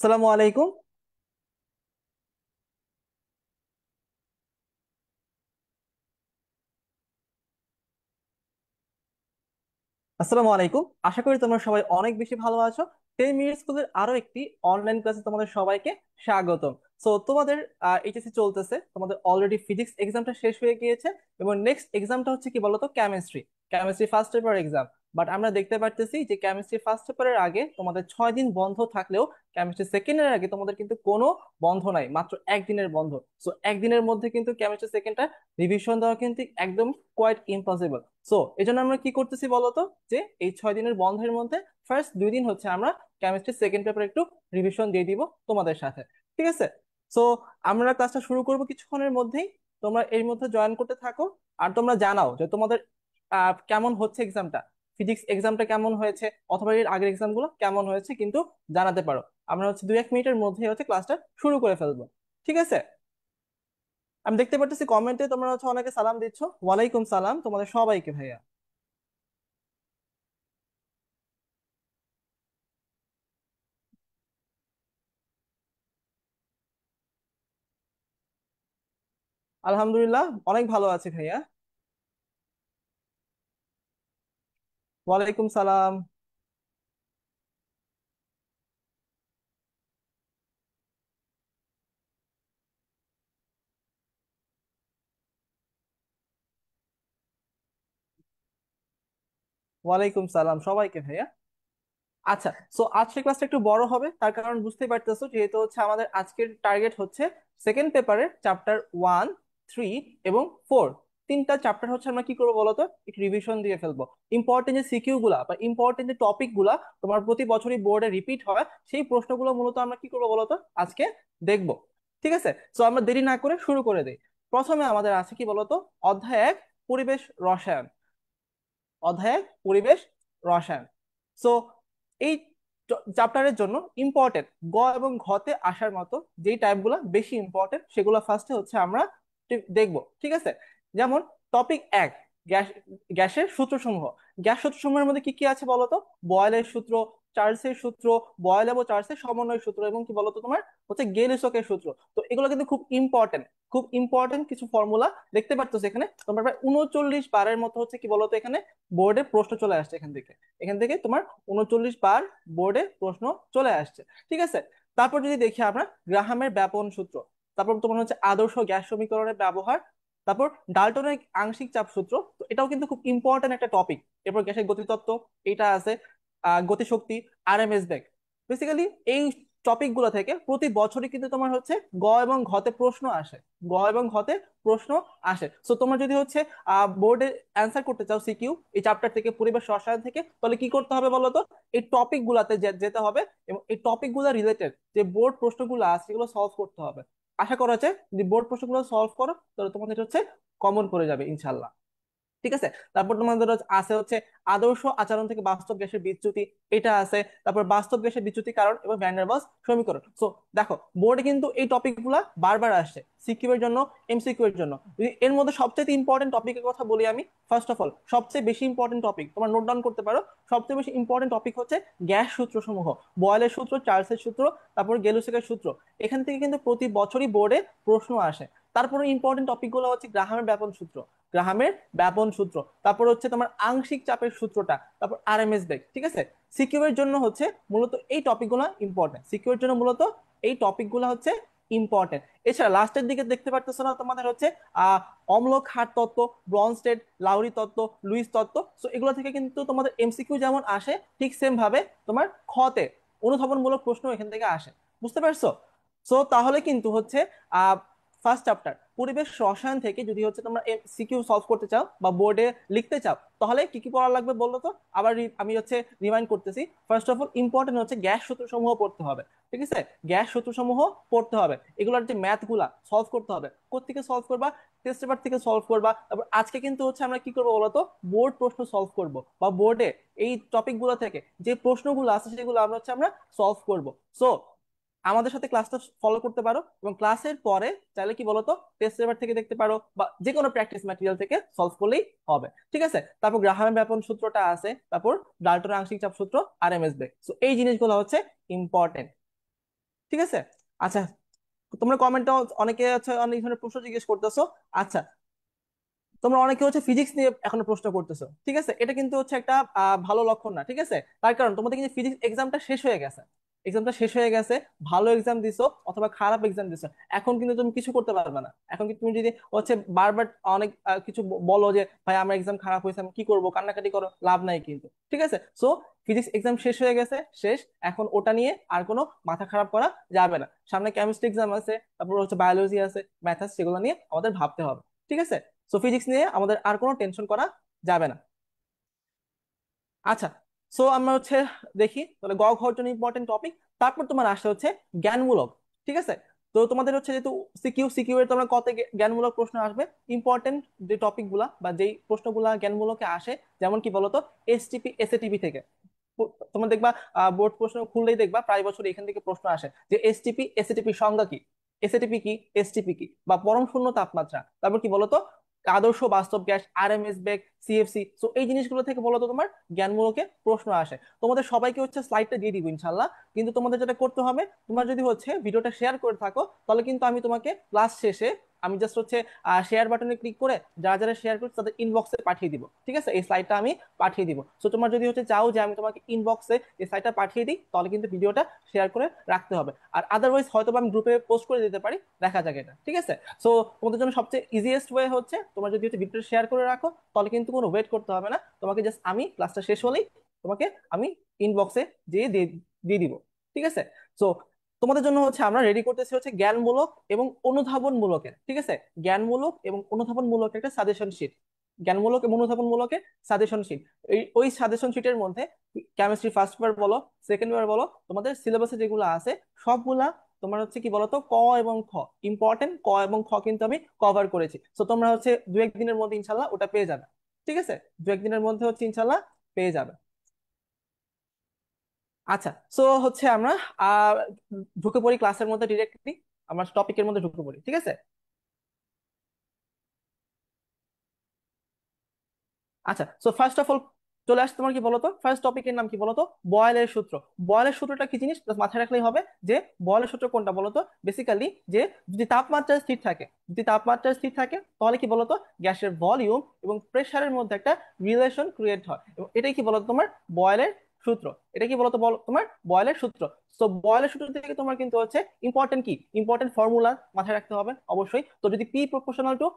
আসসালামু আলাইকুম। আসসালামু আলাইকুম, আশা করি তোমরা সবাই অনেক বেশি ভালো আছো। 10 মিনিট স্কুলের আরো একটি অনলাইন ক্লাসে তোমাদের সবাইকে স্বাগতম। তোমাদের এইচএসসি চলতেছে, তোমাদের অলরেডি ফিজিক্স এক্সামটা শেষ হয়ে গিয়েছে এবং নেক্সট এক্সামটা হচ্ছে কি বলতো, chemistry. Chemistry first paper exam. But আমরা দেখতে পারতেছি যে কেমিস্ট্রি ফার্স্ট পেপারের আগে তোমাদের 6 দিন বন্ধ থাকলেও কেমিস্ট্রি সেকেন্ডের আগে তোমাদের কিন্তু কোনো বন্ধ নাই, মাত্র একদিনের বন্ধ। একদিনের মধ্যে কিন্তু কেমিস্ট্রি সেকেন্ডটা রিভিশন দেওয়া কিন্তু একদম কোয়াইট ইম্পসিবল। এই জন্য আমরা কি করতেছি বলতো, যে এই 6 দিনের বন্ধের মধ্যে ফার্স্ট 2 দিন হচ্ছে আমরা কেমিস্ট্রি সেকেন্ড পেপার একটু রিভিশন দিয়ে দিব তোমাদের সাথে। ঠিক আছে। সো আমরা ক্লাসটা শুরু করব কিছুক্ষণের মধ্যেই। তোমরা এর মধ্যে জয়েন করতে থাকো। আর তোমরা জানাও যে তোমাদের কেমন হচ্ছে এক্সামটা, ফিজিক্স এক্সামটা কেমন হয়েছে, অথবা এর আগের এক্সাম গুলো কেমন হয়েছে কিন্তু জানাতে পারো। আমরা হচ্ছে 2-1 মিনিটের মধ্যে হচ্ছে ক্লাসটা শুরু করে ফেলবো। ঠিক আছে। আমি দেখতে পাচ্ছি কমেন্টে তোমরা হচ্ছে অনেকে সালাম দিচ্ছ। ওয়ালাইকুম সালাম তোমাদের সবাইকে ভাইয়া। আলহামদুলিল্লাহ, অনেক ভালো আছি ভাইয়া। ওয়ালাইকুম সালাম। ওয়ালাইকুম সালাম সবাইকে ভাইয়া। আচ্ছা। আজকের ক্লাসটা একটু বড় হবে, তার কারণ বুঝতেই পারতেছো, যেহেতু হচ্ছে আমাদের আজকের টার্গেট হচ্ছে সেকেন্ড পেপারের চ্যাপ্টার 1, 3 এবং 4। তিনটা চ্যাপ্টার হচ্ছে আমরা কি করবো বলতো, একটু রিভিশন দিয়ে ফেলবো। ইম্পর্টেন্ট যে সিকিউ গুলা বা ইম্পর্টেন্ট যে টপিক গুলা তোমার প্রতি বছরই বোর্ডে রিপিট হয়, সেই প্রশ্নগুলো মূলত আমরা কি করবো বলতো আজকে দেখবো। ঠিক আছে। আমরা দেরি না করে শুরু করে দিই। প্রথমে আমাদের আছে কি বলতো, অধ্যায় 1, পরিবেশ রসায়ন। পরিবেশ রসায়ন। সো এই চ্যাপ্টারের জন্য ইম্পর্টেন্ট এবং ঘতে আসার মতো যেই টাইপগুলো বেশি ইম্পর্টেন্ট সেগুলো ফার্স্টে হচ্ছে আমরা দেখবো। ঠিক আছে। যেমন টপিক 1, গ্যাস, গ্যাসের সূত্রসমূহ। গ্যাস সূত্রসমূহের মধ্যে কি কি আছে বলতো? বয়েলের সূত্র, চার্লসের সূত্র, বয়েল এবং চার্লসের সমন্বয় সূত্র, এবং কি বলতো তোমার হচ্ছে গেলিসকের সূত্র। এগুলো কিন্তু খুব ইম্পর্টেন্ট, খুব ইম্পর্টেন্ট কিছু ফর্মুলা। দেখতে পাচ্ছ এখানে তোমার প্রায় 39 বারের মতো হচ্ছে কি বলতো এখানে বোর্ডে প্রশ্ন চলে আসছে। এখান থেকে তোমার 39 বার বোর্ডে প্রশ্ন চলে আসছে। ঠিক আছে। তারপর যদি দেখি আমরা গ্রাহামের ব্যাপন সূত্র, তারপর তোমার হচ্ছে আদর্শ গ্যাস সমীকরণের ব্যবহার, তারপর ডাল্টনের আংশিক চাপ সূত্র। এটা কিন্তু খুব ইম্পর্টেন্ট একটা টপিক। এরপর গ্যাসের গতিতত্ত্ব, এটা আছে, গতিশক্তি, আরএমএস বেগ। বেসিক্যালি এই টপিক গুলো থেকে প্রতি বছরই কিন্তু তোমার হচ্ছে এবং ঘতে প্রশ্ন আসে। এবং ঘতে প্রশ্ন আসে। তোমার যদি হচ্ছে বোর্ডে অ্যান্সার করতে চাও সিকিউ এই চ্যাপ্টার থেকে, পরিবেশ রসায়ন থেকে, তাহলে কি করতে হবে বলতো, এই টপিক গুলাতে যেতে হবে এবং এই টপিক গুলা রিলেটেড যে বোর্ড প্রশ্নগুলো আছে সেগুলো সলভ করতে হবে। আশা করা যায় যদি বোর্ড প্রশ্নগুলো সলভ করো তাহলে তোমাদের হচ্ছে কমন পড়ে যাবে ইনশাল্লাহ। ঠিক আছে। তারপর তোমাদের আছে হচ্ছে আদর্শ আচরণ থেকে বাস্তব গ্যাসের বিচ্যুতি, এটা আছে। তারপর বাস্তব গ্যাসের বিচ্যুতি কারণ এবং ভ্যান ডার ওয়ালস সমীকরণ। দেখো বোর্ডে কিন্তু এই টপিক গুলা বারবার আসছে, সিকিউ এর জন্য, এমসিকিউ এর জন্য। যদি এর মধ্যে সবচেয়ে ইম্পর্টেন্ট টপিকের কথা বলি আমি, ফার্স্ট অফ অল সবচেয়ে বেশি ইম্পর্টেন্ট টপিক তোমার নোট ডাউন করতে পারো। সবচেয়ে বেশি ইম্পর্টেন্ট টপিক হচ্ছে গ্যাস সূত্র সমূহ। বয়েলের সূত্র, চার্লসের সূত্র, তারপর গেলুসেকের সূত্র। এখান থেকে কিন্তু প্রতি বছরই বোর্ডে প্রশ্ন আসে। তারপরে ইম্পর্টেন্ট টপিক গুলো হচ্ছে গ্রাহামের ব্যাপন সূত্র, গ্রাহামের ব্যাপন সূত্র, তারপর হচ্ছে তোমার আংশিক চাপের সূত্রটা, তারপর আরএমএস বেগ। ঠিক আছে। সিকিউ এর জন্য হচ্ছে মূলত এই টপিকগুলো ইম্পর্টেন্ট, সিকিউ এর জন্য মূলত এই টপিকগুলো হচ্ছে ইম্পর্টেন্ট। এছাড়া লাস্টের দিকে দেখতে পারতেছো না তোমাদের হচ্ছে আহ অম্ল ক্ষার তত্ত্ব, ব্রনস্টেড, লাউরি তত্ত্ব, লুইস তত্ত্ব। এগুলো থেকে কিন্তু তোমাদের এমসিকিউ যেমন আসে, ঠিক সেম ভাবে তোমার খতে অনুধাবনমূলক প্রশ্ন এখান থেকে আসে। বুঝতে পারছো? তাহলে কিন্তু হচ্ছে আহ ফার্স্ট চ্যাপ্টার পরিবেশ রসায়ন থেকে যদি হচ্ছে তোমরা সিকিউ সলভ করতে চাও বা বোর্ডে লিখতে চাও, তাহলে কি কি পড়া লাগবে বললো তো? আবার আমি হচ্ছে রিমাইন্ড করতেছি। ফার্স্ট অফ অল ইম্পর্টেন্ট হচ্ছে গ্যাস সূত্র সমূহ পড়তে হবে। ঠিক আছে। গ্যাস সূত্র সমূহ পড়তে হবে, এগুলোর যে ম্যাথ গুলা সলভ করতে হবে। কোত্থেকে সলভ করবা? টেস্ট পেপার থেকে সলভ করবা। তারপর আজকে কিন্তু হচ্ছে আমরা কি করবো বলতো, বোর্ড প্রশ্ন সলভ করব, বা বোর্ডে এই টপিক গুলো থেকে যে প্রশ্নগুলো আছে সেগুলো আমরা সলভ করব। সো আমাদের সাথে ক্লাসটা ফলো করতে পারো এবং ক্লাসের পরে চাইলে কি বলতো টেস্ট পেপার থেকে দেখতে পারো বা যে কোনো প্র্যাকটিস ম্যাটেরিয়াল থেকে সলভ করলেই হবে। ঠিক আছে। তারপর গ্রাহামের ব্যাপন সূত্রটা আছে, তারপর ডাল্টনের আংশিক চাপ সূত্র, আরএমএস বেগ। এই জিনিসগুলো হচ্ছে ইম্পর্টেন্ট। ঠিক আছে। আচ্ছা, তোমরা কমেন্টটা অনেকে আছে অনেক ধরনের প্রশ্ন জিজ্ঞেস করতেছো। আচ্ছা, তোমরা অনেকে হচ্ছে ফিজিক্স নিয়ে এখনো প্রশ্ন করতেছো, ঠিক আছে, এটা কিন্তু হচ্ছে একটা ভালো লক্ষণ না, ঠিক আছে। তার কারণ তোমাদের কিন্তু ফিজিক্স এক্সামটা শেষ হয়ে গেছে, এক্সামটা শেষ হয়ে গেছে, ভালো এক্সাম দিছো অথবা খারাপ এক্সাম দিছো, এখন কিন্তু তুমি কিছু করতে পারবে না। এখন কিন্তু তুমি যদি হচ্ছে বারবার অনেক কিছু বলো যে ভাই আমার এক্সাম খারাপ হয়েছে আমি কি করবো, কান্নাকাটি করো, লাভ নাই কিন্তু, ঠিক আছে। সো ফিজিক্স এক্সাম শেষ হয়ে গেছে, শেষ। এখন ওটা নিয়ে আর কোনো মাথা খারাপ করা যাবে না। সামনে কেমিস্ট্রি এক্সাম আছে, তারপর হচ্ছে বায়োলজি আছে, ম্যাথ আছে, সেগুলো নিয়ে আমাদের ভাবতে হবে, ঠিক আছে। সো ফিজিক্স নিয়ে আমাদের আর কোনো টেনশন করা যাবে না। আচ্ছা, সো আমরা হচ্ছে দেখি তাহলে গ ঘর জন্য ইম্পর্টেন্ট টপিক। তারপর তোমার আসে হচ্ছে জ্ঞানমূলক, ঠিক আছে। তো তোমাদের হচ্ছে যেহেতু সিকিউ, সিকিউ এর তোমার কত জ্ঞানমূলক প্রশ্ন আসবে, ইম্পর্টেন্ট যে টপিক গুলা বা যেই প্রশ্নগুলা জ্ঞানমূলকে আসে, যেমন কি বলতো, এসটিপি এসএটিপি থেকে। তোমরা দেখবা বোর্ড প্রশ্ন খুললেই দেখবা প্রায় বছর এখান থেকে প্রশ্ন আসে যে এসটিপি এসএটিপি সংজ্ঞা কি, এসএটিপি কি, এসটিপি কি, বা পরম শূন্য তাপমাত্রা, তারপর কি বলতো আদর্শ বাস্তব গ্যাস, আরএমএস বেগ, সিএফসি। সো এই জিনিসগুলো থেকে বলতো তোমার জ্ঞানমূলকে প্রশ্ন আসে। তোমাদের সবাইকে হচ্ছে স্লাইডটা দিয়ে দিব ইনশাল্লাহ। কিন্তু তোমাদের যেটা করতে হবে, তোমার যদি হচ্ছে ভিডিওটা শেয়ার করে থাকো, তাহলে কিন্তু আমি তোমাকে ক্লাস শেষে আমি জাস্ট হচ্ছে শেয়ার বাটনে ক্লিক করে যারা যারা শেয়ার করছে তাদের ইনবক্সে পাঠিয়ে দিব, ঠিক আছে, এই স্লাইডটা আমি পাঠিয়ে দিব। সো তোমার যদি হচ্ছে চাও যে আমি তোমাকে ইনবক্সে এই স্লাইডটা পাঠিয়ে দিই, তাহলে কিন্তু ভিডিওটা শেয়ার করে রাখতে হবে। আর আদারওয়াইজ হয়তো আমি গ্রুপে পোস্ট করে দিতে পারি, দেখা যাক এটা, ঠিক আছে। সো তোমাদের জন্য সবচেয়ে ইজিয়েস্ট ওয়ে হচ্ছে তোমার যদি হচ্ছে ভিডিওটা শেয়ার করে রাখো, তাহলে কিন্তু কোনো ওয়েট করতে হবে না, তোমাকে জাস্ট আমি ক্লাসটা শেষ হলেই তোমাকে আমি ইনবক্সে দিয়ে দিয়ে দিয়ে দিব, ঠিক আছে। সো তোমাদের জন্য হচ্ছে আমরা রেডি করতেছি হচ্ছে জ্ঞানমূলক এবং অনুধাবনমূলকের, ঠিক আছে, জ্ঞানমূলক এবং অনুধাবনমূলক একটা সাজেশন শিট, জ্ঞানমূলক এবং অনুধাবনমূলকের সাজেশন শিট। ওই সাজেশন শিটের মধ্যে কেমিস্ট্রি ফার্স্ট পেপার বলো, সেকেন্ড পেপার বলো, তোমাদের সিলেবাসে যেগুলো আছে সবগুলা তোমার হচ্ছে কি বলতো ক এবং খ, ইম্পর্টেন্ট ক এবং খ কিন্তু আমি কভার করেছি। তো তোমরা হচ্ছে দু একদিনের মধ্যে ইনশাল্লাহ ওটা পেয়ে যাবে, ঠিক আছে, দু একদিনের মধ্যে হচ্ছে ইনশাল্লাহ পেয়ে যাবে। আচ্ছা, সো হচ্ছে আমরা আহ ঢুকে পড়ি ক্লাসের মধ্যে ডিরেক্টলি, আমরা টপিকের মধ্যে ঢুকে পড়ি, ঠিক আছে। আচ্ছা, সো ফার্স্ট অফ অল চলে আসছে তোমার কি বলতো, ফার্স্ট টপিকের নাম কি বলতো, বয়েলের সূত্র। বয়েলের সূত্রটা কি জিনিস just মাথায় রাখলেই হবে যে বয়েলের সূত্র কোনটা বলতো, বেসিক্যালি যে যদি তাপমাত্রা স্থির থাকে, যদি তাপমাত্রা স্থির থাকে তাহলে কি বলতো গ্যাসের ভলিউম এবং প্রেসারের মধ্যে একটা রিলেশন ক্রিয়েট হয়, এবং এটাই কি বলতো তোমার বয়েলের সূত্র। এটা কি বলতো বল তোমার বয়েলের সূত্র। তো বয়েলের সূত্র থেকে তোমার কিন্তু হচ্ছে ইম্পর্টেন্ট কি, ইম্পর্টেন্ট ফর্মুলা মাথায় রাখতে হবে অবশ্যই। তো যদি P proportional to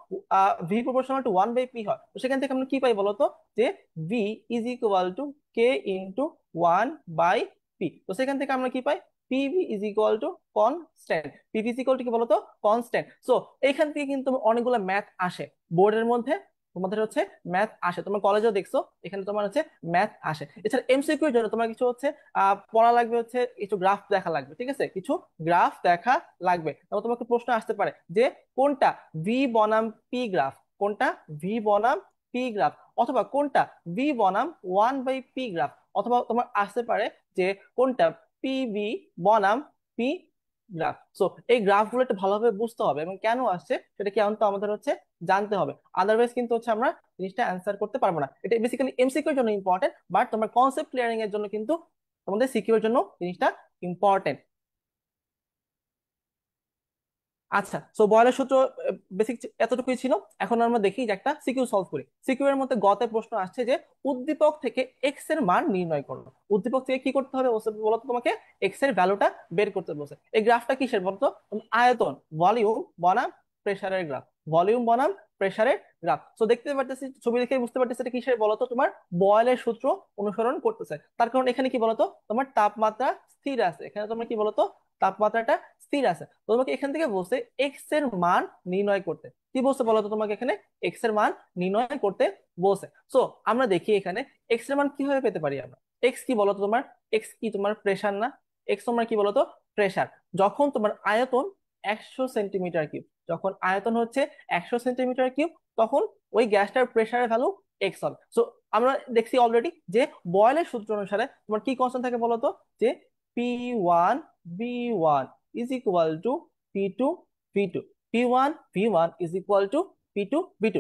V proportional to 1/p হয়, তো সেখান থেকে আমরা কি পাই বলতো, যে V is equal to K into 1/p। তো সেখান থেকে আমরা কি পাই, PV is equal to constant, PV is equal to কি বলতো কনস্ট্যান্ট। সো এইখান থেকে কিন্তু অনেকগুলো ম্যাথ আসে বোর্ডের মধ্যে, তোমাদের হচ্ছে ম্যাথ আসে, তোমার কলেজেও দেখছো এখানে তোমার হচ্ছে ম্যাথ আসে। এছাড়া এমসিকিউ এর জন্য তোমার কিছু হচ্ছে পড়া লাগবে, হচ্ছে কিছু গ্রাফ দেখা লাগবে, ঠিক আছে, কিছু গ্রাফ দেখা লাগবে। তারপর তোমাকে প্রশ্ন আসতে পারে যে কোনটা ভি বনাম পি গ্রাফ, কোনটা ভি বনাম পি গ্রাফ, অথবা কোনটা ভি বনাম 1/p গ্রাফ, অথবা তোমার আসতে পারে যে কোনটা পিভি বনাম পি গ্রাফ। সো এই গ্রাফগুলো একটু ভালোভাবে বুঝতে হবে এবং কেন আসছে সেটা কি তো আমাদের হচ্ছে জানতে হবে। আদারওয়াইজ কিন্তু হচ্ছে আমরা জিনিসটা অ্যান্সার করতে পারবো না। এটা বেসিক্যালি এমসিকিউ এর জন্য ইম্পর্টেন্ট, বাট তোমার কনসেপ্ট ক্লিয়ারিং এর জন্য কিন্তু তোমাদের সিকিউ এর জন্য জিনিসটা ইম্পর্টেন্ট। আচ্ছা, সো বয়লের সূত্র বেসিক এতটুকুই ছিল। এখন আমরা দেখি যে একটা সিকিউ সলভ করি। সিকিউ এর মধ্যে গতে প্রশ্ন আসছে যে উদ্দীপক থেকে এক্স এর মান নির্ণয় করো। উদ্দীপক থেকে কি করতে হবে বলতো, তোমাকে এক্স এর ভ্যালুটা বের করতে বলছে। এই গ্রাফটা কিসের বলতো, আয়তন, ভলিউম বনাম প্রেসারের গ্রাফ, ভলিউম বনাম প্রেসারের গ্রাফ। তো দেখতে পারতেছি, ছবি দেখে বুঝতে পারতেছি এটা কিসের বলতো, তোমার বয়েলের সূত্র অনুসরণ করতেছে। তার কারণ এখানে কি বলতো, তোমার তাপমাত্রা স্থির আছে, এখানে তোমার কি বলতো তাপমাত্রাটা স্থির আছে। তো তোমাকে এখান থেকে বলছে এক্স এর মান নির্ণয় করতে, কি বলছে বলতো তোমাকে এখানে এক্স এর মান নির্ণয় করতে বলছে। সো আমরা দেখি এখানে এক্স এর মান কিভাবে পেতে পারি আমরা। এক্স কি বলতো তোমার, এক্স কি তোমার প্রেসার না, এক্স তোমার কি বলতো প্রেসার। যখন তোমার আয়তন 100 সেন্টিমিটার কিউব, যখন আয়তন হচ্ছে 100 সেন্টিমিটার কিউব, তখন ওই গ্যাসটার প্রেসারের ভ্যালু এক্স হবে। সো আমরা দেখছি অলরেডি যে বয়েলের সূত্র অনুসারে তোমার কি কনস্ট্যান্ট থাকে বলতো, যে P1 V1 is equal to P2 V2, P1 V1 is equal to P2 V2।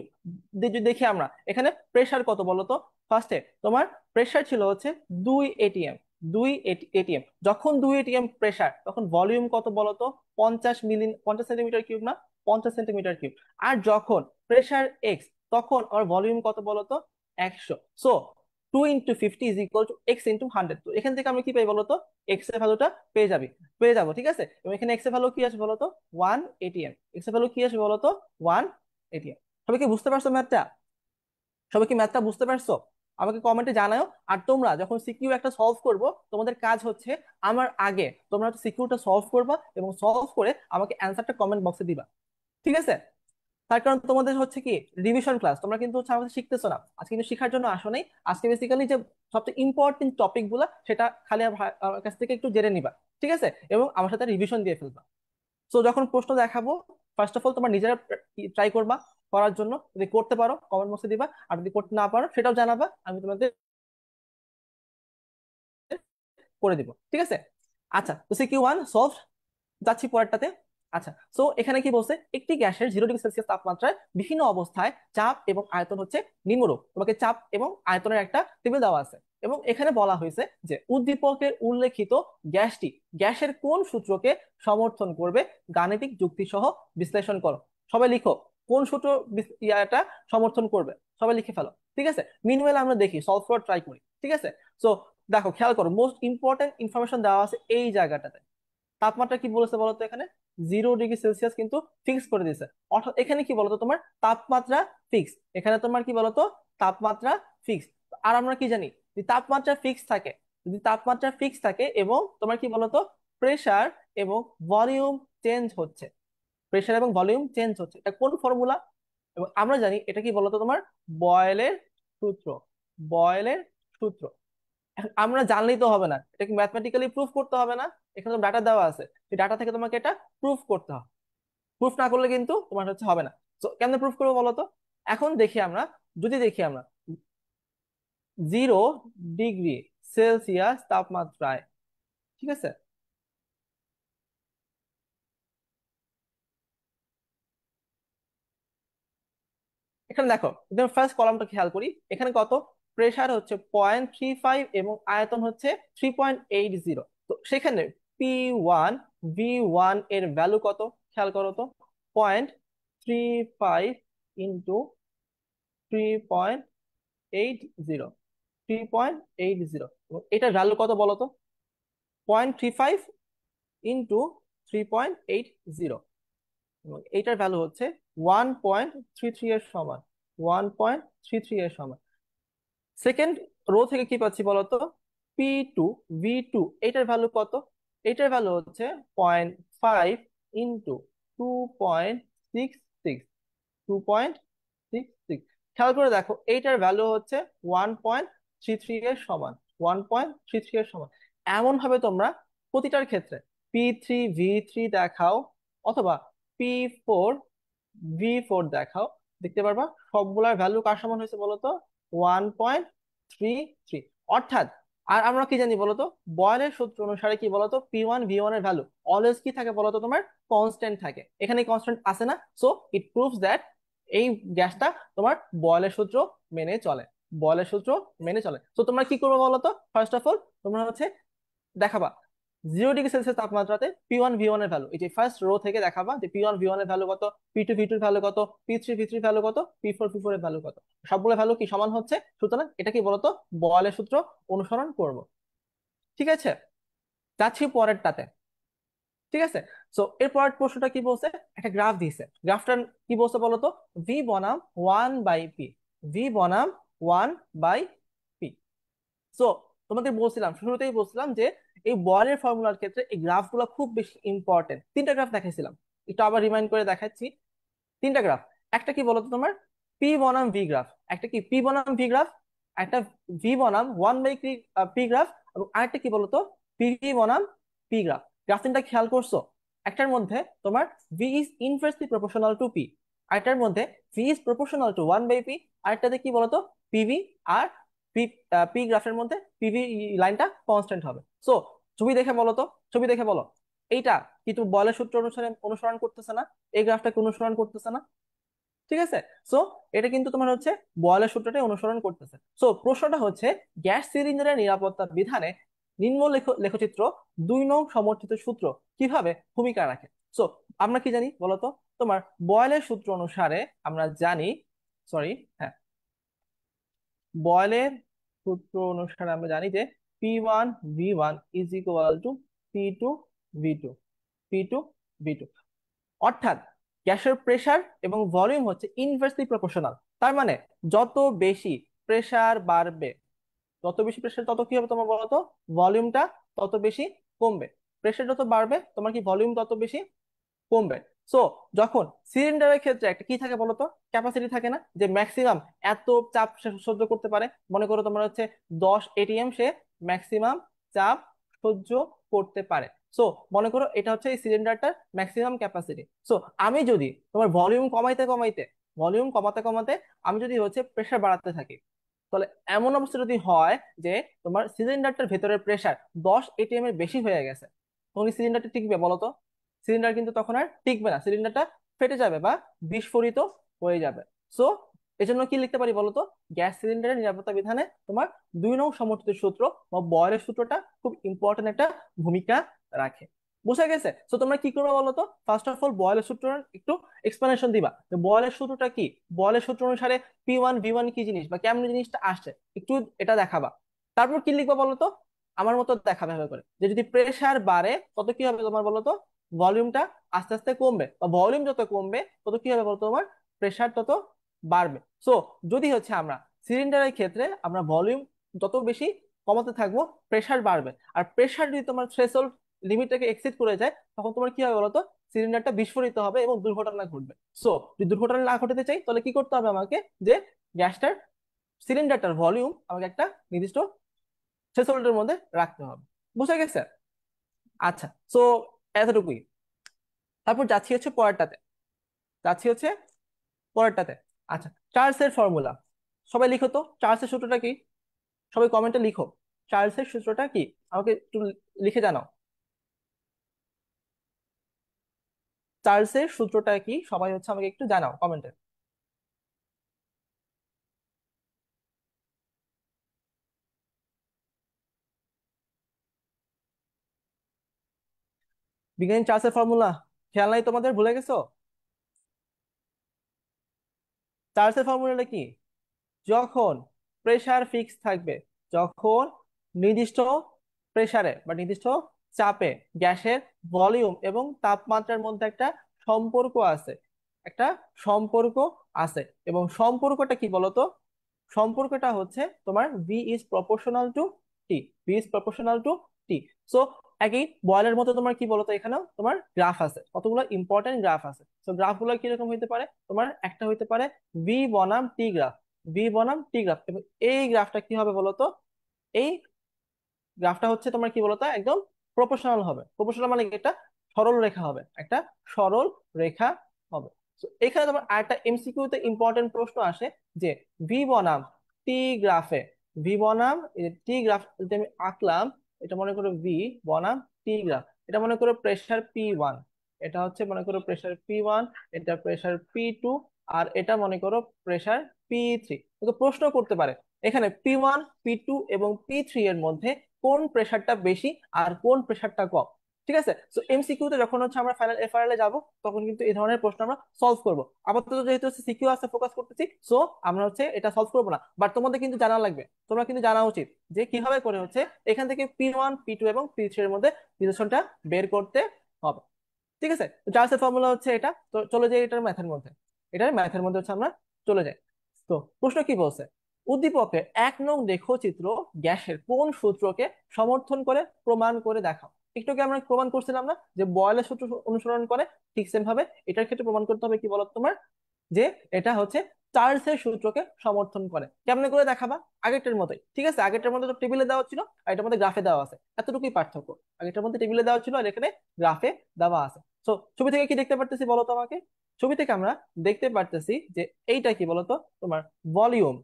যদি দেখি আমরা এখানে প্রেসার কত বলতো, ফার্স্টে তোমার প্রেসার ছিল হচ্ছে 2 atm, দুই এটিএম, যখন দুই এটিএম প্রেসার তখন ভলিউম কত বলতো? 50 সেন্টিমিটার কিউব না? 50 সেন্টিমিটার কিউব। আর যখন প্রেসার এক্স, তখন আর ভলিউম কত বলতো? 100। So 2 × 50 = x × 100। তো এখান থেকে আমরা কি পাই বলতো? এক্স এর ভ্যালুটা পেয়ে যাবো, ঠিক আছে। এবং এখানে এক্স এর ভ্যালু কি আসবে বলতো? 1 ATM। এক্স এর ভ্যালু কি আসবে বলতো? 1 ATM। সবাই কি বুঝতে পারছো ম্যাথটা? সবাই কি ম্যাথটা বুঝতে পারছো? আমাকে কমেন্টে জানাও। আর তোমরা যখন সিকিউ একটা সলভ করবো, তোমাদের কাজ হচ্ছে আমার আগে তোমরা সিকিউটা সলভ করবা এবং সলভ করে আমাকে অ্যান্সারটা কমেন্ট বক্সে দিবা, ঠিক আছে। তার কারণ তোমাদের হচ্ছে কি রিভিশন ক্লাস, তোমরা কিন্তু হচ্ছে আমাদের শিখতেছো না, আজকে কিন্তু শেখার জন্য আসো নাই। আজকে বেসিক্যালি যে সবচেয়ে ইম্পর্টেন্ট টপিক গুলা সেটা খালি আমার কাছ থেকে একটু জেনে নিবা, ঠিক আছে, এবং আমার সাথে রিভিশন দিয়ে ফেলবা। সো যখন প্রশ্ন দেখাবো, ফার্স্ট অফ অল তোমার নিজেরা ট্রাই করবা করার জন্য। যদি করতে পারো কমেন্ট বক্সে দিবা, আর যদি করতে না পারো সেটাও জানাবা, আমি তোমাদের করে দিব, ঠিক আছে। আচ্ছা, তো সিকিউ 1 সলভ। যাচ্ছি পরেরটাতে। আচ্ছা, সো এখানে কি বলছে? একটি গ্যাসের 0 ডিগ্রি সেলসিয়াস তাপমাত্রায় বিভিন্ন অবস্থায় চাপ এবং আয়তন হচ্ছে নিম্নরূপ। তোমাকে চাপ এবং আয়তনের একটা টেবিল দেওয়া আছে, এবং এখানে বলা হয়েছে যে উদ্দীপকের উল্লেখিত গ্যাসটি গ্যাসের কোন সূত্রকে সমর্থন করবে, গাণিতিক যুক্তি সহ বিশ্লেষণ করো। সবাই লিখো, কোন সূত্র ইয়াটা সমর্থন করবে, সবাই লিখে ফেলো, ঠিক আছে। মিনওয়েল আমরা দেখি, সলভ করার ট্রাই করি, ঠিক আছে। সো দেখো, খেয়াল করো, মোস্ট ইম্পর্টেন্ট ইনফরমেশন দেওয়া আছে এই জায়গাটাতে। তাপমাত্রা কি বলেছে বলতো? এখানে 0 ডিগ্রি সেলসিয়াস কিন্তু ফিক্স করে দিয়েছে। অর্থাৎ এখানে কি বলতো তোমার তাপমাত্রা ফিক্স। এখানে তোমার কি বলতো? তাপমাত্রা ফিক্স। আর আমরা কি জানি, যদি তাপমাত্রা ফিক্স থাকে, এবং তোমার কি বলতো প্রেসার এবং ভলিউম চেঞ্জ হচ্ছে, এটা কোন ফর্মুলা? এবং আমরা জানি এটা কি বলতো তোমার বয়েলের সূত্র। বয়েলের সূত্র। এখন আমরা জানলেই তো হবে না, এটা কি ম্যাথমেটিক্যালি প্রুফ করতে হবে না? এখানে তো ডাটা দেওয়া আছে, সেই ডাটা থেকে তোমাকে এটা প্রুফ করতে হবে। প্রুফ না করলে কিন্তু তোমার হচ্ছে হবে না। তো কেমনে প্রুফ করবো বলো তো? এখন দেখি আমরা, যদি দেখি আমরা 0 ডিগ্রি সেলসিয়াস তাপমাত্রায়, ঠিক আছে। এখানে দেখো, ফার্স্ট কলামটা খেয়াল করি, এখানে কত? প্রেসার হচ্ছে 0.35 এবং আয়তন হচ্ছে 3.80। তো সেখানে P1 V1 এর ভ্যালু কত? খেয়াল করো তো, 0.35 ইন্টু 3.80, 3.80, এটার ভ্যালু কত বলো তো? 0.35 ইন্টু 3.80, এবং এইটার ভ্যালু হচ্ছে 1.33 এর সমান। 1.33 এর সমান। সেকেন্ড রো থেকে কি পাচ্ছি বলতো? P2 V2, এটার ভ্যালু কত? এটার ভ্যালু হচ্ছে 0.5 ইন্টু 2.66, 2.66। খেয়াল করে দেখো, এইটার ভ্যালু হচ্ছে 1.33 এর সমান। এমন ভাবে তোমরা প্রতিটার ক্ষেত্রে P3 V3 দেখাও, অথবা P4 V4 দেখাও, দেখতে পারবা সবগুলার ভ্যালু কার সমান হয়েছে বলতো? 1.33। অর্থাৎ, আর আমরা কি জানি বলতো? বয়েলের সূত্র অনুসারে কি বলতো, P1 V1 এর ভ্যালু অলওয়েজ কি থাকে বলতো তোমার? কনস্ট্যান্ট থাকে। এখানে কনস্ট্যান্ট আছে না? সো ইট প্রুভস দ্যাট এই গ্যাসটা তোমার বয়েলের সূত্র মেনে চলে। তো তোমরা কি করবে বলতো? ফার্স্ট অফ অল তোমরা হচ্ছে দেখাবা 0 ডিগ্রি সেলসিয়াস তাপমাত্রাতে P1 V1 এর ভ্যালু, এই যে ফার্স্ট রো থেকে দেখাবা যে P1 V1 এর ভ্যালু কত, P2 V2 এর ভ্যালু কত, P3 V3 এর ভ্যালু কত, P4 V4 এর ভ্যালু কত। সবগুলো ভ্যালু কি সমান হচ্ছে, সুতরাং এটা কি বলতো বয়েলের সূত্র অনুসরণ করব, ঠিক আছে। যাচ্ছি পরেরটাতে, ঠিক আছে। সো এর পরের প্রশ্নটা কি বলছে? একটা গ্রাফ দিয়েছে, গ্রাফটা কি বলছে বলতো? ভি বনাম 1/P, ভি বনাম 1/P। সো তোমাদের বলছিলাম, শুরুতেই বলছিলাম যে এই বয়েলের ফর্মুলার ক্ষেত্রে এই গ্রাফগুলো খুব বেশি ইম্পর্টেন্ট। তিনটা গ্রাফ দেখাইছিলাম, একটু আবার রিমাইন্ড করে দেখাচ্ছি। তিনটা গ্রাফ, একটা কি বলতো তোমার পি বনাম ভি গ্রাফ, একটা কি পি বনাম ভি গ্রাফ, একটা ভি বনাম 1/P গ্রাফ, এবং আরেকটা কি বলতো পিভি বনাম পি গ্রাফ। গ্রাফ তিনটা খেয়াল করছো? একটার মধ্যে তোমার V is inversely proportional to P, আরেকটার মধ্যে V is proportional to 1/P, আরেকটাতে কি বলতো পিভি আর পি, পি গ্রাফের মধ্যে পিভি লাইনটা কনস্ট্যান্ট হবে। সো ছবি দেখে বলো তো, ছবি দেখে বলো, এইটা কিন্তু বয়লের সূত্র অনুসারে অনুসরণ করতেছে না? এই গ্রাফটাকে অনুসরণ করতেছে না? ঠিক আছে। সো এটা কিন্তু তোমার হচ্ছে বয়লের সূত্রটাই অনুসরণ করতেছে। সো প্রশ্নটা হচ্ছে গ্যাস সিলিন্ডারের নিরাপত্তা বিধানে নিম্ন লেখচিত্র 2 নং সমর্থিত সূত্র কিভাবে ভূমিকা রাখে? সো আমরা কি জানি বলতো? তোমার বয়েলের সূত্র অনুসারে আমরা জানি, সরি, হ্যাঁ, বয়েলের সূত্র অনুসারে আমরা জানি যে P1 V1 is equal two P2 V2, P2 V2, অর্থাৎ গ্যাসের প্রেসার এবং ভলিউম হচ্ছে ইনভার্সলি প্রপোর্শনাল। তার মানে যত বেশি প্রেসার বাড়বে, যত বেশি প্রেসার তত কি হবে তোমার বলতো? ভলিউমটা তত বেশি কমবে। প্রেসার যত বাড়বে তোমার কি ভলিউম তত বেশি কমবে। সো যখন সিলিন্ডারের ক্ষেত্রে একটা কি থাকে বলতো? ক্যাপাসিটি থাকে না, যে ম্যাক্সিমাম এত চাপ সে সহ্য করতে পারে। মনে করো তোমার হচ্ছে 10 ATM সে ম্যাক্সিমাম চাপ সহ্য করতে পারে। সো মনে করো এটা হচ্ছে এই সিলিন্ডারটার ম্যাক্সিমাম ক্যাপাসিটি। সো আমি যদি তোমার ভলিউম কমাতে কমাতে আমি যদি হচ্ছে প্রেসার বাড়াতে থাকি, তাহলে এমন অবস্থা যদি হয় যে তোমার সিলিন্ডারটার ভেতরের প্রেসার 10 ATM এর বেশি হয়ে গেছে, তখন সিলিন্ডারটা টিকবে বলতো? সিলিন্ডার কিন্তু তখন আর টিকবে না, সিলিন্ডারটা ফেটে যাবে বা বিস্ফোরিত হয়ে যাবে। সো এজন্য কি লিখতে পারি বলতো? গ্যাস সিলিন্ডারের নিরাপত্তা বিধানে তোমার 2 নং সমর্থিত সূত্র বা বয়লের সূত্রটা খুব ইম্পর্টেন্ট একটা ভূমিকা রাখে। বুঝা গেছে? সো তোমরা কি করবে বলতো? ফার্স্ট অফ অল বয়লের সূত্র একটু এক্সপ্লেনেশন দিবা যে বয়লের সূত্রটা কি, বয়লের সূত্র অনুসারে P1 V1 কি জিনিস বা কেমন জিনিসটা আসছে, একটু এটা দেখাবা। তারপর কি লিখবা বলতো? আমার মতো দেখাবে ভাবে করে, যে যদি প্রেসার বাড়ে তত কি হবে তোমার বলতো? ভলিউমটা আস্তে আস্তে কমবে, বা ভলিউম যত কমবে তত কি হবে বলতো? তোমার প্রেসার তত বাড়বে। সো যদি হচ্ছে আমরা সিলিন্ডারের ক্ষেত্রে আমরা ভলিউম যত বেশি কমাতে থাকবো, প্রেসার বাড়বে। আর প্রেসার যদি তোমার থ্রেশহোল্ড লিমিটটাকে এক্সিড করে যায়, তখন তোমার কি হবে বলতো? সিলিন্ডারটা বিস্ফোরিত হবে এবং দুর্ঘটনা ঘটবে। সো যদি দুর্ঘটনা না ঘটাতে চাই তাহলে কি করতে হবে আমাকে? যে গ্যাসটার সিলিন্ডারটার ভলিউম আমাকে একটা নির্দিষ্ট থ্রেশহোল্ডের মধ্যে রাখতে হবে। বুঝা গেছে? আচ্ছা, সো এতটুকুই। তারপর যাচ্ছি হচ্ছে পরেরটাতে। আচ্ছা, চার্লসের ফর্মুলা সবাই লিখো তো। চার্লসের সূত্রটা কি? সবাই কমেন্টে লিখো, চার্লসের সূত্রটা কি? আমাকে একটু লিখে জানাও। চার্লসের সূত্রটা কি সবাই হচ্ছে আমাকে একটু জানাও কমেন্টে। বিজ্ঞানী চার্লসের ফর্মুলা খেয়াল নাই তোমাদের? ভুলে গেছো? চার্লসের ফর্মুলাটা কি? যখন প্রেসার ফিক্স থাকবে, যখন নির্দিষ্ট প্রেসারে বা নির্দিষ্ট চাপে গ্যাসের ভলিউম এবং তাপমাত্রার মধ্যে একটা সম্পর্ক আছে, একটা সম্পর্ক আছে। এবং সম্পর্কটা কি বলতো? সম্পর্কটা হচ্ছে তোমার V is proportional to T, V is proportional to T. So একই বয়েলের মতো তোমার কি বলতো? এখানেও তোমার গ্রাফ আছে, কতগুলো ইম্পর্টেন্ট গ্রাফ আছে। তো গ্রাফগুলো কিরকম হইতে পারে? তোমার একটা হইতে পারে ভি বনাম টি গ্রাফ, ভি বনাম টি গ্রাফ। এবং এই গ্রাফটা কি হবে বলতো? এই গ্রাফটা হচ্ছে তোমার কি বলতো? একদম প্রপোর্শনাল হবে। প্রপোর্শনাল মানে কি? একটা সরল রেখা হবে, একটা সরল রেখা হবে। তো এখানে তোমার আরেকটা এমসিকিউ তে ইম্পর্টেন্ট প্রশ্ন আসে যে ভি বনাম টি গ্রাফে, ভি বনাম টি গ্রাফ যদি আমি আঁকলাম, এটা মনে করো ভি বনাম টি গ্রাফ, এটা মনে করো প্রেসার P1, এটা হচ্ছে মনে করো প্রেসার P1, এটা প্রেসার P2, আর এটা মনে করো প্রেসার P3। তো প্রশ্ন করতে পারে এখানে P1 P2 এবং P3 এর মধ্যে কোন প্রেসারটা বেশি আর কোন প্রেসারটা কম। ঠিক আছে? তো এমসিকিউ তে যখন হচ্ছে আমরা ফাইনাল এফআরএল এ যাব, তখন কিন্তু এই ধরনের প্রশ্ন আমরা সলভ করব। আপাতত যেহেতু হচ্ছে সিকিউ আছে, ফোকাস করতেছি, সো আমরা হচ্ছে এটা সলভ করবো না। বাট তোমাদের কিন্তু জানা লাগবে, তোমরা কিন্তু জানা উচিত যে কিভাবে করে হচ্ছে এখান থেকে P1 P2 এবং P3 এর মধ্যে রিলেশনটা বের করতে হবে। ঠিক আছে? তো চার্লসের ফর্মুলা হচ্ছে এটা। তো চলে যাই এটার ম্যাথের মধ্যে, এটার ম্যাথের মধ্যে হচ্ছে আমরা চলে যাই। তো প্রশ্ন কি বলছে? উদ্দীপকের 1 নং লেখচিত্র গ্যাসের কোন সূত্রকে সমর্থন করে প্রমাণ করে দেখাও। একটু আগে আমরা প্রমাণ করছিলাম না যে বয়েলের সূত্র অনুসরণ করে? ঠিক সেম ভাবে এটার ক্ষেত্রে প্রমাণ করতে হবে কি বলো তোমার? যে এটা হচ্ছে চার্লসের সূত্রকে সমর্থন করে। কেমনে করে দেখাবা? আগেরটার মতোই, ঠিক আছে? আগেরটার মধ্যে তো টেবিলে দেওয়া ছিল, আর এটার মধ্যে গ্রাফে দেওয়া আছে, এতটুকুই পার্থক্য। আগেরটার মধ্যে টেবিলে দেওয়া ছিল, আর এখানে গ্রাফে দেওয়া আছে। তো ছবি থেকে কি দেখতে পারতেছি বলো তো আমাকে? ছবি থেকে আমরা দেখতে পারতেছি যে এইটা কি বলতো? তোমার ভলিউম,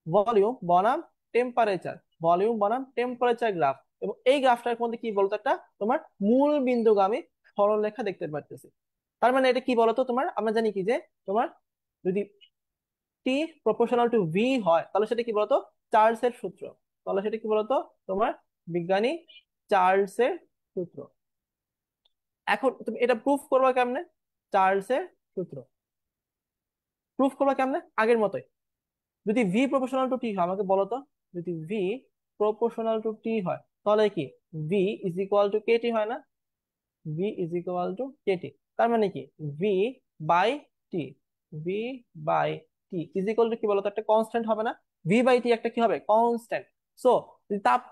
ভলিউম বনাম টেম্পারেচার, ভলিউম বনাম টেম্পারেচার গ্রাফ। এবং এই গ্রাফটার মধ্যে কি বলতো? একটা তোমার মূল বিন্দুগামী সরলরেখা দেখতে পারতেছি। তার মানে এটা কি বলতো? তোমার আমরা জানি কি যে তোমার যদি টি প্রপোর্শনাল টু ভি হয়, তাহলে সেটা কি বলতো? চার্লসের সূত্র। তাহলে সেটা কি বলতো? তোমার বিজ্ঞানী চার্লসের সূত্র। এখন তুমি এটা প্রুফ করবা কেমনে? চার্লসের সূত্র প্রুফ করবা কেমনে? আগের মতোই, যদি ভি প্রপোর্শনাল টু টি হয়, আমাকে বলো তো, যদি ভি প্রপোর্শনাল টু টি হয় তাহলে কি V is equal to KT হয় না? V is equal to KT, তার মানে কি V by T, V by T is equal to কি বলতো, একটা কনস্ট্যান্ট হবে না? ভি বাই টি একটা কি হবে, কনস্ট্যান্ট। সো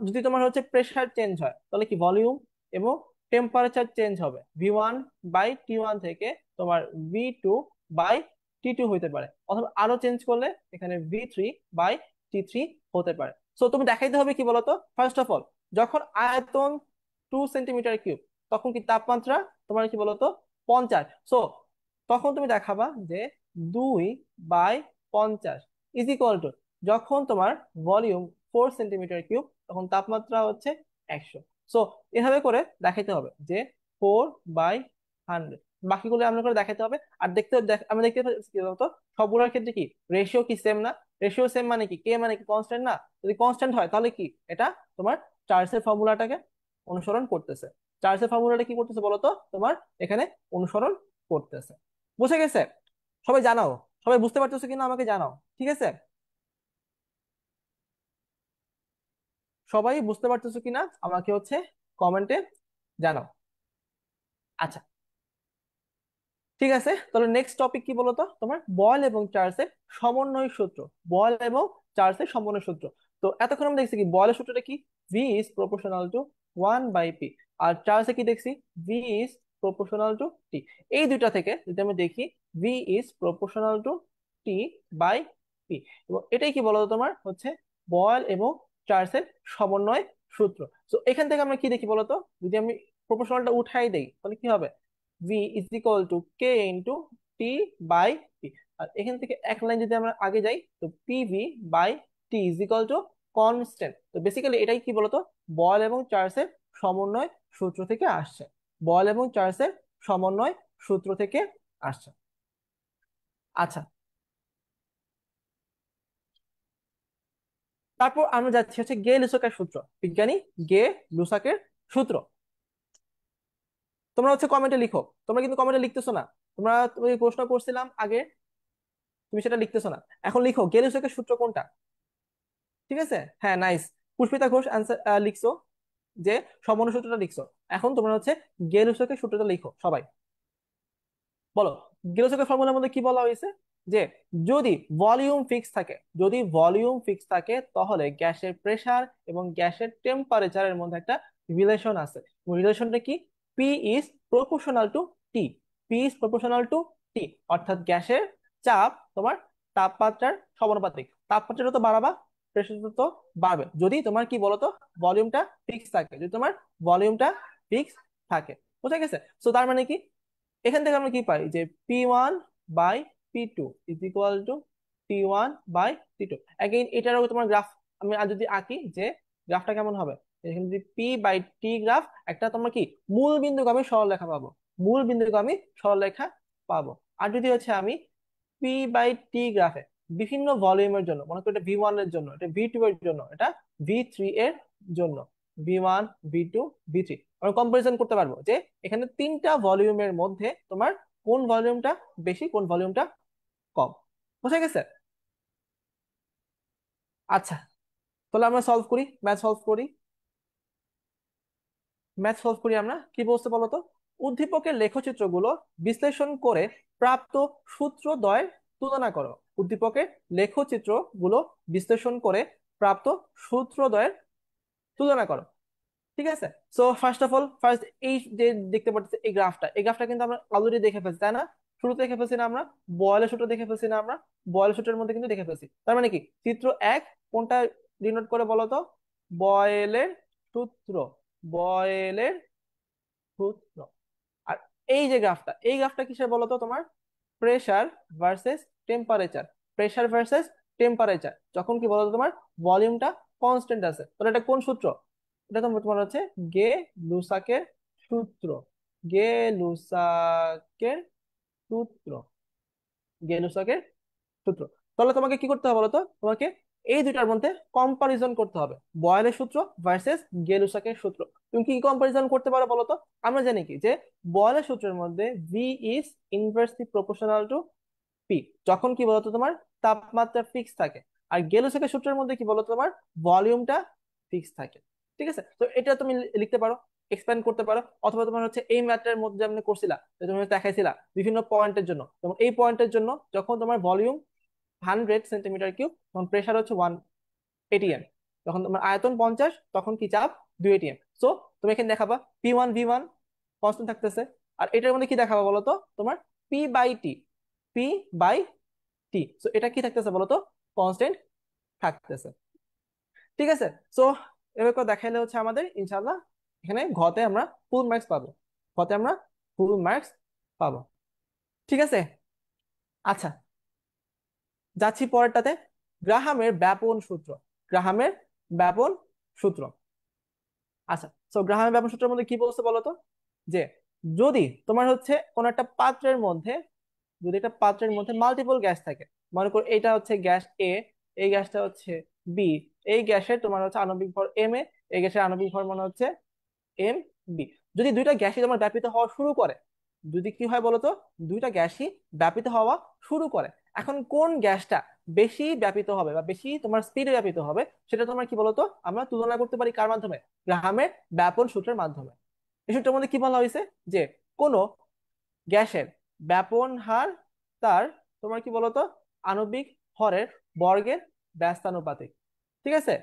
যদি তোমার হচ্ছে প্রেসার চেঞ্জ হয় তাহলে কি ভলিউম এবং টেম্পারেচার চেঞ্জ হবে, ভি 1 বাই টি 1 থেকে তোমার ভি 2 বাই টি 2 হইতে পারে, অথবা আরো চেঞ্জ করলে এখানে ভি 3 বাই টি 3 হতে পারে। সো তুমি দেখাইতে হবে কি বলতো, ফার্স্ট অফ অল যখন আয়তন 2 সেন্টিমিটার কিউব, তখন কি তাপমাত্রা তোমার কি বলতো 50। সো তখন তুমি দেখাবা যে 2/50 ইজ ইকুয়াল টু, যখন তোমার ভলিউম 4 সেন্টিমিটার কিউব তখন তাপমাত্রা হচ্ছে 100। সো এভাবে করে দেখাইতে হবে যে 4/100। বাকিগুলো আমরা করে দেখাইতে হবে। আর আমরা দেখতে পাচ্ছি কি বলতো, সবগুলোর ক্ষেত্রে কি রেশিও কি সেম না? রেশিও সেম মানে কি কে মানে কি কনস্ট্যান্ট না? যদি কনস্ট্যান্ট হয় তাহলে কি এটা তোমার চার্লসের ফর্মুলাটাকে অনুসরণ করতেছে। চার্লসের ফর্মুলাটা কি করতেছে বলতো, তোমার এখানে অনুসরণ করতেছে। বুঝে গেছে? সবাই জানাও, সবাই বুঝতে পারতেছো কিনা আমাকে জানাও, ঠিক আছে? সবাই বুঝতে পারতেছো কিনা আমাকে হচ্ছে কমেন্টে জানাও। আচ্ছা, ঠিক আছে, তাহলে নেক্সট টপিক কি বলতো, তোমার বয়েল এবং চার্লসের সমন্বয় সূত্র। বয়েল এবং চার্লসের সমন্বয় সূত্র। তো এতক্ষণ আমরা দেখছি কি বয়েলের সূত্রটা কি, V is proportional to 1/p। আর চার্লসে কি দেখছি, V is proportional to T. এই দুইটা থেকে যদি আমি দেখি V is proportional to T by P, এবং এটাই কি বলতো তোমার হচ্ছে বয়েল এবং চার্লসের সমন্বয় সূত্র। তো এখান থেকে আমরা কি দেখি বলতো, যদি আমি প্রপোর্শনালটা উঠাই দেই তাহলে কি হবে, V is equal to K into T by P. আর এখান থেকে এক লাইন যদি আমরা আগে যাই তো PV by T is equal to constant. তো বেসিক্যালি এটাই কি বলতো, বয়েল এবং চার্লসের সমন্বয় সূত্র থেকে আসছে। বয়েল এবং চার্লসের সমন্বয় সূত্র থেকে আসছে। আচ্ছা, তারপর আমরা যাচ্ছি হচ্ছে গে লুসাকের সূত্র। বিজ্ঞানী গে লুসাকের সূত্র। তোমরা হচ্ছে কমেন্টে লিখো, তোমরা কিন্তু কমেন্টে লিখতেছো না। তোমরা, তুমি প্রশ্ন করছিলাম আগে, তুমি সেটা লিখতেছো না। এখন লিখো গে লুসাকের সূত্র কোনটা। ঠিক আছে, হ্যাঁ, নাইস। পুষ্পিতা ঘোষ অ্যান্সার লিখছো, যে সমন্বয় সূত্রটা লিখছো। এখন তোমরা হচ্ছে গেলুসকের সূত্রটা লিখো সবাই। বলো, গেলুসকের ফর্মুলার মধ্যে কি বলা হয়েছে, যে যদি ভলিউম ফিক্স থাকে, যদি ভলিউম ফিক্স থাকে তাহলে গ্যাসের প্রেসার এবং গ্যাসের টেম্পারেচারের মধ্যে একটা রিলেশন আছে। রিলেশনটা কি, P is proportional to T. P is proportional to T, অর্থাৎ গ্যাসের চাপ তোমার তাপমাত্রার সমানুপাতিক। তাপমাত্রা তো বাড়াবা, প্রেসার তো বাড়বে, যদি তোমার কি বলতো ভলিউমটা ফিক্স থাকে, যদি তোমার ভলিউমটা ফিক্স থাকে। বুঝা গেছে? তো তার মানে কি, এখান থেকে আমরা কি পাই যে P1/P2 is equal two P1/P2। Again এটারও তোমার গ্রাফ আমি আর যদি আঁকি, যে গ্রাফটা কেমন হবে, এখানে যদি P/T গ্রাফ, একটা তোমার কি মূল বিন্দুগামী সরলরেখা পাবো, মূল বিন্দুগামী সরলরেখা পাবো। আর যদি হচ্ছে আমি P/T গ্রাফে বিভিন্ন ভলিউমের জন্য, মনে করি এটা ভি 1 এর জন্য, এটা ভি 2 এর জন্য, এটা ভি 3 এর জন্য, ভি 1, ভি 2, ভি 3, আমরা কম্পারিজন করতে পারবো যে এখানে তিনটা ভলিউমের মধ্যে তোমার কোন ভলিউমটা বেশি, কোন ভলিউমটা কম। বুঝা গেছে? আচ্ছা, তাহলে আমরা সলভ করি, ম্যাথ সলভ করি। আমরা কি বলতে বলো তো, উদ্দীপকের লেখচিত্রগুলো বিশ্লেষণ করে প্রাপ্ত সূত্রদ্বয়ের তুলনা করো। উদ্দীপকের লেখচিত্রগুলো বিশ্লেষণ করে প্রাপ্ত সূত্রদ্বয়ের তুলনা করো। ঠিক আছে। So first of all, first এই যে দেখতে পাচ্ছি এই গ্রাফটা, এই গ্রাফটা কিন্তু আমরা অলরেডি দেখে ফেলছি, তাই না? শুরুতে দেখে ফেলছি না আমরা, বয়েলের সূত্র দেখে ফেলছি না আমরা, বয়েলের সূত্রের মধ্যে কিন্তু দেখে ফেলছি। তার মানে কি চিত্র 1 কোনটা ডিনোট করে বলো তো, বয়েলের সূত্র, বয়েলের সূত্র। আর এই যে গ্রাফটা, এই গ্রাফটা কিসের বলো তো, তোমার pressure versus temperature. Pressure versus temperature যখন কি বলতো তোমার ভলিউমটা কনস্ট্যান্ট আছে, তাহলে এটা কোন সূত্র, এটা তোমার তোমার হচ্ছে গে লুসাকের সূত্র। গে লুসাকের সূত্র, গে লুসাকের সূত্র। তাহলে তোমাকে কি করতে হবে বলতো, তোমাকে এই দুইটার মধ্যে কম্পারিজন করতে হবে, বয়েলের সূত্র ভার্সেস গেলুসাকের সূত্র। তুমি কি কম্পারিজন করতে পারো বলো তো? আমরা জানি কি যে বয়েলের সূত্রের মধ্যে V is inversely proportional to P, যখন কি বলতো তোমার তাপমাত্রা ফিক্স থাকে। আর গেলুসেকের সূত্রের মধ্যে কি বলতো তোমার ভলিউমটা ফিক্স থাকে। ঠিক আছে, তো এটা তুমি লিখতে পারো, এক্সপ্যান্ড করতে পারো। অথবা তোমার হচ্ছে এই ম্যাথটার মধ্যে যেমন করছিলা, যে তুমি দেখাইছিলা বিভিন্ন পয়েন্টের জন্য, যেমন এই পয়েন্টের জন্য যখন তোমার ভলিউম 100 সেন্টিমিটার কিউব, তখন প্রেশার হচ্ছে 1 atm, যখন তোমার আয়তন 50, তখন কি চাপ 2 atm। সো তুমি এখানে দেখাবা P1 V1 কনস্ট্যান্ট থাকতেছে। আর এটার মধ্যে কি দেখাবা বলতো তোমার P/T, P/T, সো এটা কি থাকতেছে বলতো কনস্ট্যান্ট থাকতেছে। ঠিক আছে, সো এবার করে দেখাইলে হচ্ছে আমাদের ইনশাল্লাহ এখানে ঘতে আমরা ফুল মার্কস পাবো, ঘতে আমরা ফুল মার্কস পাবো। ঠিক আছে, আচ্ছা যাচ্ছি পরেরটাতে। গ্রাহামের ব্যাপন সূত্র, গ্রাহামের ব্যাপন সূত্র। আচ্ছা, তো গ্রাহামের ব্যাপন সূত্রের মধ্যে কি বলছে বলতো, যে যদি তোমার হচ্ছে কোন একটা পাত্রের মধ্যে, যদি একটা পাত্রের মধ্যে মাল্টিপল গ্যাস থাকে, মনে করো এটা হচ্ছে গ্যাস এ, এই গ্যাসটা হচ্ছে বি, এই গ্যাসের তোমার হচ্ছে আণবিক ভর এম এ, এই গ্যাসের আণবিক ভর মনে হচ্ছে এম বি। যদি দুইটা গ্যাসই তোমার ব্যাপিত হওয়া শুরু করে, যদি কি হয় বলতো, দুইটা গ্যাসই ব্যাপিত হওয়া শুরু করে, এখন কোন গ্যাসটা বেশি ব্যাপিত হবে বা বেশি তোমার স্পিডে ব্যাপিত হবে, সেটা তোমার কি বলতো আমরা তুলনা করতে পারি কার মাধ্যমে? গ্রাহামের ব্যাপন সূত্রের মাধ্যমে। এই সূত্রের মধ্যে কি বলা হয়েছে, যে কোনো গ্যাসের ব্যাপন হার তার তোমার কি বলতো আণবিক ভরের বর্গের ব্যস্তানুপাতিক। ঠিক আছে,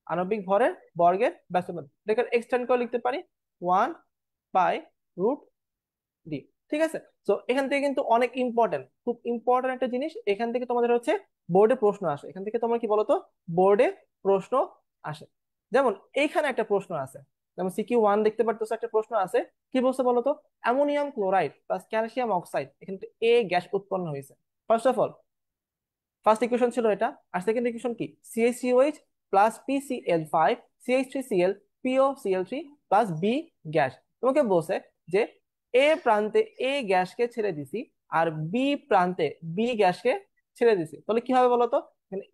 আণবিক ভরের বর্গের ব্যস্তানুপাতিক, এটাকে এক্সটেন্ড করে লিখতে পারি 1/√d। ঠিক আছে, তো এখান থেকে কিন্তু অনেক ইম্পর্টেন্ট, খুব ইম্পর্টেন্ট একটা জিনিস, এখান থেকে তোমাদের হচ্ছে বোর্ডে প্রশ্ন আসে, এখান থেকে তোমার কি বলতো বোর্ডে প্রশ্ন আসে। যেমন এইখানে একটা প্রশ্ন আছে, যেমন CQ1 দেখতে পারতো একটা প্রশ্ন আছে, কি বলছে বলতো, ammonium chloride plus calcium oxide এখান থেকে এ গ্যাস উৎপন্ন হয়েছে। First of all first equation ছিল এটা, আর সেকেন্ড ইকুয়েশন কি CaCOH plus PCl5 CH3Cl POCl3 plus B gas. তোমাকে বলছে যে এ প্রান্তে এ গ্যাসকে ছেড়ে দিছি, আর বি প্রান্তে বি গ্যাসকে ছেড়ে দিছি, তাহলে কি হবে বলতো,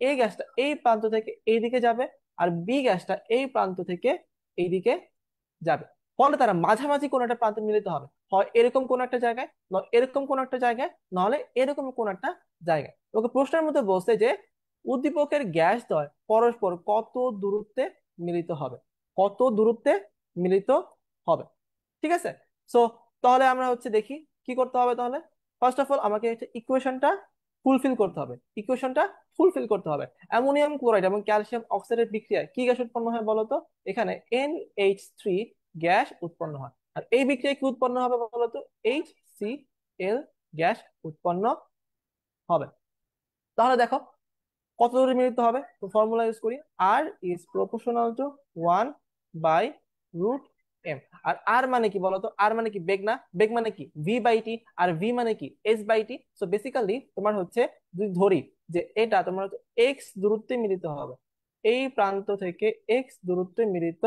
এ গ্যাসটা এই প্রান্ত থেকে এই দিকে যাবে, আর বি গ্যাসটা এই প্রান্ত থেকে এই দিকে যাবে। ফলে তারা মাঝামাঝি কোন একটা প্রান্তে মিলিত হবে, হয় এরকম কোন একটা জায়গায়, নয় এরকম কোন একটা জায়গায়, নাহলে এরকম কোন একটা জায়গায়। ওকে প্রশ্নের মধ্যে বলছে যে উদ্দীপকের গ্যাস দ্বয় পরস্পর কত দূরত্বে মিলিত হবে, কত দূরত্বে মিলিত হবে। ঠিক আছে, সো তাহলে আমরা হচ্ছে দেখি কি করতে হবে। তাহলে ফার্স্ট অফ অল আমাকে ইকুয়েশনটা ফুলফিল করতে হবে, ইকুয়েশনটা ফুলফিল করতে হবে। অ্যামোনিয়াম ক্লোরাইড এবং ক্যালসিয়াম অক্সাইডের বিক্রিয়ায় কি গ্যাস উৎপন্ন হয় বলতো, এখানে NH3 গ্যাস উৎপন্ন হয়। আর এই বিক্রিয়ায় কি উৎপন্ন হবে বলতো, HCl গ্যাস উৎপন্ন হবে। তাহলে দেখো কত দূরে মিলিত হবে, তো ফর্মুলা ইউজ করি, আর ইজ প্রপোর্শনাল টু 1/√m। আর আর মানে কি বলতো, আর মানে কি বেগ না, বেগ মানে কি V/T, আর ভি মানে কি S/T। সো বেসিক্যালি তোমার হচ্ছে যদি ধরি যে এটা তোমার হচ্ছে এক্স দূরত্বে মিলিত হবে, এই প্রান্ত থেকে এক্স দূরত্বে মিলিত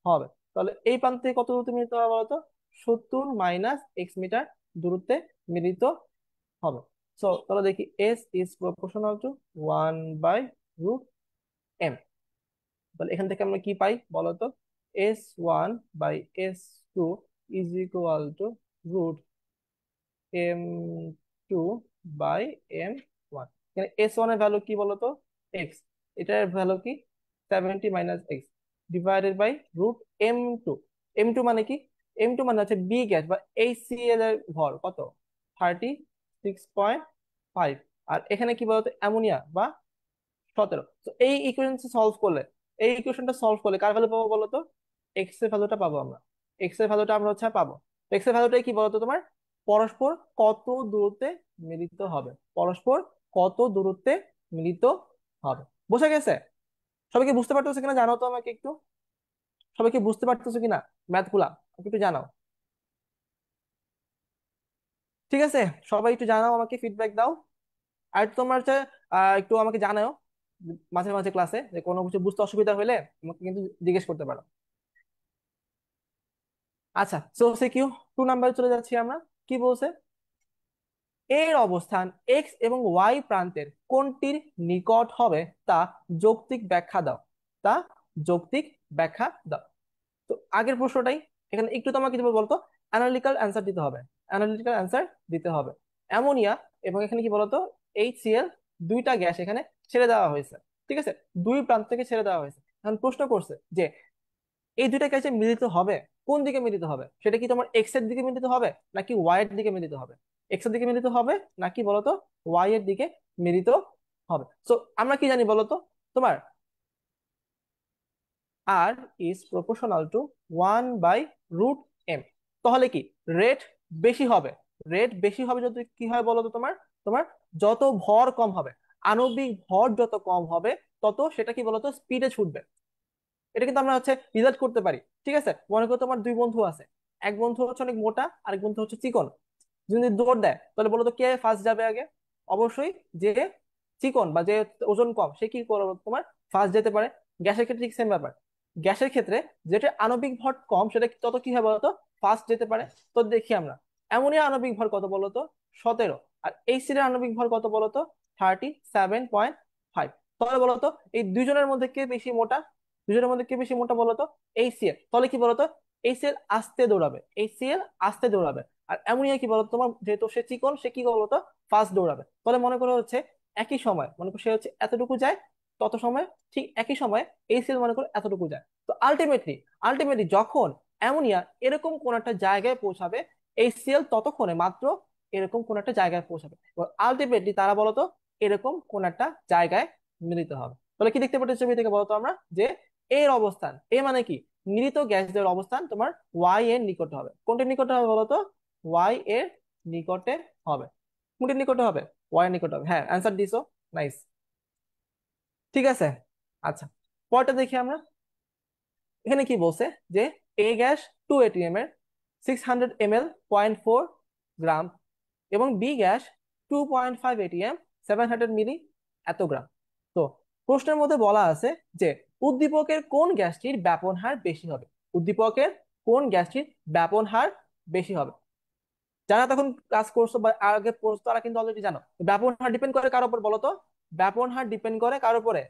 হবে, তাহলে এই প্রান্ত থেকে কত দূরত্বে মিলিত হবে বলতো, 70 - x মিটার দূরত্বে মিলিত হবে। সো তাহলে দেখি S is proportional two 1/√m। তাহলে এখান থেকে আমরা কি পাই বলতো, S1/S2 is equal two √m2/m1। এখানে S1 এর ভ্যালু কি বলতো, এক্স, এটার ভ্যালু কি 70 - x divided by √m2। M2 মানে কি, M2 মানে হচ্ছে বি গ্যাস বা HCl এর ভর কত, 36.5। আর এখানে কি বলতো অ্যামোনিয়া বা 17। তো এই ইকুয়েশন সলভ করলে, এই ইকুয়েশনটা সলভ করলে কার ভ্যালু পাবো বলতো, এক্স এর ভ্যালুটা পাবো আমরা, এক্স এর ভ্যালুটা আমরা হচ্ছে পাবো। এক্স এর ভ্যালুটা কি বলতো তোমার, পরস্পর কত দূরত্বে মিলিত হবে, পরস্পর কত দূরত্বে মিলিত হবে। বুঝা গেছে? সবাইকে বুঝতে পারতেছো কিনা জানাও তো আমাকে একটু, সবাইকে বুঝতে পারতেছো কিনা ম্যাথ গুলা আমাকে একটু জানাও। ঠিক আছে, সবাই একটু জানাও, আমাকে ফিডব্যাক দাও। আর তোমার হচ্ছে একটু আমাকে জানাও মাঝে মাঝে ক্লাসে, যে কোনো কিছু বুঝতে অসুবিধা হলে আমাকে কিন্তু জিজ্ঞেস করতে পারো। আচ্ছা, সো সে কিউ 2 নাম্বারে চলে যাচ্ছি আমরা। কি বলছে, এর অবস্থান এক্স এবং ওয়াই প্রান্তের কোনটির নিকট হবে তা যৌক্তিক ব্যাখ্যা দাও। তা যৌক্তিক ব্যাখ্যা দাও। তো আগের প্রশ্নটাই, এখানে একটু তোমাকে কি বলতো, অ্যানালিটিক্যাল অ্যান্সার দিতে হবে। অ্যানালিটিক্যাল অ্যান্সার দিতে হবে। অ্যামোনিয়া এবং এখানে কি বলতো, HCl, দুইটা গ্যাস এখানে ছেড়ে দেওয়া হয়েছে। ঠিক আছে, দুই প্রান্ত থেকে ছেড়ে দেওয়া হয়েছে। এখন প্রশ্ন করছে যে এই দুইটা গ্যাসে মিলিত হবে, কোন দিকে মিলিত হবে? সেটা কি তোমার এক্স এর দিকে মিলিত হবে নাকি ওয়াই এর দিকে মিলিত হবে? এক্স এর দিকে মিলিত হবে নাকি বলতো ওয়াই এর দিকে মিলিত হবে? সো আমরা কি জানি বলতো, তোমার আর ইজ প্রপোর্শনাল টু 1/√m। তাহলে কি রেট বেশি হবে? রেট বেশি হবে যদি কি হয় বলতো, তোমার তোমার যত ভর কম হবে, আণবিক ভর যত কম হবে, তত সেটা কি বলতো স্পিডে ছুটবে। এটা কিন্তু আমরা রিজাল্ট করতে পারি। ঠিক আছে, মনে করো তোমার দুই বন্ধু আছে, এক বন্ধু হচ্ছে অনেক মোটা, আরেক বন্ধু হচ্ছে চিকন। যদি দৌড় দেয় তাহলে বলো তো কে ফার্স্ট যাবে আগে? অবশ্যই যে চিকন বা যে ওজন কম সে কি করবে তোমার ফার্স্ট যেতে পারে। গ্যাসের ক্ষেত্রে ঠিক সেম ব্যাপার। গ্যাসের ক্ষেত্রে যেটা আণবিক ভর কম সেটা তত কি হয় বলতো ফার্স্ট যেতে পারে। তো দেখি আমরা, অ্যামোনিয়া আণবিক ভর কত বলতো, 17। আর এইচসিএল এর আণবিক ভর কত বলতো, 37.5। তাহলে বলতো এই দুইজনের মধ্যে কে বেশি মোটা? দুজনের মধ্যে কে বেশি মোটা বলতো? এইচসিএল। তাহলে কি বলতো, এইচসিএল আস্তে দৌড়াবে, এইচসিএল আস্তে দৌড়াবে। আর অ্যামোনিয়া কি বলতো, তোমার যেহেতু সে চিকন সে কি বলতো ফাস্ট দৌড়াবে। তাহলে মনে করো একই সময়, মনে করো সে এতটুকু যায়, তত সময় ঠিক একই সময় এইচসিএল মনে করো এতটুকু যায়। তো আলটিমেটলি আলটিমেটলি যখন অ্যামোনিয়া এরকম কোন একটা জায়গায় পৌঁছাবে, এইচসিএল ততক্ষণে মাত্র এরকম কোন একটা জায়গায় পৌঁছাবে। আলটিমেটলি তারা বলতো এরকম কোন একটা জায়গায় মিলিত হবে। তাহলে কি দেখতে পাচ্ছি ছবি থেকে বলতো আমরা যে এর অবস্থান, এ মানে কি মিলিত গ্যাসদের অবস্থান তোমার ওয়াই এর নিকটে হবে। কোনটির নিকটে হবে বলতো? ওয়াই এর নিকটে হবে। কোনটির নিকটে হবে? ওয়াই এর নিকটে হবে। হ্যাঁ, অ্যান্সার দিছো, নাইস। ঠিক আছে, আচ্ছা, পরটা দেখি আমরা। এখানে কি বলছে যে এ গ্যাস 2 ATM এর 600 ml 0.4 গ্রাম, এবং বি গ্যাস 2.5 ATM 700 মিলি এত গ্রাম। তো প্রশ্নের মধ্যে বলা আছে যে উদ্দীপকের কোন গ্যাসটির ব্যাপন হার বেশি হবে? উদ্দীপকের কোন গ্যাসটির ব্যাপন হার বেশি হবে? যারা তখন ক্লাস করছো বা আগে পড়ছো তারা কিন্তু অলরেডি জানো। ব্যাপন হার ডিপেন্ড করে কার উপর বলো তো? ব্যাপন হার ডিপেন্ড করে কার উপরে?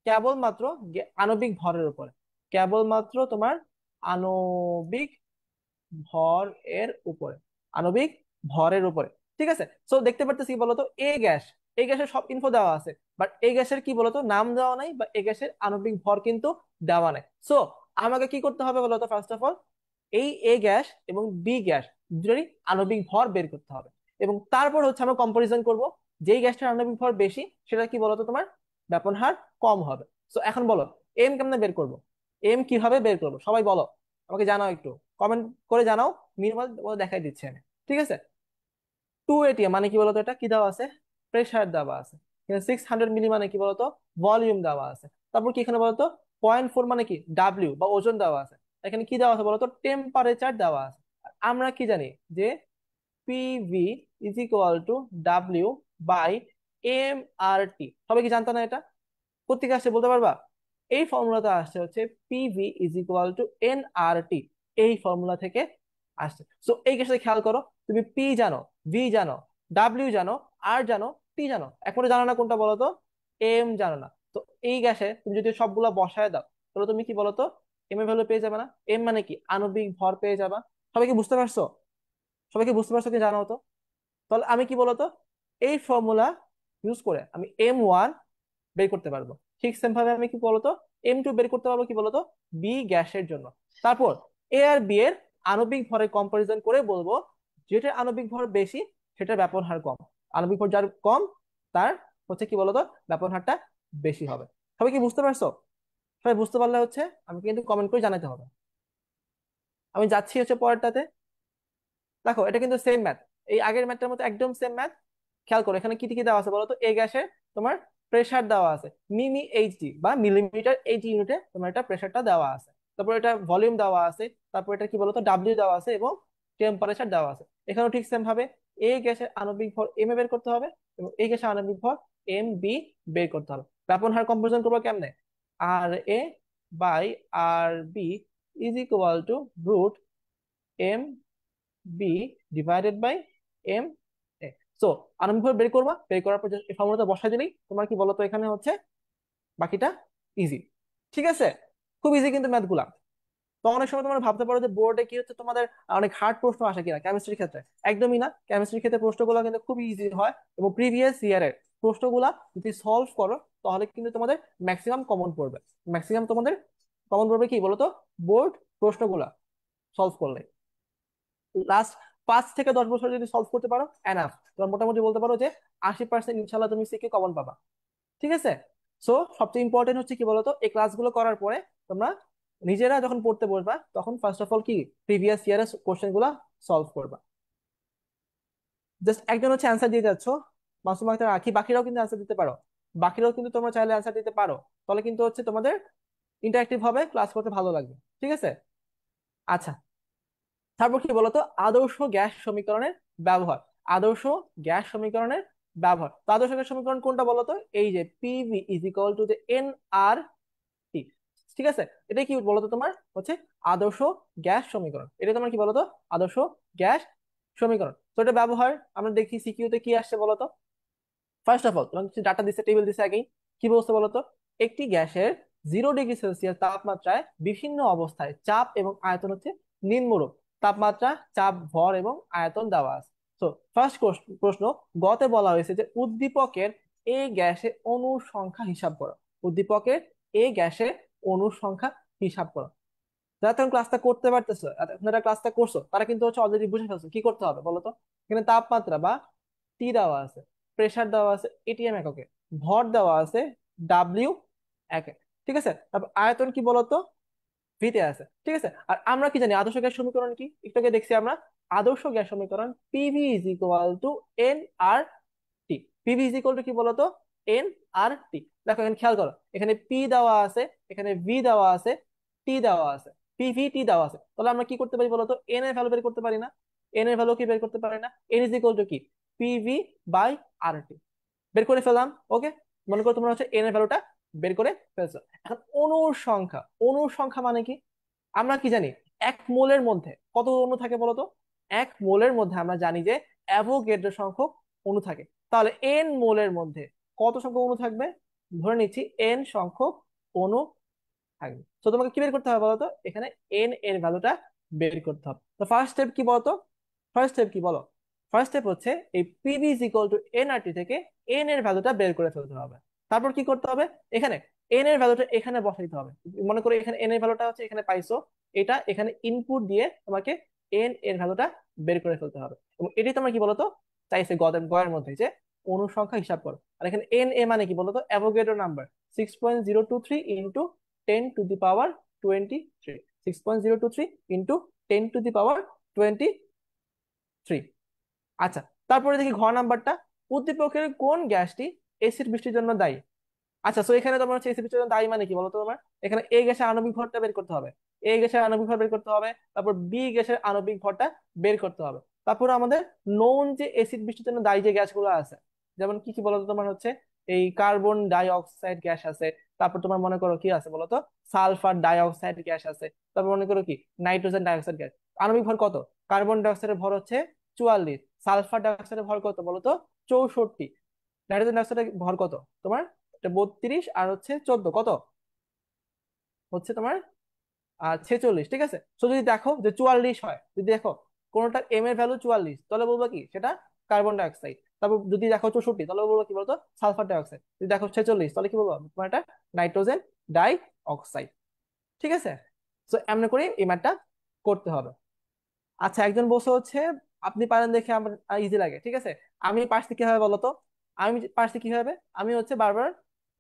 কেবলমাত্র আণবিক ভরের উপরে। কেবলমাত্র তোমার আণবিক ভর এর উপরে। আণবিক ভরের উপরে। ঠিক আছে, সো দেখতে পারতেছি কি বলতো, এই গ্যাসের সব ইনফো দেওয়া আছে, বাট এই গ্যাসের কি বলতো নাম দেওয়া নাই, বা এই গ্যাসের আণবিক ভর কিন্তু দেওয়া নাই। সো আমাকে কি করতে হবে বলতো, ফার্স্ট অফ অল এই এ গ্যাস এবং বি গ্যাস দুটোরই আণবিক ভর বের করতে হবে। এবং তারপর আমরা কম্পারিজন করব, যেই গ্যাসটার আণবিক ভর বেশি সেটা কি বলতো তোমার ব্যাপন হার কম হবে। সো এখন বলো এম কেমনে বের করব? এম কিভাবে বের করবো সবাই বলো, আমাকে জানাও একটু, কমেন্ট করে জানাও। মিনিমাল দেখাই দিচ্ছে আমি। ঠিক আছে, 2 ATM মানে কি বলতো, এটা কি দেওয়া আছে? প্রেসার দেওয়া আছে। 600 মিলি মানে কি বলতো, ভলিউম দেওয়া আছে। তারপর কি এখানে বলতো 0.4 মানে কি ডাব্লিউ বা ওজন দেওয়া আছে। এখানে কি দেওয়া আছে বলতো, টেম্পারেচার দেওয়া আছে। আর আমরা কি জানি যে PV is equal to W by M R T. সবাই কি জানতো না এটা? কোথেকে আসছে বলতে পারবা? এই ফর্মুলাতে আসছে PV is equal to N R T. এই ফর্মুলা থেকে আসছে। সো এই ক্ষেত্রে খেয়াল করো, তুমি পি জানো, ভি জানো, ডাব্লিউ জানো, আর জানো, টি জানো, একবারে জানো না কোনটা বলো তো? এম জানো না। তো এই গ্যাসে তুমি যদি সবগুলা বসায় দাও, তাহলে তুমি কি বলতো এম এর ভ্যালু পেয়ে যাবে না? এম মানে কি আণবিক ভর পেয়ে যাবা। সবাই কি বুঝতে পারছো? সবাইকে বুঝতে পারছো কি জানো তো? তাহলে আমি কি বলতো এই ফর্মুলা ইউজ করে আমি M1 বের করতে পারবো। ঠিক সেম ভাবে আমি কি বলতো M2 বের করতে পারবো কি বলতো বি গ্যাসের জন্য। তারপর এ আর বি এর আণবিক ভরের কম্পারিজন করে বলবো যেটা আণবিক ভর বেশি সেটার ব্যাপন হার কম। আণবিক ভর যার কম তার কি বলতো ব্যাপন হারটা বেশি হবে। সবাই কি বুঝতে পারছো? সবাই বুঝতে পারলে আমি কিন্তু কমেন্ট করে জানাতে হবে। আমি যাচ্ছি পরেরটাতে। দেখো এটা কিন্তু সেম ম্যাথ, এই আগের ম্যাথটার মতো একদম সেম ম্যাথ। খেয়াল করো এখানে কি কি দেওয়া আছে বলো তো। এ গ্যাসের তোমার প্রেসার দেওয়া আছে মিমি এইচডি বা মিলিমিটার এইচ ইউনিটে তোমার এটা প্রেসারটা দেওয়া আছে। তারপর এটা ভলিউম দেওয়া আছে। তারপর এটা কি বলতো ডাব্লিউ দেওয়া আছে এবং টেম্পারেচার দেওয়া আছে। এখানেও ঠিক সেম ভাবে এ গ্যাসের আণবিক ভর এম এ বের করতে হবে এবং এই গ্যাসের আণবিক ভর এম বি বের করতে হবে। ব্যাপন হার কম্পারিজন করবো কেমনে? R A by R B is equal to root M B divided by M A. So আনবিক ভর বের করবা, বের করার পর এই ফর্মুলাটা বসাই দিলেই তোমার কি বলতো এখানে হচ্ছে বাকিটা ইজি। ঠিক আছে, খুব ইজি কিন্তু ম্যাথ গুলা। তো অনেক সময় তোমরা ভাবতে পারো যে বোর্ডে কি হচ্ছে তোমাদের অনেক হার্ড প্রশ্ন আসে কিনা কেমিস্ট্রির ক্ষেত্রে। একদমই না, কেমিস্ট্রির ক্ষেত্রে প্রশ্নগুলো কিন্তু খুব ইজি হয়, এবং প্রিভিয়াস ইয়ারের প্রশ্নগুলা যদি সলভ করো তাহলে কিন্তু তোমাদের ম্যাক্সিমাম কমন পড়বে। ম্যাক্সিমাম তোমাদের কমন পড়বে কি বলতো, বোর্ড প্রশ্নগুলা সলভ করলে। লাস্ট 5 থেকে 10 বছর যদি সলভ করতে পারো এনাফ, তোমরা মোটামুটি বলতে পারো যে 80% ইনশাল্লাহ তুমি সিকে কমন পাবা। ঠিক আছে। সো সবচেয়ে ইম্পর্টেন্ট হচ্ছে কি বলতো, এই ক্লাসগুলো করার পরে তোমরা নিজেরা যখন পড়তে বসবা তখন ফার্স্ট অফ অল কি প্রিভিয়াস ইয়ারের কোশ্চেন গুলা সলভ করবা। জাস্ট একজন হচ্ছে অ্যান্সার দিয়ে যাচ্ছ, মাসুম আক্তার আঁকি, বাকিরাও কিন্তু অ্যান্সার দিতে পারো। বাকিরাও কিন্তু তোমরা চাইলে অ্যান্সার দিতে পারো, তাহলে কিন্তু হচ্ছে তোমাদের ইন্টারেক্টিভ ভাবে ক্লাস করতে ভালো লাগবে। ঠিক আছে। আচ্ছা, তারপর কি বলতো, আদর্শ গ্যাস সমীকরণের ব্যবহার। আদর্শ গ্যাস সমীকরণের ব্যবহার, তো আদর্শ গ্যাস সমীকরণ কোনটা বলতো, এই যে PV is equal to N R T. ঠিক আছে, এটা কি বলতো তোমার হচ্ছে আদর্শ গ্যাস সমীকরণ। এটা তোমার কি বলতো আদর্শ গ্যাস সমীকরণ। তো এটা ব্যবহার আমরা দেখি সিকিউতে কি আসছে বলতো। ফার্স্ট অফ অল তোমার কিছু ডাটা দিচ্ছে, টেবিল দিচ্ছে আগেই। কি বলছে বলতো, একটি গ্যাসের 0 ডিগ্রি সেলসিয়াস তাপমাত্রায় বিভিন্ন অবস্থায় চাপ এবং আয়তন হচ্ছে নিম্নরূপ। তাপমাত্রা, চাপ, ভর এবং আয়তন দেওয়া আছে। তো ফার্স্ট প্রশ্ন, গতে বলা হয়েছে যে উদ্দীপকের এ গ্যাসে অণুর সংখ্যা হিসাব করো। উদ্দীপকের এ গ্যাসে অণুর সংখ্যা হিসাব করো। যারা তখন ক্লাসটা করতে পারতেছো, যারা ক্লাসটা করছো তারা কিন্তু হচ্ছে অলরেডি বুঝে ফেলছো কি করতে হবে বলতো। এখানে তাপমাত্রা বা টি দেওয়া আছে, প্রেসার দেওয়া আছে এটিএম এককে, ভর দেওয়া আছে ডাব্লিউ একে। ঠিক আছে, তারপর আয়তন কি বলতো, ভিতে আছে। ঠিক আছে, আর আমরা কি জানি আদর্শ গ্যাস সমীকরণ কি, একটু আগে দেখছি আমরা। আদর্শ গ্যাস সমীকরণ PV is equal to N R T. PV is equal to কি বলতো, এন আর টি। দেখো এখানে খেয়াল করো, এখানে পি দেওয়া আছে, এখানে ভি দেওয়া আছে, টি দেওয়া আছে, পিভি টি দেওয়া আছে। তাহলে আমরা কি করতে পারি বলতো, এন এর ভ্যালু বের করতে পারি না? এন এর ভ্যালু কি বের করতে পারি না? এন ইজ ইকুয়াল টু কি, পিভি বাই আর টি। বের করে ফেললাম। ওকে, মনে করো তোমরা হচ্ছে এন এর ভ্যালুটা বের করে ফেলছো। এখন অণুর সংখ্যা, অণুর সংখ্যা মানে কি, আমরা কি জানি 1 মোলের মধ্যে কত অণু থাকে বলতো। 1 মোলের মধ্যে আমরা জানি যে অ্যাভোগাড্রো সংখ্যক অণু থাকে। তাহলে এন মোলের মধ্যে কত সংখ্যক অণু থাকবে, ধরে নিচ্ছি এন সংখ্যক অণু থাকবে। তো তোমাকে কি বের করতে হবে বলতো, এখানে এন এর ভ্যালুটা বের করতে হবে। তো ফার্স্ট স্টেপ কি বলতো, ফার্স্ট স্টেপ কি বলো, ফার্স্ট স্টেপ হচ্ছে এই PV is equal two nRT থেকে এন এর ভ্যালুটা বের করে ফেলতে হবে। তারপর কি করতে হবে, এখানে এন এর ভ্যালুটা এখানে বসাইতে হবে। মনে করো এখানে এন এর ভ্যালুটা হচ্ছে এখানে পাইছো, এটা এখানে ইনপুট দিয়ে তোমাকে এন এর ভ্যালুটা বের করে ফেলতে হবে। এবং এটি তোমার কি বলতো চাইছে গয়ের মধ্যে যে অনুসংখ্যা হিসাব করো। আর এখানে এন এ মানে কি বলতো, Avogadro number 6.023 into 10 to the power 23। 6.023 into 10 to the power 23। আচ্ছা, তারপরে দেখি ঘ নাম্বারটা, উদ্দীপকের কোন গ্যাসটি এসিড বৃষ্টির জন্য দায়ী। আচ্ছা, তো এখানে তোমার হচ্ছে এসিড বৃষ্টির জন্য দায়ী মানে কি বলতো, তোমার এখানে এ গ্যাসের আণবিক ভরটা বের করতে হবে। এ গ্যাসের আণবিক ভর বের করতে হবে, তারপর বি গ্যাসের আণবিক ভরটা বের করতে হবে। তারপর আমাদের নোন যে এসিড বৃষ্টির জন্য দায়ী যে গ্যাসগুলো আছে, যেমন কি কি বলতো, তোমার হচ্ছে এই কার্বন ডাই অক্সাইড গ্যাস আছে, তারপর তোমার মনে করো কি আছে বলতো, সালফার ডাই অক্সাইড গ্যাস আছে, তারপর মনে করো কি নাইট্রোজেন ডাই অক্সাইড গ্যাস। আণবিক ভর কত, কার্বন ডাই অক্সাইডের ভর হচ্ছে 44, সালফার ডাই অক্সাইডের ভর কত বলতো 64, নাইট্রোজেন ডাই অক্সাইডের ভর কত তোমার 32, আর হচ্ছে 14 কত হচ্ছে তোমার 46। ঠিক আছে, তো যদি দেখো যে 44 হয়, যদি দেখো কোনটা এম এর ভ্যালু 44, তাহলে বলবো কি সেটা কার্বন ডাই অক্সাইড। তারপর যদি দেখো 64, তাহলে বলবো কি বলতো সালফার ডাই অক্সাইড। যদি দেখো 46, তাহলে কি বলবো তোমার এটা নাইট্রোজেন ডাই অক্সাইড। ঠিক আছে, তো এমন করে এই ম্যাথটা করতে হবে। আচ্ছা, একজন বসে হচ্ছে আপনি পারেন দেখে আমার ইজি লাগে। ঠিক আছে, আমি পারছি কিভাবে বলতো, আমি পারছি কিভাবে, আমি হচ্ছে বারবার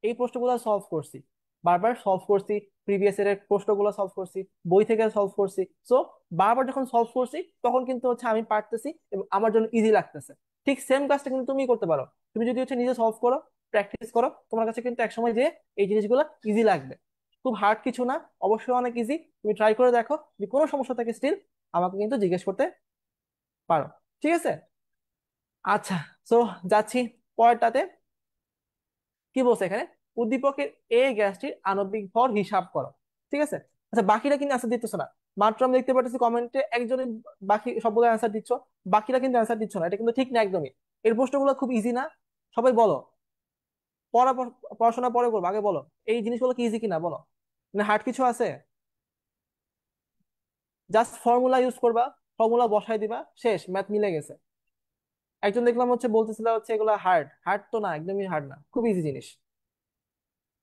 এই প্রশ্নগুলো সলভ করছি, বারবার সলভ করছি, প্রিভিয়াস এর প্রশ্নগুলো সলভ করছি, বই থেকে সলভ করছি। সো বারবার যখন সলভ করছি তখন কিন্তু হচ্ছে আমি পারতেছি এবং আমার জন্য ইজি লাগতেছে। ঠিক সেম কাজটা কিন্তু তুমি করতে পারো। তুমি যদি হচ্ছে নিজে সলভ করো, প্র্যাকটিস করো, তোমার কাছে কিন্তু একসময় যে এই জিনিসগুলো ইজি লাগবে। খুব হার্ড কিছু না, অবশ্যই অনেক ইজি। তুমি ট্রাই করে দেখো, যদি কোনো সমস্যা থাকে স্টিল আমাকে কিন্তু জিজ্ঞেস করতে পারো। ঠিক আছে। আচ্ছা, তো যাচ্ছি পরেরটাতে। কি বলছে এখানে, উদ্দীপকের এ গ্যাসটির আণবিক ভর হিসাব করো। ঠিক আছে, আচ্ছা বাকিরা কিন্তু অ্যান্সার দিতেছ না। মাত্র আমি দেখতে পাচ্ছি কমেন্টে একজনই বাকি সবগুলো অ্যান্সার দিচ্ছ, বাকিরা কিন্তু অ্যান্সার দিচ্ছ না, এটা কিন্তু ঠিক না একদমই। এর প্রশ্নগুলো খুব ইজি না? সবাই বলো। পড়াশোনা পরে করবো, আগে বলো এই জিনিসগুলো কি ইজি কিনা বলো। মানে হার্ড কিছু আছে? জাস্ট ফর্মুলা ইউজ করবা, ফর্মুলা বসাই দিবা, শেষ, ম্যাথ মিলে গেছে। একজন দেখলাম হচ্ছে বলতেছিল হচ্ছে এগুলো হার্ড, হার্ড তো না, একদমই হার্ড না, খুব ইজি জিনিস।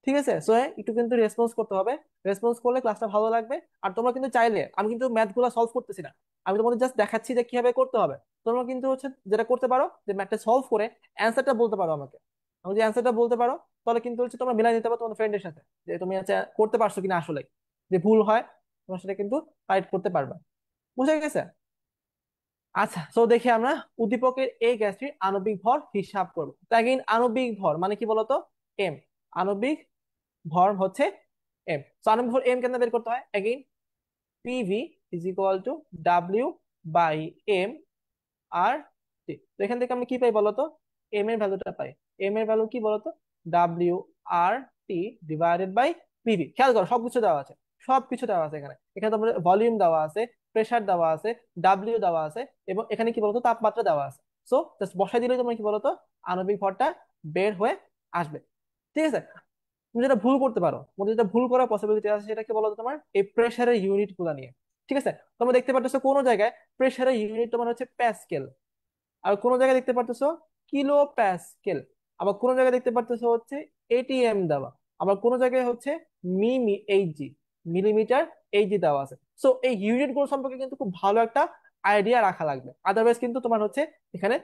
ঠিক আছে, সো একটু কিন্তু রেসপন্স করতে হবে। রেসপন্স করলে ক্লাসটা ভালো লাগবে। আর তোমরা কিন্তু চাইলে, আমি কিন্তু ম্যাথ গুলা সলভ করতেছি না, আমি তোমাদের জাস্ট দেখাচ্ছি যে কিভাবে করতে হবে। তোমরা কিন্তু হচ্ছে যেটা করতে পারো যে ম্যাথটা সলভ করে অ্যান্সারটা বলতে পারো আমাকে। আমি যে অ্যান্সারটা বলতে পারো, তাহলে কিন্তু হচ্ছে তোমরা মিলাই নিতে পারো তোমাদের ফ্রেন্ডের সাথে, যে তুমি হচ্ছে করতে পারছো কিনা আসলে। যে ভুল হয় তোমরা সেটা কিন্তু কারেক্ট করতে পারবে। বুঝে গেছে? আচ্ছা, তো দেখি আমরা উদ্দীপকের এই গ্যাসটির আণবিক ভর হিসাব করবো। তো again, আণবিক ভর মানে কি বলতো? এম। আণবিক ভর হচ্ছে এম। তো আণবিক ভর এম কেন বের করতে হয়? Again, PV is equal to W by M R T. তো এখান থেকে আমরা কি পাই বলতো? এম এর ভ্যালুটা পাই। এম এর ভ্যালু কি বলতো? W R T divided by PV. খেয়াল করো সবকিছু দেওয়া আছে, সবকিছু দেওয়া আছে এখানে। এখানে তোমার ভলিউম দেওয়া আছে, প্রেসার দেওয়া আছে, ডাব্লিউ দেওয়া আছে, এবং এখানে কি বলতো তাপমাত্রা দেওয়া আছে। সো জাস্ট বসাই দিলে তোমার কি বলতো আণবিক ভরটা বের হয়ে আসবে। ঠিক আছে। তুমি যেটা ভুল করতে পারো, মধ্যে যেটা ভুল করার পসিবিলিটি আছে সেটা কি বলতো তোমার এই প্রেসারের ইউনিট গুলা নিয়ে। ঠিক আছে, তোমরা দেখতে পাচ্ছ কোনো জায়গায় প্রেসারের ইউনিট তোমার হচ্ছে প্যাসকেল, আর কোনো জায়গায় দেখতে পারতেছো কিলো প্যাসকেল, আবার কোনো জায়গায় দেখতে পারতেছো হচ্ছে এটিএম দেওয়া, আবার কোনো জায়গায় হচ্ছে মিমি এইচজি, মিলিমিটার এইচজি দেওয়া আছে। সো এই ইউনিট গুলো সম্পর্কে কিন্তু খুব ভালো একটা আইডিয়া রাখা লাগবে, আদারওয়াইজ কিন্তু তোমার হচ্ছে এখানে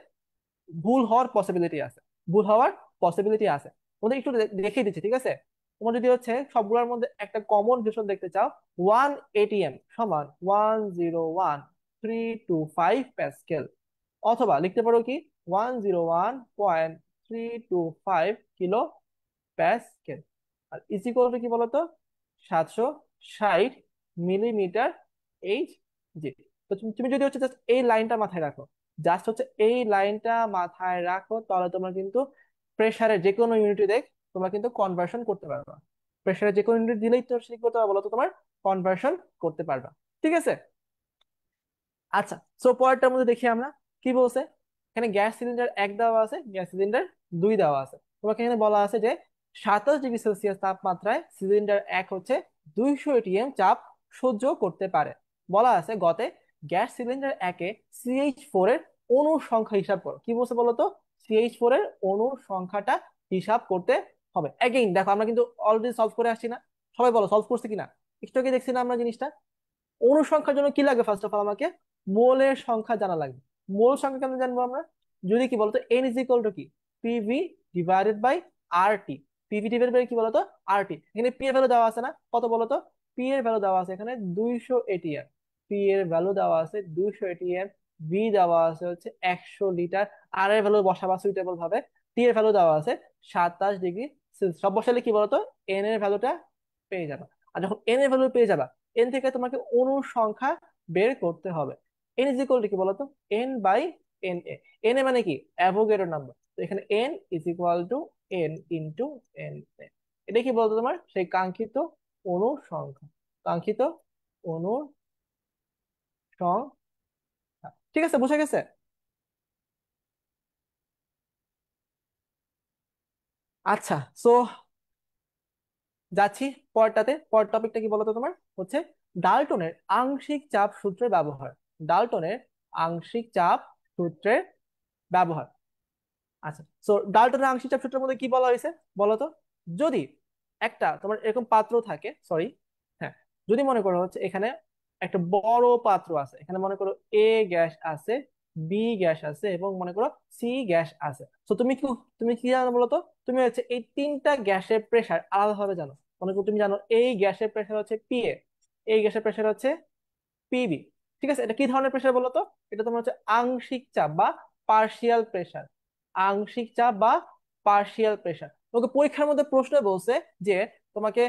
ভুল হওয়ার পসিবিলিটি আছে, ভুল হওয়ার পসিবিলিটি আছে। তোমাদের একটু দেখিয়ে দিচ্ছি, ঠিক আছে? তোমার যদি হচ্ছে সবগুলোর মধ্যে একটা কমন ভীষণ দেখতে চাও, 1 ATM সমান 101.325 প্যাসকেল, অথবা লিখতে পারো কি 101.325 kilo pascal. R is equal to কি বলতো 760 মিলিমিটার এইচ জি। তো তুমি যদি হচ্ছে জাস্ট এই লাইনটা মাথায় রাখো, জাস্ট হচ্ছে এই লাইনটা মাথায় রাখো, তাহলে তোমরা কিন্তু প্রেসারের যে কোনো ইউনিটে দেখ তোমরা কিন্তু কনভার্সন করতে পারবা। প্রেসারের যে কোনো ইউনিট দিলেই তো কি করতে পারবা বলতো তোমার কনভার্সন করতে পারবা। ঠিক আছে। আচ্ছা, সো পরেরটার মধ্যে দেখি আমরা কি বলছে। এখানে গ্যাস সিলিন্ডার 1 দেওয়া আছে, গ্যাস সিলিন্ডার 2 দেওয়া আছে। তোমাকে এখানে বলা আছে যে 27 ডিগ্রি সেলসিয়াস তাপমাত্রায় সিলিন্ডার 1 হচ্ছে 200 ATM চাপ সহ্য করতে পারে। বলা আছে গতে গ্যাস সিলিন্ডার 1-এ CH4 এর অণুর সংখ্যা হিসাব করো। কি বলছে বলো তো? CH4 এর অণুর সংখ্যাটা হিসাব করতে হবে। এগেইন দেখো আমরা কিন্তু অলরেডি সলভ করে আসছি না? সবাই বলো সলভ করছে কিনা। একটু আগে দেখছি না আমরা জিনিসটা? অনুসংখ্যার জন্য কি লাগবে? ফার্স্ট অফ অল আমাকে মোলের সংখ্যা জানা লাগবে। মোল সংখ্যা কেন জানবো আমরা? যদি কি বলতো এন ইজ ইকুয়াল টু কি PV divided by R T. PV divided by কি বলতো আর টি। এখানে পি এর ভ্যালু দেওয়া আছে না? কত বলতো? পি এর ভ্যালু দেওয়া আছে এখানে 200 ATM। পি এর ভ্যালু দেওয়া আছে 200 ATM, ভি দেওয়া আছে হচ্ছে 100 লিটার। আর এর ভ্যালু বসাবা সুইটেবল ভাবে। টি এর ভ্যালু দেওয়া আছে 27 ডিগ্রি সেলসিয়াস। সব বসালে কি বলতো এন এর ভ্যালুটা পেয়ে যাবে। আর যখন এন এর ভ্যালু পেয়ে যাবা, এন থেকে তোমাকে অণুর সংখ্যা বের করতে হবে। এন ইজ ইকুয়াল টু কি বলতো N by N A. N A মানে কি অ্যাভোগাড্রো নাম্বার। তো এখানে N is equal to N into N A. এটা কি বলতো তোমার সেই কাঙ্ক্ষিত অণুর সংখ্যা, কাঙ্ক্ষিত অণুর সংখ্যা। ঠিক আছে, বুঝে গেছে? আচ্ছা, সো যাচ্ছি পরেরটাতে। পরের টপিকটা কি বলতো তোমার হচ্ছে ডাল্টনের আংশিক চাপ সূত্রের ব্যবহার। ডাল্টনের আংশিক চাপ সূত্রের ব্যবহার। আচ্ছা, সো ডাল্টনের আংশিক চাপ সূত্রের মধ্যে কি বলা হয়েছে বলতো? যদি একটা তোমার এরকম পাত্র থাকে, সরি, হ্যাঁ, যদি মনে করো হচ্ছে এখানে একটা বড় পাত্র আছে, এখানে মনে করো এ গ্যাস আছে, বি গ্যাস আছে, এবং মনে করো সি গ্যাস আছে। তো তুমি কি জানো বলতো? তুমি হচ্ছে এই তিনটা গ্যাসের প্রেসার আলাদাভাবে জানো। মনে করো তুমি জানো এই গ্যাসের প্রেসার হচ্ছে পিএ, এই গ্যাসের প্রেসার হচ্ছে পিবি। ঠিক আছে, এটা কি ধরনের প্রেসার বলতো? এটা তোমার হচ্ছে আংশিক চাপ বা পার্শিয়াল প্রেসার। আংশিক চাপ বা পার্শিয়াল প্রেসার। তোমাকে পরীক্ষার মধ্যে প্রশ্ন বলছে যে তোমাকে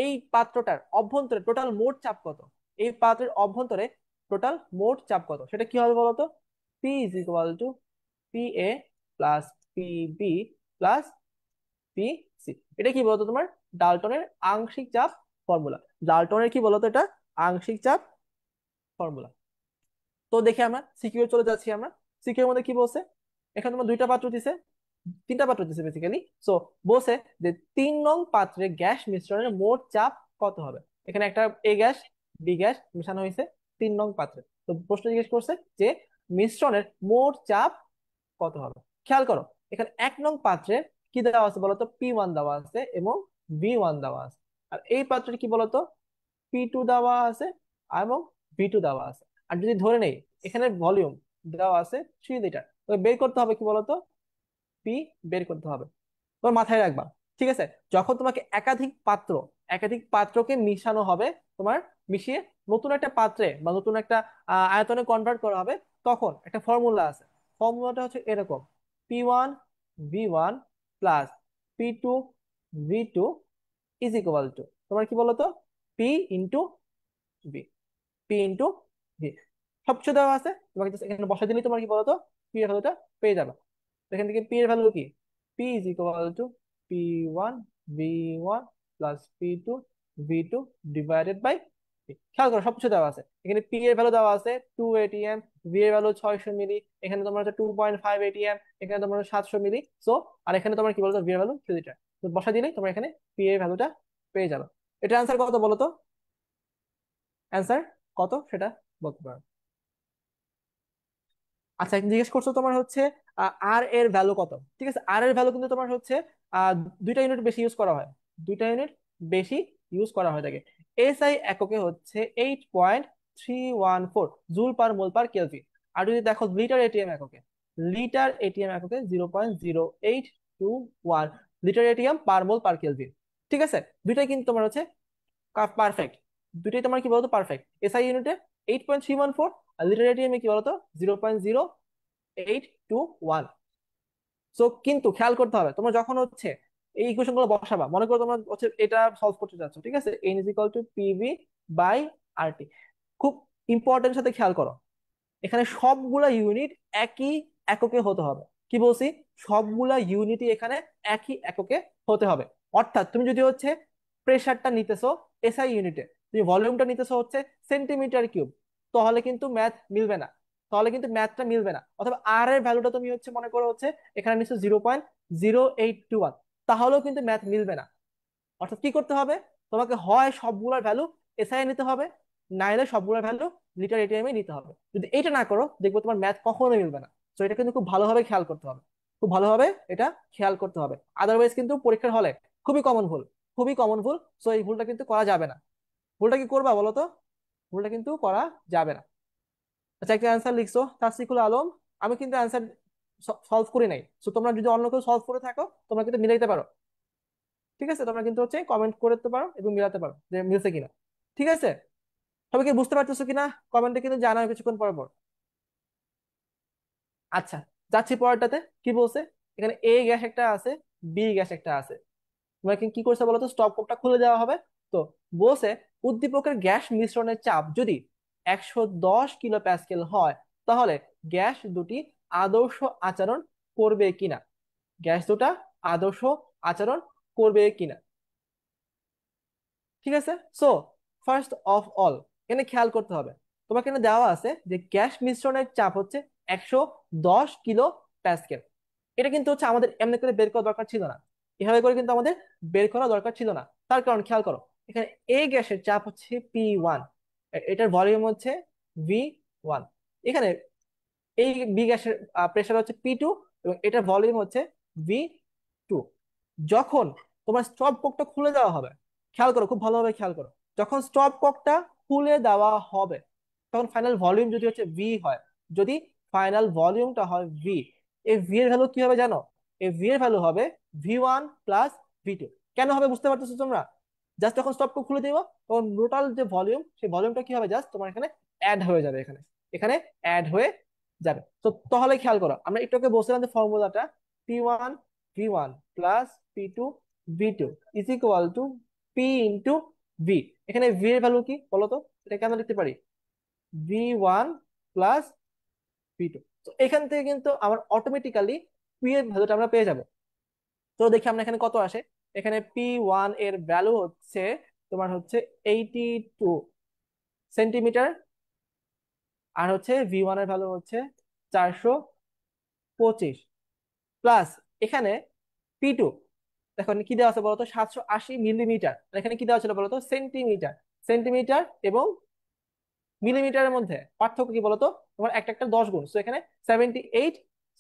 এই পাত্রটার অভ্যন্তরে টোটাল মোট চাপ কত, এই পাত্রের অভ্যন্তরে টোটাল মোট চাপ কত, সেটা কি হবে বলতো? P is equal to P A plus PB plus P C. এটা কি বলতো তোমার ডাল্টনের আংশিক চাপ ফর্মুলা। ডাল্টনের কি বলতো এটা আংশিক চাপ ফর্মুলা। তো দেখি আমরা সিকিউর চলে যাচ্ছি আমরা। সিকিউর মধ্যে কি বলছে? এখানে তোমার দুইটা পাত্র দিছে, তিনটা পাত্র দিছে বেসিক্যালি। সো বলছে যে 3 নং পাত্রে গ্যাস মিশ্রণের মোট চাপ কত হবে। এখানে একটা এ গ্যাস বি গ্যাস মিশানো হয়েছে 3 নং পাত্রে। তো প্রশ্ন জিজ্ঞেস করছে যে মিশ্রণের মোট চাপ কত হবে। খেয়াল করো, এখানে 1 নং পাত্রে কি দেওয়া আছে বলতো, P1 দেওয়া আছে এবং V1 দেওয়া আছে। আর এই পাত্রে কি বলতো, P2 দেওয়া আছে এবং V2 দেওয়া আছে। আর যদি ধরে নেই এখানে ভলিউম দেওয়া আছে 3 লিটার, তো বের করতে হবে কি বলতো, পি বের করতে হবে। তোমার মাথায় রাখবা, ঠিক আছে? যখন তোমাকে একাধিক পাত্রকে মিশানো হবে, তোমার মিশিয়ে নতুন একটা পাত্রে বা নতুন একটা আয়তনে কনভার্ট করা হবে, তখন একটা ফর্মুলা আছে। ফর্মুলাটা হচ্ছে এরকম: P1 V1 plus P2 V2 is equal two, তোমার কি বলতো, P into V, P into V. সবকিছু দেওয়া আছে, তোমাকে just এখানে বসা দিলেই তোমার কি বলতো, পি এর ভ্যালুটা পেয়ে যাবে। তো এখান থেকে পি এর ভ্যালু কি, P is equal to P1 V1 plus P2 V2 divided by P. খেয়াল করো সবকিছু দেওয়া আছে, এখানে পি এর ভ্যালু দেওয়া আছে 2 ATM, ভি এর ভ্যালু 600 মিলি, এখানে তোমার হচ্ছে 2.5 ATM, এখানে তোমার 700 মিলি। সো আর এখানে তোমার কি বলতো, ভি এর ভ্যালু 3 লিটার। তো বসা দিলেই তোমার এখানে পি এর ভ্যালুটা পেয়ে যাবে। এটা অ্যান্সার কত বলো তো, অ্যান্সার কত সেটা বলতে পারো। আচ্ছা, এখন জিজ্ঞেস করছো তোমার হচ্ছে আর এর ভ্যালু কত। ঠিক আছে, আর এর ভ্যালু কিন্তু তোমার হচ্ছে আহ, দুইটা ইউনিট বেশি ইউজ করা হয়, দুইটা ইউনিট বেশি ইউজ করা হয় থাকে। এসআই এককে হচ্ছে 8.314 জুল পার মোল পার কেলভিন। আর যদি দেখো লিটার এটিএম এককে 0.0821 লিটার এটিএম পার মোল পার কেলভিন। ঠিক আছে, দুইটাই কিন্তু তোমার হচ্ছে পারফেক্ট, দুইটাই তোমার কি বলতো পারফেক্ট। এসআই ইউনিটে 8.314, আর লিটার এটিএম কি বলতো 0.0821। সো কিন্তু খেয়াল করতে হবে, তোমরা যখন হচ্ছে এই ইকুয়েশন গুলো বসাবা, মনে করো তোমরা হচ্ছে এটা সলভ করতে চাচ্ছ, ঠিক আছে, N is equal to PV by RT. খুব ইম্পর্টেন্ট সাথে খেয়াল করো, এখানে সবগুলা ইউনিট একই এককে হতে হবে। কি বলছি, সবগুলা ইউনিটই এখানে একই এককে হতে হবে। অর্থাৎ তুমি যদি হচ্ছে প্রেসারটা নিতেছো এসআই ইউনিটে, তুমি ভলিউমটা নিতেছো হচ্ছে সেন্টিমিটার কিউব, তাহলে কিন্তু ম্যাথ মিলবে না, তাহলে কিন্তু ম্যাথটা মিলবে না। অথবা আর এর ভ্যালুটা তুমি হচ্ছে মনে করো হচ্ছে এখানে নিচ্ছ 0.0821, তাহলেও কিন্তু ম্যাথ মিলবে না। অর্থাৎ কি করতে হবে, তোমাকে হয় সবগুলোর ভ্যালু এসআই নিতে হবে, নাইলে সবগুলোর ভ্যালু লিটার এটিএম এ নিতে হবে। যদি এটা না করো দেখবো তোমার ম্যাথ কখনোই মিলবে না। তো এটা কিন্তু খুব ভালোভাবে খেয়াল করতে হবে, খুব ভালোভাবে এটা খেয়াল করতে হবে। আদারওয়াইজ কিন্তু পরীক্ষার হলে খুবই কমন ভুল, খুবই কমন ভুল। সো এই ভুলটা কিন্তু করা যাবে না। ভুলটা কি করবা বলো তো, ভুলটা কিন্তু করা যাবে না। আচ্ছা, একটা অ্যান্সার লিখছো তাসরিকুল আলম, আমি কিন্তু অ্যান্সার সলভ করি নাই। সো তোমরা যদি অন্য কেউ সলভ করে থাকো তোমরা কিন্তু মিলাইতে পারো। ঠিক আছে, তোমরা কিন্তু হচ্ছে কমেন্ট করতে পারো এবং মিলাতে পারো যে মিলছে কিনা। ঠিক আছে, সবাই কি বুঝতে পারতেছো কিনা, কমেন্টে কিন্তু জানাও কিছুক্ষণ পর পর। আচ্ছা, যাচ্ছি পরেরটাতে। কি বলছে, এখানে এ গ্যাস একটা আছে, বি গ্যাস একটা আছে। তোমাকে কি করছে বলতো, স্টপ কোডটা খুলে দেওয়া হবে। তো বলছে উদ্দীপকের গ্যাস মিশ্রণের চাপ যদি 110 কিলো প্যাসকেল হয়, তাহলে গ্যাস দুটি আদর্শ আচরণ করবে কিনা, গ্যাস দুটা আদর্শ আচরণ করবে কিনা। ঠিক আছে, সো ফার্স্ট অফ অল এখানে খেয়াল করতে হবে, তোমাকে এখানে দেওয়া আছে যে গ্যাস মিশ্রণের চাপ হচ্ছে 110 কিলো প্যাসকেল। এটা কিন্তু হচ্ছে আমাদের এমনি করে বের করা দরকার ছিল না, এভাবে করে কিন্তু আমাদের বের করা দরকার ছিল না। তার কারণ খেয়াল করো, এখানে এ গ্যাসের চাপ হচ্ছে P1, এটার ভলিউম হচ্ছে V1। এখানে এই বি গ্যাসের প্রেসার হচ্ছে P2 এবং এটার ভলিউম হচ্ছে V2। যখন তোমার স্টপ কোকটা খুলে দেওয়া হবে, খেয়াল করো খুব ভালোভাবে খেয়াল করো, যখন স্টপ কোকটা খুলে দেওয়া হবে তখন ফাইনাল ভলিউম যদি হচ্ছে ভি হয়, যদি ফাইনাল ভলিউমটা হয় ভি, এই ভি এর ভ্যালু কি হবে জানো, এই ভি এর ভ্যালু হবে V1 প্লাস V2। কেন হবে বুঝতে পারতেছো তোমরা, জাস্ট যখন স্টপ কোক খুলে দিব তখন টোটাল যে ভলিউম সেই ভলিউমটা কি হবে, জাস্ট তোমার এখানে অ্যাড হয়ে যাবে, এখানে এখানে অ্যাড হয়ে যাবে। তো তাহলে খেয়াল করো, আমরা একটু আগে বলছিলাম যে ফর্মুলাটা P1 V1 plus P2 V2 is equal to P into V. এখানে ভি এর ভ্যালু কি বলতো, এটা কেন লিখতে পারি, V1 প্লাস V2। তো এখান থেকে কিন্তু আমার অটোমেটিক্যালি পি এর ভ্যালুটা আমরা পেয়ে যাব। তো দেখি আমরা এখানে কত আসে। এখানে P1 এর ভ্যালু হচ্ছে তোমার হচ্ছে 82 সেন্টিমিটার, আর হচ্ছে V1 এর ভ্যালু হচ্ছে 415 25 প্লাস এখানে P2, এখন কি দেওয়া আছে বলতো, 780 মিলিমিটার, আর এখানে কি দেওয়া ছিল বলতো, সেন্টিমিটার। সেন্টিমিটার এবং মিলিমিটারের মধ্যে পার্থক্য কি বলতো, তোমার একটা একটা 10 গুণ, তো এখানে 78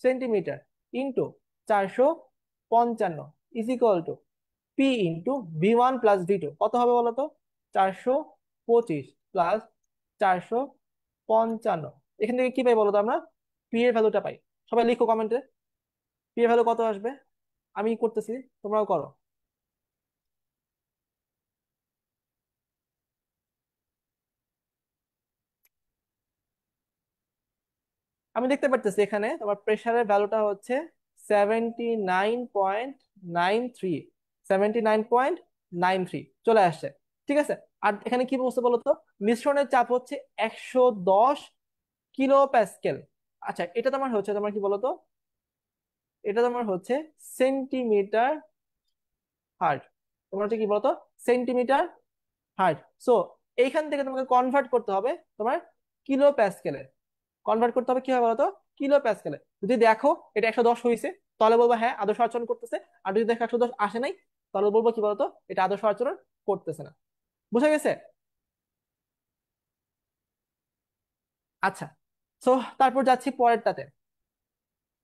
centimetre into 455 is equal to P into V1 plus V2 কত হবে বলতো, 425 প্লাস 455। এখান থেকে কি পাই বলতো আমরা, পি এর ভ্যালুটা পাই। সবাই লিখো কমেন্টে, পি এর ভ্যালু কত আসবে। আমি করতেছি, তোমরাও করো। আমি দেখতে পারতেছি এখানে তোমার প্রেসারের ভ্যালুটা হচ্ছে 79.93, 79.93 চলে আসছে। ঠিক আছে। আর এখানে কি বলছে বলতো, মিশ্রণের চাপ হচ্ছে 110 কিলো প্যাসকেল। আচ্ছা, এটা তোমার হচ্ছে, তোমার কি বলতো, এটা তোমার হচ্ছে সেন্টিমিটার হার্ট। তোমার হচ্ছে কি বলতো, সেন্টিমিটার হার্ট। সো এইখান থেকে তোমাকে কনভার্ট করতে হবে তোমার কিলো প্যাসকেলে। কনভার্ট করতে হবে কি হবে বলতো, কিলো প্যাসকেলে। যদি দেখো এটা 110 হয়েছে, তাহলে বলবো হ্যাঁ আদর্শ আচরণ করতেছে। আর যদি দেখো 110 আসে নাই, তাহলে বলবো কি বলতো, এটা আদর্শ আচরণ করতেছে না। বুঝা গেছে? আচ্ছা, তো তারপর যাচ্ছি পরেরটাতে,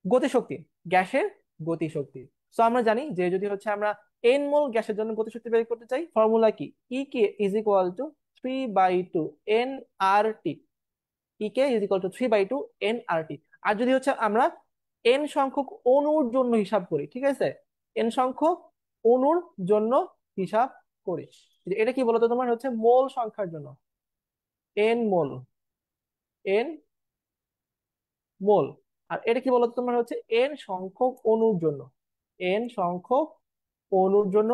গতিশক্তি, গ্যাসের গতিশক্তি। তো আমরা জানি যে যদি হচ্ছে আমরা এন মোল গ্যাসের জন্য গতিশক্তি বের করতে চাই, ফর্মুলা কি, E K is equal to 3/2 N R T. E K is equal to 3/2 N R T. আর যদি হচ্ছে আমরা এন সংখ্যক অণুর জন্য হিসাব করি, ঠিক আছে, এন সংখ্যক অণুর জন্য হিসাব করি, এটা কি বলতো, তোমার হচ্ছে মোল সংখ্যার জন্য, এন মোল, এন মোল। আর এটা কি বলতো, তোমার হচ্ছে এন সংখ্যক অণুর জন্য, এন সংখ্যক অণুর জন্য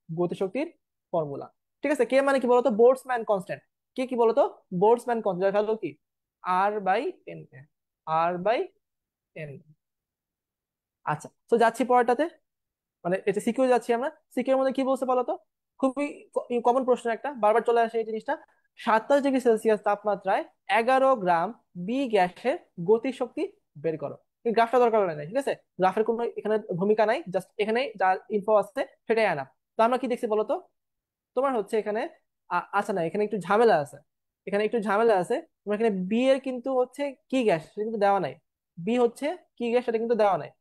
গতিশক্তির ফর্মুলা। ঠিক আছে, কে মানে কি বলতো, বোল্টজম্যান কনস্ট্যান্ট। কে কি বলতো, বোল্টজম্যান কনস্ট্যান্ট ভ্যালু কি, R by N, R by N. আচ্ছা, তো যাচ্ছি পরেরটাতে, মানে এটা সিকিউ যাচ্ছি আমরা। সিকিউর মধ্যে কি বলছে বলতো, খুবই কমন প্রশ্ন একটা, বারবার চলে আসে এই জিনিসটা। 27 ডিগ্রি সেলসিয়াস তাপমাত্রায় 11 গ্রাম বি গ্যাসের গতিশক্তি বের করো। এই গ্রাফটা দরকার নাই, ঠিক আছে, গ্রাফের কোনো এখানে ভূমিকা নাই, জাস্ট এখানে যা ইনফো আছে সেটাই আনা। তো আমরা কি দেখছি বলতো, তোমার হচ্ছে এখানে আচ্ছা না, এখানে একটু ঝামেলা আছে, এখানে একটু ঝামেলা আছে। তোমার এখানে বি এর কিন্তু হচ্ছে কি গ্যাস সেটা কিন্তু দেওয়া নাই, বি হচ্ছে কি গ্যাস সেটা কিন্তু দেওয়া নাই।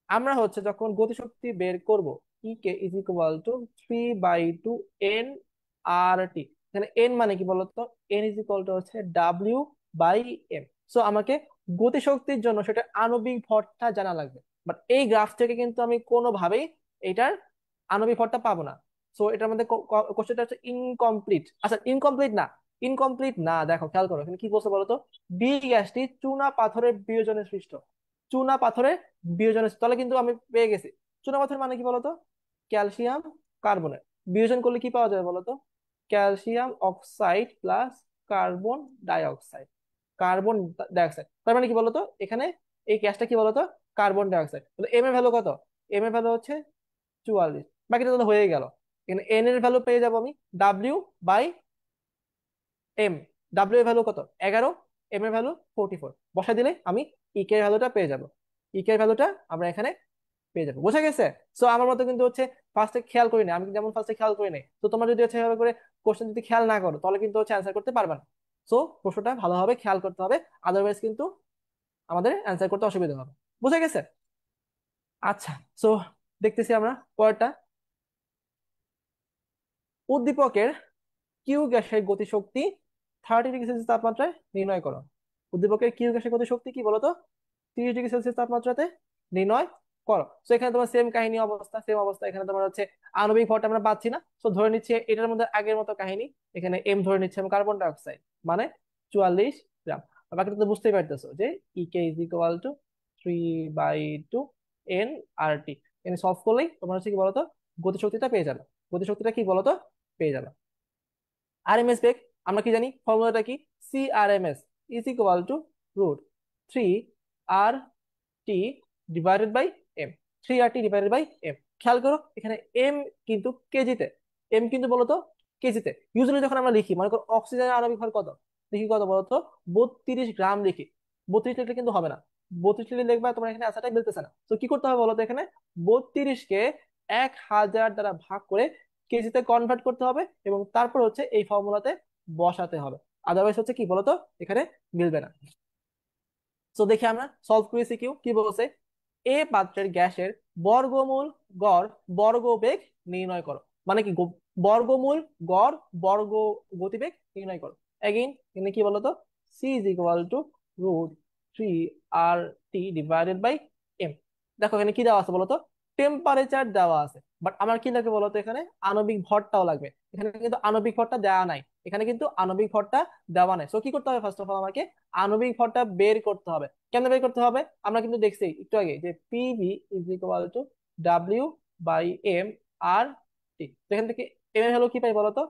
আমরা হচ্ছে যখন গতিশক্তি বের করব, ই K is equal to 3/2 N R টি। এখানে এন মানে কি বলতো, এন ইজ ইকুয়াল টু হচ্ছে ডাব্লিউ বাই এম। সো আমাকে গতিশক্তির জন্য সেটা আণবিক ভরটা জানা লাগবে। বাট এই গ্রাফ থেকে কিন্তু আমি কোনোভাবেই এটার আণবিক ভরটা পাবো না। সো এটার মধ্যে কোশ্চেনটা হচ্ছে ইনকমপ্লিট। আচ্ছা, ইনকমপ্লিট না, ইনকমপ্লিট না, দেখো খেয়াল করো এখানে কি বলছে বলতো, বি গ্যাসটি চুনা পাথরের বিয়োজনে সৃষ্ট, চুনা পাথরের বিয়োজনে, তাহলে কিন্তু আমি পেয়ে গেছি। চুনা পাথর মানে কি বলতো, ক্যালসিয়াম কার্বনেট, বিয়োজন করলে কি পাওয়া যায় বলতো, calcium oxide plus carbon dioxide, carbon dioxide. তার মানে কি বলতো, এখানে এই গ্যাসটা কি বলতো, কার্বন ডাইঅক্সাইড। তাহলে এম এর ভ্যালু কত, এম এর ভ্যালু হচ্ছে 44, বাকিটা তাহলে হয়ে গেল। এখানে এন এর ভ্যালু পেয়ে যাবো আমি ডাব্লিউ বাই এম। ডাব্লিউ এর ভ্যালু কত, 11, এম এর ভ্যালু 44, বসা দিলে আমি ইকে এর ভ্যালুটা পেয়ে যাবো। ইকে এর ভ্যালুটা আমরা এখানে পেয়ে যাবো। বোঝা গেছে? সো আমার মতো কিন্তু হচ্ছে ফার্স্টে খেয়াল করি না, আমি যেমন ফার্স্টে খেয়াল করি নাই, তো তোমরা যদি হচ্ছে এভাবে করে কোশ্চেন যদি খেয়াল না করো, তাহলে কিন্তু হচ্ছে অ্যান্সার করতে পারবে না। সো প্রশ্নটা ভালোভাবে খেয়াল করতে হবে, আদারওয়াইজ কিন্তু আমাদের অ্যান্সার করতে অসুবিধা হবে। বুঝা গেছে? আচ্ছা, সো দেখতেছি আমরা পরেরটা, উদ্দীপকের কিউ গ্যাসের গতিশক্তি 30 ডিগ্রি সেলসিয়াস তাপমাত্রায় নির্ণয় করো। উদ্দীপকের কিউ গ্যাসের গতিশক্তি কি বলতো, 30 ডিগ্রি সেলসিয়াস তাপমাত্রাতে নির্ণয় করো। তো এখানে তোমার সেম কাহিনী অবস্থা, সেম অবস্থা, এখানে তোমার হচ্ছে আণবিক ভরটা আমরা পাচ্ছি না, তো ধরে নিচ্ছে এটার মধ্যে আগের মতো কাহিনী। এখানে এম ধরে নিচ্ছে এবং কার্বন ডাইঅক্সাইড মানে 44 গ্রাম। আর বাকিটা তো বুঝতেই পারতেছো যে ইকে is equal to 3/2 N R টি। এখানে সলভ করলেই তোমার হচ্ছে কি বলতো, গতিশক্তিটা পেয়ে যাবে। গতিশক্তিটা কি বলতো, পেয়ে যাবে। আরএমএস বেগ, আমরা কি জানি ফর্মুলাটা কি, C R M S is equal to √3 R T divided by M, 3 R T divided by M. খেয়াল করো এখানে এম কিন্তু কেজিতে, এম কিন্তু বলতো কেজিতে। ইউজুয়ালি যখন আমরা লিখি, মনে করো অক্সিজেনের আণবিক ভর কত, লিখি কত বলতো, 32 গ্রাম লিখি। 32 লিখলে কিন্তু হবে না। 32 লিখলে দেখবা তোমার এখানে আনসারটা মিলতেছে না। তো কি করতে হবে বলো তো, এখানে 32 কে 1000 দ্বারা ভাগ করে কেজিতে কনভার্ট করতে হবে, এবং তারপর হচ্ছে এই ফর্মুলাতে বসাতে হবে। আদারওয়াইজ হচ্ছে কি বলতো, এখানে মিলবে না। তো দেখি আমরা সলভ করি সিকিউ কি বলছে। এ পাত্রের গ্যাসের বর্গমূল গড় বর্গবেগ নির্ণয় করো। মানে কি বর্গমূল গড় বর্গ গতিবেগ নির্ণয় করো। এগেইন এখানে কি বলতো, C is equal to √3 RT divided by M. দেখো এখানে কি দেওয়া আছে বলতো, টেম্পারেচার দেওয়া আছে, বাট আমার কি লাগবে বলতো, এখানে আণবিক ভরটাও লাগবে। এখানে কিন্তু আণবিক ভরটা দেওয়া নাই, এখানে কিন্তু আণবিক ভরটা দেওয়া নাই। সো কি করতে হবে, ফার্স্ট অফ অল আমাকে আণবিক ভরটা বের করতে হবে। কেন বের করতে হবে, আমরা কিন্তু দেখছি একটু আগে যে PV is equal two W/M/R/T। তো এখান থেকে এম এর ভ্যালু কি পাই বলতো,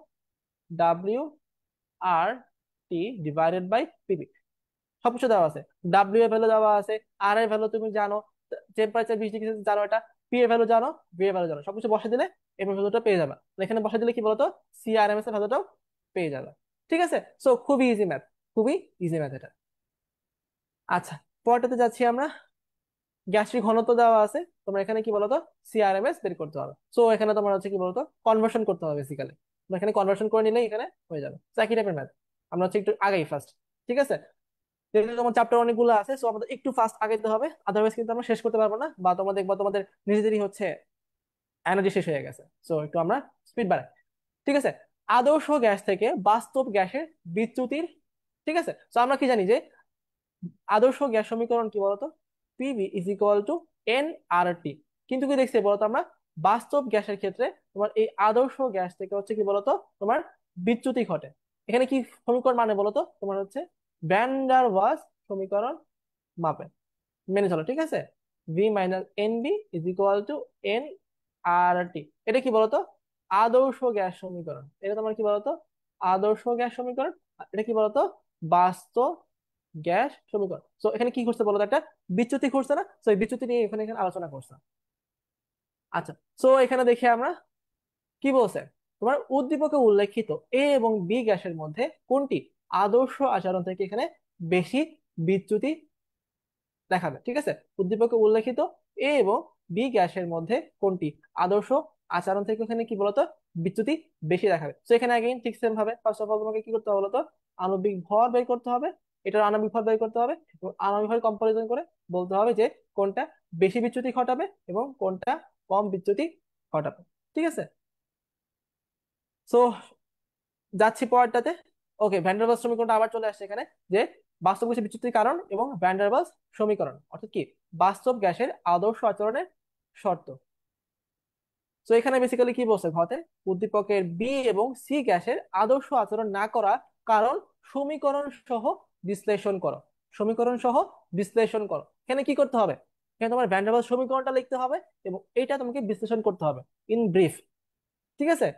W/R/T ডিভাইডেড বাই পিভি। সবকিছু দেওয়া আছে, ডাব্লিউ এর ভ্যালু দেওয়া আছে, আর এর ভ্যালু তুমি জানো, টেম্পারেচার 20 ডিগ্রি সেলসিয়াস জানো, এটা পি এর ভ্যালু জানো, ভি এর ভ্যালু জানো, সবকিছু বসে দিলে এম এর ভ্যালুটা পেয়ে যাবে। তো এখানে বসে দিলে কি বলতো, সিআরএমএস এর ভ্যালুটাও পেয়ে যাবে। ঠিক আছে, সো খুবই ইজি ম্যাথ, খুবই ইজি ম্যাথ এটা। আচ্ছা, পরটাতে যাচ্ছি আমরা। গ্যাসের ঘনত্ব দেওয়া আছে, তোমার এখানে কি বলতো, সিআরএমএস বের করতে হবে। সো এখানে তোমার হচ্ছে কি বলতো, কনভার্সন করতে হবে বেসিক্যালি। এখানে কনভার্সন করে নিলে এখানে হয়ে যাবে। তো একই টাইপের ম্যাথ, আমরা হচ্ছে একটু আগাই ফার্স্ট। ঠিক আছে, যেহেতু তোমার চ্যাপ্টার অনেকগুলো আছে, সো আমাদের একটু ফাস্ট আগাইতে হবে, আদারওয়াইজ কিন্তু আমরা শেষ করতে পারবো না, বা তোমাদের নিজেদেরই হচ্ছে এনার্জি শেষ হয়ে গেছে। সো একটু আমরা স্পিড বাড়াই। ঠিক আছে, আদর্শ গ্যাস থেকে বাস্তব গ্যাসের বিচ্যুতির, ঠিক আছে, তো আমরা কি জানি যে আদর্শ গ্যাস সমীকরণ কি বলতো, PV is equal to NRT। কিন্তু কি দেখছি বলতো আমরা, বাস্তব গ্যাসের ক্ষেত্রে তোমার এই আদর্শ গ্যাস থেকে হচ্ছে কি বলতো, তোমার বিচ্যুতি ঘটে। এখানে কি সমীকরণ মানে বলতো, তোমার হচ্ছে ভ্যান ডার ওয়ালস সমীকরণ মাপে মেনে চলো। ঠিক আছে, V - NB is equal to NRT। এটা কি বলতো, আদর্শ গ্যাস সমীকরণ। এটা তোমার কি বলতো, আদর্শ গ্যাস সমীকরণ। আর এটা কি বলতো, বাস্তব গ্যাস সমীকরণ। তো এখানে কি করছে বলতো, একটা বিচ্যুতি ঘটছে না, তো এই বিচ্যুতি নিয়ে এখানে এখানে আলোচনা করছে। আচ্ছা, তো এখানে দেখি আমরা কি বলছে, তোমার উদ্দীপকে উল্লেখিত এ এবং বি গ্যাসের মধ্যে কোনটি আদর্শ আচরণ থেকে এখানে বেশি বিচ্যুতি দেখাবে। ঠিক আছে, উদ্দীপকে উল্লেখিত এ এবং বি গ্যাসের মধ্যে কোনটি আদর্শ আচরণ থেকে এখানে কি বলতো, বিচ্যুতি বেশি দেখাবে। তো এখানে আগেই ঠিক সেম ভাবে ফার্স্ট অফ অল তোমাকে কি করতে হবে বলতো, আণবিক ভর বের করতে হবে, এটার আণবিক ভর বের করতে হবে, এবং আণবিক ভর কম্পারিজন করে বলতে হবে যে কোনটা বেশি বিচ্যুতি ঘটাবে এবং কোনটা কম বিচ্যুতি ঘটাবে। ঠিক আছে, সো যাচ্ছি পরেরটাতে। ওকে, ভ্যান্ডারবাল্স সমীকরণটা আবার চলে আসছে এখানে, যে বাস্তব গ্যাসের বিচ্যুতির কারণ এবং ভ্যান্ডারবাল্স সমীকরণ, অর্থাৎ কি বাস্তব গ্যাসের আদর্শ আচরণের শর্ত। তো এখানে বেসিক্যালি কি বলছে ঘতে, উদ্দীপকের বি এবং সি গ্যাসের আদর্শ আচরণ না করা কারণ সমীকরণ সহ বিশ্লেষণ করো। সমীকরণ সহ বিশ্লেষণ করো, এখানে কি করতে হবে, এখানে তোমার ভ্যান্ডারবাল্স সমীকরণটা লিখতে হবে এবং এটা তোমাকে বিশ্লেষণ করতে হবে ইন ব্রিফ। ঠিক আছে,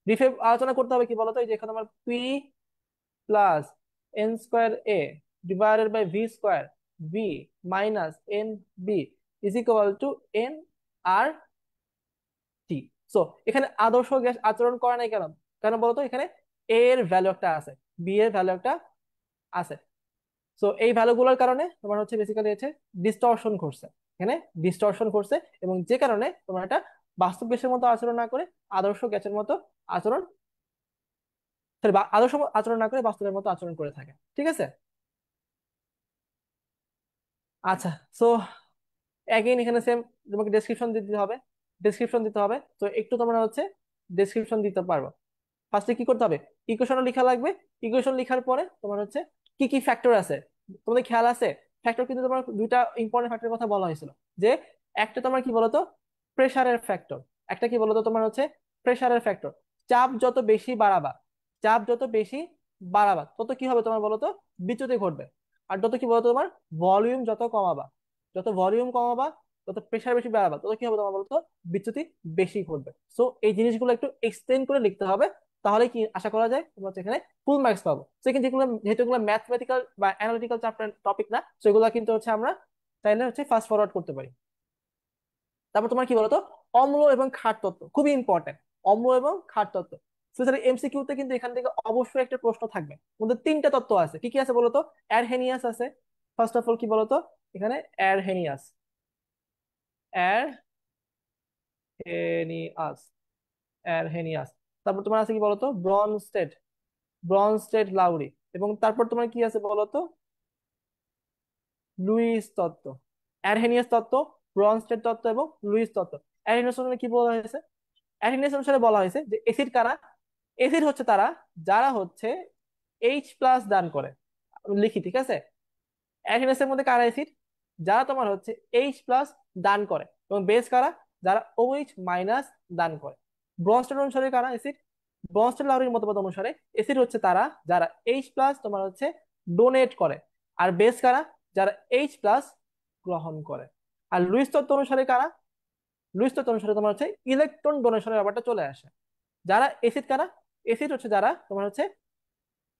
ব্রিফে আলোচনা করতে হবে কি বলতো, এই যে এখানে আমার P plus N²A divided by V² V minus NB is equal to NRT। So এখানে আদর্শ গ্যাস আচরণ করে নাই কেন, কেন বলতো, এখানে A এর ভ্যালু একটা আছে, বি এর ভ্যালু একটা আছে। সো এই ভ্যালুগুলোর কারণে তোমার হচ্ছে বেসিক্যালি হচ্ছে ডিস্টরশন করছে, এখানে ডিস্টরশন করছে, এবং যে কারণে তোমার একটা বাস্তব গ্যাসের মতো আচরণ না করে আদর্শ গ্যাসের মতো আচরণ, সরি আদর্শ আচরণ না করে বাস্তবের মতো আচরণ করে থাকে। ঠিক আছে, আচ্ছা, সো অ্যাগেইন এখানে সেম, তোমাকে ডেসক্রিপশন দিতে হবে, ডেসক্রিপশন দিতে হবে। তো একটু তোমরা হচ্ছে ডেসক্রিপশন দিতে পারবো। ফার্স্টে কি করতে হবে, ইকুয়েশন লেখা লাগবে। ইকুয়েশন লেখার পরে তোমার হচ্ছে কি কি ফ্যাক্টর আছে, তোমাদের খেয়াল আছে, ফ্যাক্টর কিন্তু তোমার দুইটা ইম্পর্টেন্ট ফ্যাক্টরের কথা বলা হয়েছিল, যে একটা তোমার কি বলতো প্রেসারের ফ্যাক্টর, একটা কি বলতো তোমার হচ্ছে প্রেসারের ফ্যাক্টর। চাপ যত বেশি বাড়াবা, চাপ যত বেশি বাড়াবা তত কি হবে তোমার বলতো, বিচ্যুতি ঘটবে। আর যত কি বলতো তোমার ভলিউম যত কমাবা, যত ভলিউম কমাবা, তত প্রেসার বেশি বাড়াবা, তত কি হবে তোমার বলতো, বিচ্যুতি বেশি ঘটবে। সো এই জিনিসগুলো একটু এক্সপ্লেন করে লিখতে হবে, তাহলে কি আশা করা যায় তোমরা হচ্ছে এখানে ফুল মার্কস পাবো। সেখানে যেগুলো, যেহেতু এগুলো ম্যাথমেটিক্যাল বা অ্যানালিটিক্যাল চ্যাপ্টার টপিক না, সেগুলো কিন্তু হচ্ছে আমরা চাইলে হচ্ছে ফাস্ট ফরওয়ার্ড করতে পারি। তারপর তোমার কি বলতো, অম্ল এবং ক্ষার তত্ত্ব খুবই ইম্পর্টেন্ট, অম্ল এবং ক্ষার তত্ত্ব। স্পেশালি এমসিকিউ তে কিন্তু এখান থেকে অবশ্যই একটা প্রশ্ন থাকবে। মধ্যে তিনটা তত্ত্ব আছে, কি কি আছে বলতো, অ্যারহেনিয়াস আছে, ফার্স্ট অফ অল কি বলতো, এখানে অ্যারহেনিয়াস, অ্যারহেনিয়াস, অ্যারহেনিয়াস। তারপর তোমার আছে কি বলতো, ব্রনস্টেড, ব্রনস্টেড লাউরি। এবং তারপর তোমার কি আছে বলতো, লুইস তত্ত্ব, অ্যারহেনিয়াস তত্ত্ব, ব্রনস্টেড তত্ত্ব এবং লুইস তত্ত্ব। অ্যারহেনিয়াস অনুসারে কি বলা হয়েছে, অ্যারহেনিয়াস অনুসারে বলা হয়েছে যে এসিড কারা, এসিড হচ্ছে তারা যারা হচ্ছে এইচ প্লাস দান করে। আমি লিখি, ঠিক আছে? অ্যালকেনেসের মধ্যে কারা অ্যাসিড, যারা তোমার হচ্ছে এইচ প্লাস দান করে, এবং বেস কারা, যারা ওএইচ মাইনাস দান করে। ব্রনস্টেড অনুসারে কারা অ্যাসিড, ব্রনস্টেড লাউরির মতবাদ অনুসারে এসিড হচ্ছে তারা যারা এইচ প্লাস তোমার হচ্ছে ডোনেট করে, আর বেস কারা, যারা এইচ প্লাস গ্রহণ করে। আর লুইস তত্ত্ব অনুসারে কারা, লুইস তত্ত্ব অনুসারে তোমার হচ্ছে ইলেকট্রন ডোনেশনের ব্যাপারটা চলে আসে। যারা এসিড কারা, এসিড হচ্ছে যারা তোমার হচ্ছে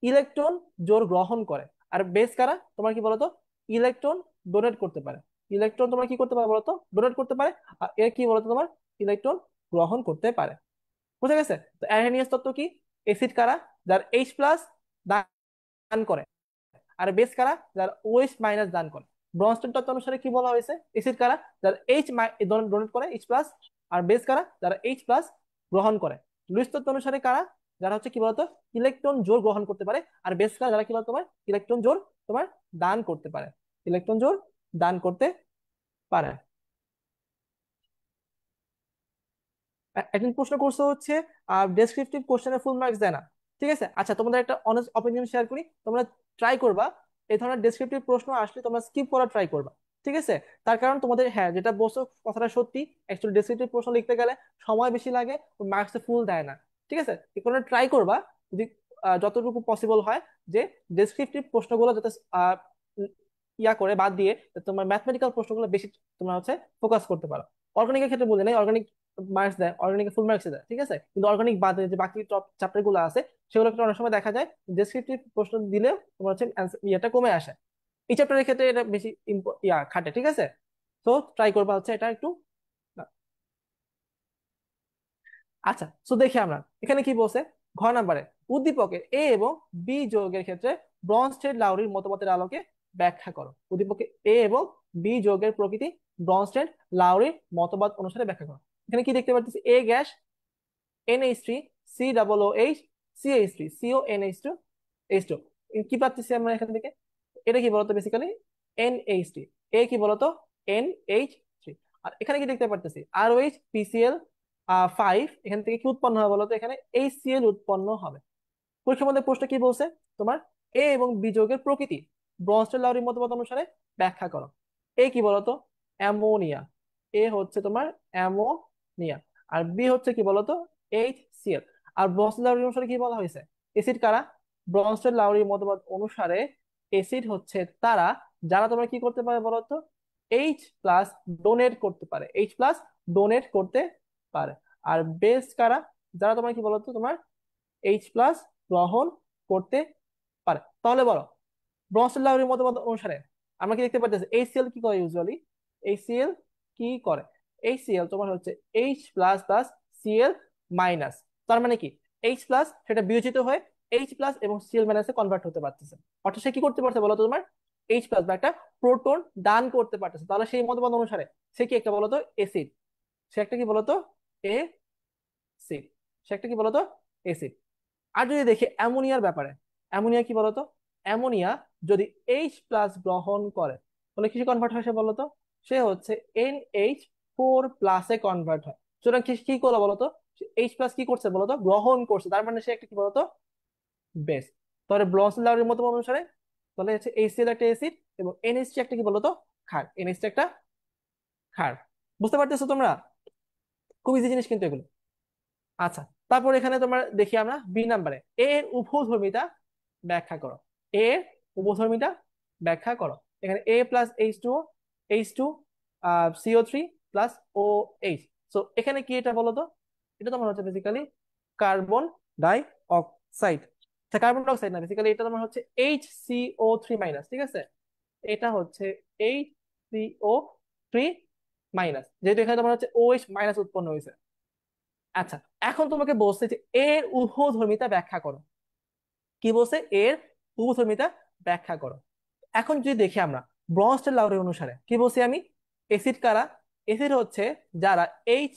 ইলেকট্রন জোর গ্রহণ করে। আর বেস কারা, তোমার কি বলতো, ইলেকট্রন ডোনেট করতে পারে। ইলেকট্রন তোমার কি করতে পারে বলতো, ডোনেট করতে পারে। আর এর কি বলতো, তোমার ইলেকট্রন গ্রহণ করতে পারে। বুঝা গেছে? তো অ্যারহেনিয়াস তত্ত্ব কি, এসিড কারা, যার এইচ প্লাস দান করে, আর বেস কারা, যার ওএইচ মাইনাস দান করে। ব্রনস্টেড তত্ত্ব অনুসারে কি বলা হয়েছে, এসিড কারা, যার এইচ ডোনেট করে এইচ প্লাস, আর বেস কারা, যারা এইচ প্লাস গ্রহণ করে। লুইস তত্ত্ব অনুসারে কারা, যারা হচ্ছে কি বলতো, ইলেকট্রন জোর গ্রহণ করতে পারে, আর বেস কারা, যারা কি বলতো তোমার ইলেকট্রন জোর তোমার দান করতে পারে, ইলেকট্রন জোর দান করতে পারে। একদিন প্রশ্ন করছে হচ্ছে ডেসক্রিপটিভ কোশ্চেনের ফুল মার্কস দেয় না। ঠিক আছে, আচ্ছা তোমাদের একটা অনেস্ট অপিনিয়ন শেয়ার করি, তোমরা ট্রাই করবা এই ধরনের ডেসক্রিপটিভ প্রশ্ন আসলে তোমরা স্কিপ করার ট্রাই করবা। ঠিক আছে, তার কারণ তোমাদের, হ্যাঁ যেটা বলছো কথাটা সত্যি, অ্যাকচুয়ালি ডেসক্রিপটিভ প্রশ্ন লিখতে গেলে সময় বেশি লাগে, মার্কসে ফুল দেয় না। ঠিক আছে, এই কারণে ট্রাই করবা যদি যতটুকু পসিবল হয় যে ডেসক্রিপটিভ প্রশ্নগুলো যাতে ইয়া করে বাদ দিয়ে তোমার ম্যাথমেটিক্যাল প্রশ্নগুলো বেশি তোমরা হচ্ছে ফোকাস করতে পারো। অর্গানিকের ক্ষেত্রে বলি নাই, অর্গানিক মার্কস দেয়, অর্গানিক ফুল মার্কস দেয়, ঠিক আছে, কিন্তু অর্গানিক বাদে যে বাকি টপ চ্যাপ্টার গুলো আছে সেগুলো ক্ষেত্রে অনেক সময় দেখা যায় ডেসক্রিপটিভ প্রশ্ন দিলে তোমার হচ্ছে ইয়েটা কমে আসে। এই চ্যাপ্টারের ক্ষেত্রে এটা বেশি খাটে। ঠিক আছে, তো ট্রাই করবা হচ্ছে এটা একটু। আচ্ছা, তো দেখি আমরা এখানে কি বলছে। ঘ নাম্বারে, উদ্দীপকের এ এবং বি যৌগের ক্ষেত্রে ব্রনস্টেড লাউরির মতবাদের আলোকে ব্যাখ্যা করো। উদ্দীপকে এ এবং বি যৌগের প্রকৃতি ব্রনস্টেড লাউরির মতবাদ অনুসারে ব্যাখ্যা করো। এখানে কি দেখতে পাচ্ছি, এ gas NH3 COOH CH3 CONH2 H2। কি পাচ্ছি আমরা এখান থেকে, এটা কি বলতো বেসিক্যালি NH3, এ কি বলতো NH3। আর এখানে কি দেখতে পারতেছি ROH PCl 5, এখান থেকে কি উৎপন্ন হবে বলতো, এখানে HCl উৎপন্ন হবে। পরীক্ষার মধ্যে প্রশ্ন কি বলছে, তোমার এ এবং বি যৌগের প্রকৃতি ব্রনস্টেড লাউরি মতবাদ অনুসারে ব্যাখ্যা করো। এ কি বলতো, অ্যামোনিয়া, এ হচ্ছে তোমার অ্যামোনিয়া, আর বি হচ্ছে কি বলতো HCl। আর ব্রনস্টেড লাউরি অনুসারে কি বলা হয়েছে, এসিড কারা, ব্রনস্টেড লাউরি মতবাদ অনুসারে এসিড হচ্ছে তারা যারা তোমার কি করতে পারে বলতো, এইচ প্লাস ডোনেট করতে পারে, এইচ প্লাস ডোনেট করতে পারে। আর বেস কারা, যারা তোমার কি বলতো তোমার এইচ প্লাস গ্রহণ করতে পারে। তাহলে বলো, ব্রনস্টেড লাউরির মতবাদ অনুসারে আমরা কি দেখতে পাচ্ছি, HCl কি করে ইউজুয়ালি, HCl কি করে, HCl তোমার হচ্ছে H plus plus Cl minus. তার মানে কি, এইচ প্লাস সেটা বিয়োজিত হয়ে এইচ প্লাস এবং Cl মাইনাসে কনভার্ট হতে পারতেছে। অর্থাৎ সে কি করতে পারছে বলতো তোমার এইচ প্লাস বা একটা প্রোটন দান করতে পারতেছে। তাহলে সেই মতবাদ অনুসারে সে কি একটা বলতো এসিড, সে একটা কি বলতো এসিড, সে একটা কি বলতো এসিড। আর যদি দেখি অ্যামোনিয়ার ব্যাপারে, অ্যামোনিয়া কি বলতো, অ্যামোনিয়া যদি এইচ প্লাস গ্রহণ করে তাহলে কিসে কনভার্ট হয় সে বলতো, সে হচ্ছে NH4 প্লাসে কনভার্ট হয়। সুতরাং কি কি করলো বলতো, এইচ প্লাস কি করছে বলতো, গ্রহণ করছে, তার মানে সে একটা কি বলতো বেস। তাহলে ব্লন্সলারের মত অনুসারে তাহলে হচ্ছে HCl একটা অ্যাসিড এবং NH3 একটা কি বলতো ক্ষার, NH3 একটা ক্ষার। বুঝতে পারতেছো তোমরা? খুব ইজি জিনিস কিন্তু এগুলো। আচ্ছা, তারপর এখানে তোমার দেখি আমরা বি নাম্বারে, এর উভধর্মিতা ব্যাখ্যা করো। এর উভধর্মিতা ব্যাখ্যা করো। এখানে A plus H2 CO3 plus OH। So এখানে কি এটা বলো তো, এটা তোমার হচ্ছে বেসিক্যালি কার্বন ডাই অক্সাইড। আচ্ছা, কার্বন ডাই অক্সাইড না, বেসিক্যালি এটা তোমার হচ্ছে HCO3 মাইনাস। ঠিক আছে, এটা হচ্ছে HCO3 মাইনাস, যেহেতু এখানে তোমার হচ্ছে OH মাইনাস উৎপন্ন হয়েছে। আচ্ছা, এখন তোমাকে বলছে যে এর উভধর্মিতা ব্যাখ্যা করো। কি বলছে, এর উভধর্মিতা ব্যাখ্যা করো। এখন যদি দেখি আমরা ব্রনস্টের ল অনুসারে কি বলছি আমি, এসিড কারা, এসিড হচ্ছে যারা H+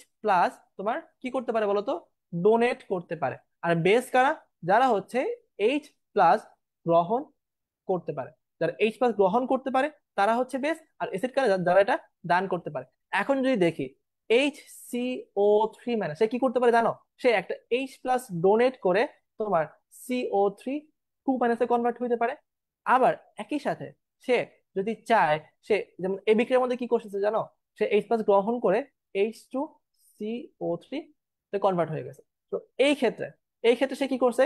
তোমার কি করতে পারে বলতো, ডোনেট করতে পারে। আর বেস কারা, যারা হচ্ছে H+ গ্রহণ করতে পারে। যারা H+ গ্রহণ করতে পারে তারা হচ্ছে বেস, আর অ্যাসিড কারা, যারা এটা দান করতে পারে। এখন যদি দেখি HCO3 সে কি করতে পারে জানো, সে একটা H+ ডোনেট করে তোমার CO3 2 কনভার্ট হইতে পারে। আবার একই সাথে সে যদি চায়, সে যেমন এই বিক্রিয়ার মধ্যে কি করতেছে জানো, সে H+ গ্রহণ করে H2CO3 কনভার্ট হয়ে গেছে। তো এই ক্ষেত্রে এই ক্ষেত্রে সে কি করছে,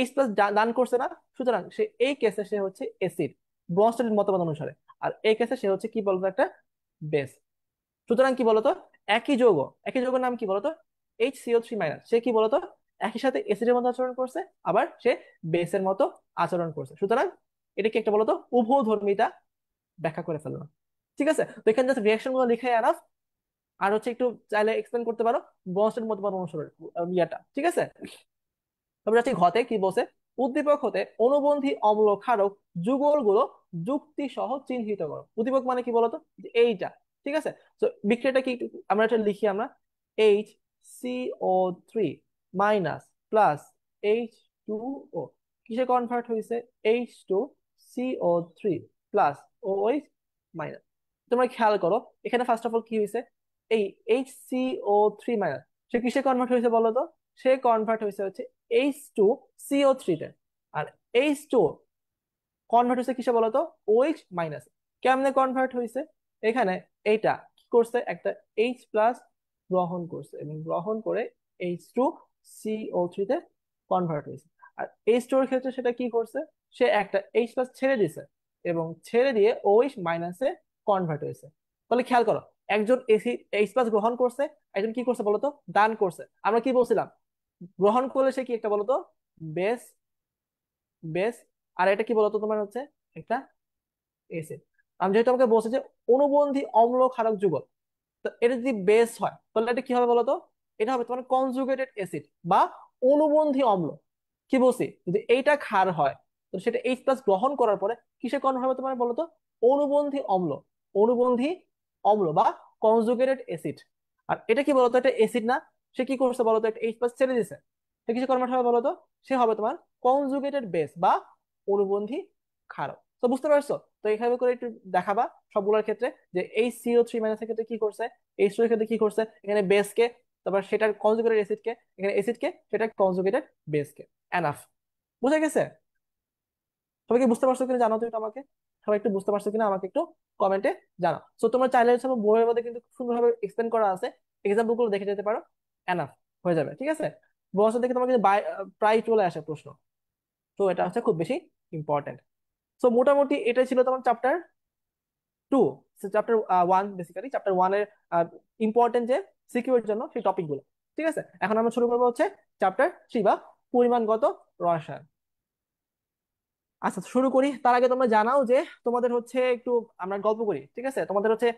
H+ দান করছে না, সুতরাং সে এই কেসে সে হচ্ছে অ্যাসিড ব্রনস্টেড মতবাদ অনুসারে। আর এই কেসে সে হচ্ছে কি বলতো, একটা বেস। সুতরাং কি বলতো, একই যৌগ, একই যৌগের নাম কি বলতো, HCO3 সে কি বলতো, একই সাথে অ্যাসিডের মতো আচরণ করছে, আবার সে বেসের মতো আচরণ করছে। সুতরাং এটা কি একটা বলতো উভধর্মিতা ব্যাখ্যা করে ফেললাম। ঠিক আছে, তো এখানে জাস্ট রিয়াকশন গুলো লিখে আনাফ। আর হচ্ছে একটু চাইলে এক্সপ্লেন করতে পারো ব্রনস্টেড মতবাদ অনুসারে ইয়াটা, ঠিক আছে। তবে যাচ্ছি ঘতে কি বলছে, উদ্দীপক হতে অনুবন্ধী অম্ল ক্ষারক যুগলগুলো যুক্তি সহ চিহ্নিত করো। উদ্দীপক মানে কি বলতো, যে এইটা, ঠিক আছে। তো বিক্রিয়াটা কি আমরা এটা লিখি আমরা, HCO3 - +H2O কিসে কনভার্ট হয়েছে, H2CO3 + OH-। তোমরা খেয়াল করো এখানে ফার্স্ট অফ অল কি হয়েছে, এই HCO3 সে কিসে কনভার্ট হয়েছে বলো তো, সে কনভার্ট হয়েছে হচ্ছে H2CO3 তে। আর H2 কনভার্ট হয়েছে কিসে বলতো, OH-। কেমনে কনভার্ট হয়েছে, এখানে এইটা কি করছে, একটা H+ গ্রহণ করছে এবং গ্রহণ করে H2CO3 তে কনভার্ট হয়েছে। আর H2 এর ক্ষেত্রে সেটা কি করছে, সে একটা H+ ছেড়ে দিছে এবং ছেড়ে দিয়ে OH- এ কনভার্ট হয়েছে। তাহলে খেয়াল করো, একজন এসিড H+ গ্রহণ করছে, একজন কি করছে বলতো, দান করছে। আমরা কি বলছিলাম, গ্রহণ করলে সে কি একটা বলতো, বেস, বেস। আর এটা কি বলতো তোমার হচ্ছে একটা এসিড। আমি যেহেতু আমাকে বলছি যে অনুবন্ধী অম্ল ক্ষারক যুগল, তো এটা যদি বেস হয় তাহলে এটা কি হবে বলতো, এটা হবে তোমার কনজুগেটেড অ্যাসিড বা অনুবন্ধী অম্ল। কি বলছি, যদি এইটা ক্ষার হয় তো সেটা H+ গ্রহণ করার পরে কিসে কনভার্ট হবে তোমার বলতো, অনুবন্ধী অম্ল, অনুবন্ধী অম্ল বা কনজুগেটেড অ্যাসিড। আর এটা কি বলতো, এটা অ্যাসিড না, সে কি করছে বলতো, একটা H+ ছেড়ে দিছে, সে কিসে কনভার্ট হবে বলতো, সে হবে তোমার কনজুগেটেড বেস বা অনুবন্ধী ক্ষারক। তো বুঝতে পারছো, তো এইভাবে করে একটু দেখাবা সবগুলোর ক্ষেত্রে, যে এই CO3 ক্ষেত্রে কি করছে, H2 এর ক্ষেত্রে কি করছে, এখানে বেসকে, তারপর সেটার কনজুগেটেড অ্যাসিডকে, এখানে অ্যাসিডকে, সেটা কনজুগেটেড বেসকে। এনাফ, বুঝা গেছে? সবাই কি বুঝতে পারছো কিনা জানো তো এটা আমাকে, সবাই একটু বুঝতে পারছো কিনা আমাকে একটু কমেন্টে জানাও। সো তোমরা চাইলে হচ্ছে আমার বইয়ের মধ্যে কিন্তু খুব সুন্দরভাবে এক্সপ্লেন করা আছে, এক্সাম্পল গুলো দেখে যেতে পারো। এনাফ, হয়ে যাবে, ঠিক আছে। বয়স দেখে তোমার কিন্তু প্রায় চলে আসে প্রশ্ন, তো এটা হচ্ছে খুব বেশি ইম্পর্টেন্ট। সো মোটামুটি এটাই ছিল তোমার চ্যাপ্টার 2। চ্যাপ্টার 1, বেসিক্যালি চ্যাপ্টার 1 এর ইম্পর্টেন্ট যে সিকিউর এর জন্য সেই টপিক গুলো। ঠিক আছে, এখন আমরা শুরু করবো হচ্ছে চ্যাপ্টার 3 বা পরিমাণগত রসায়ন। আচ্ছা, তো শুরু করি তার আগে তোমরা জানাও যে তোমাদের হচ্ছে একটু আমরা গল্প করি, ঠিক আছে। তোমাদের হচ্ছে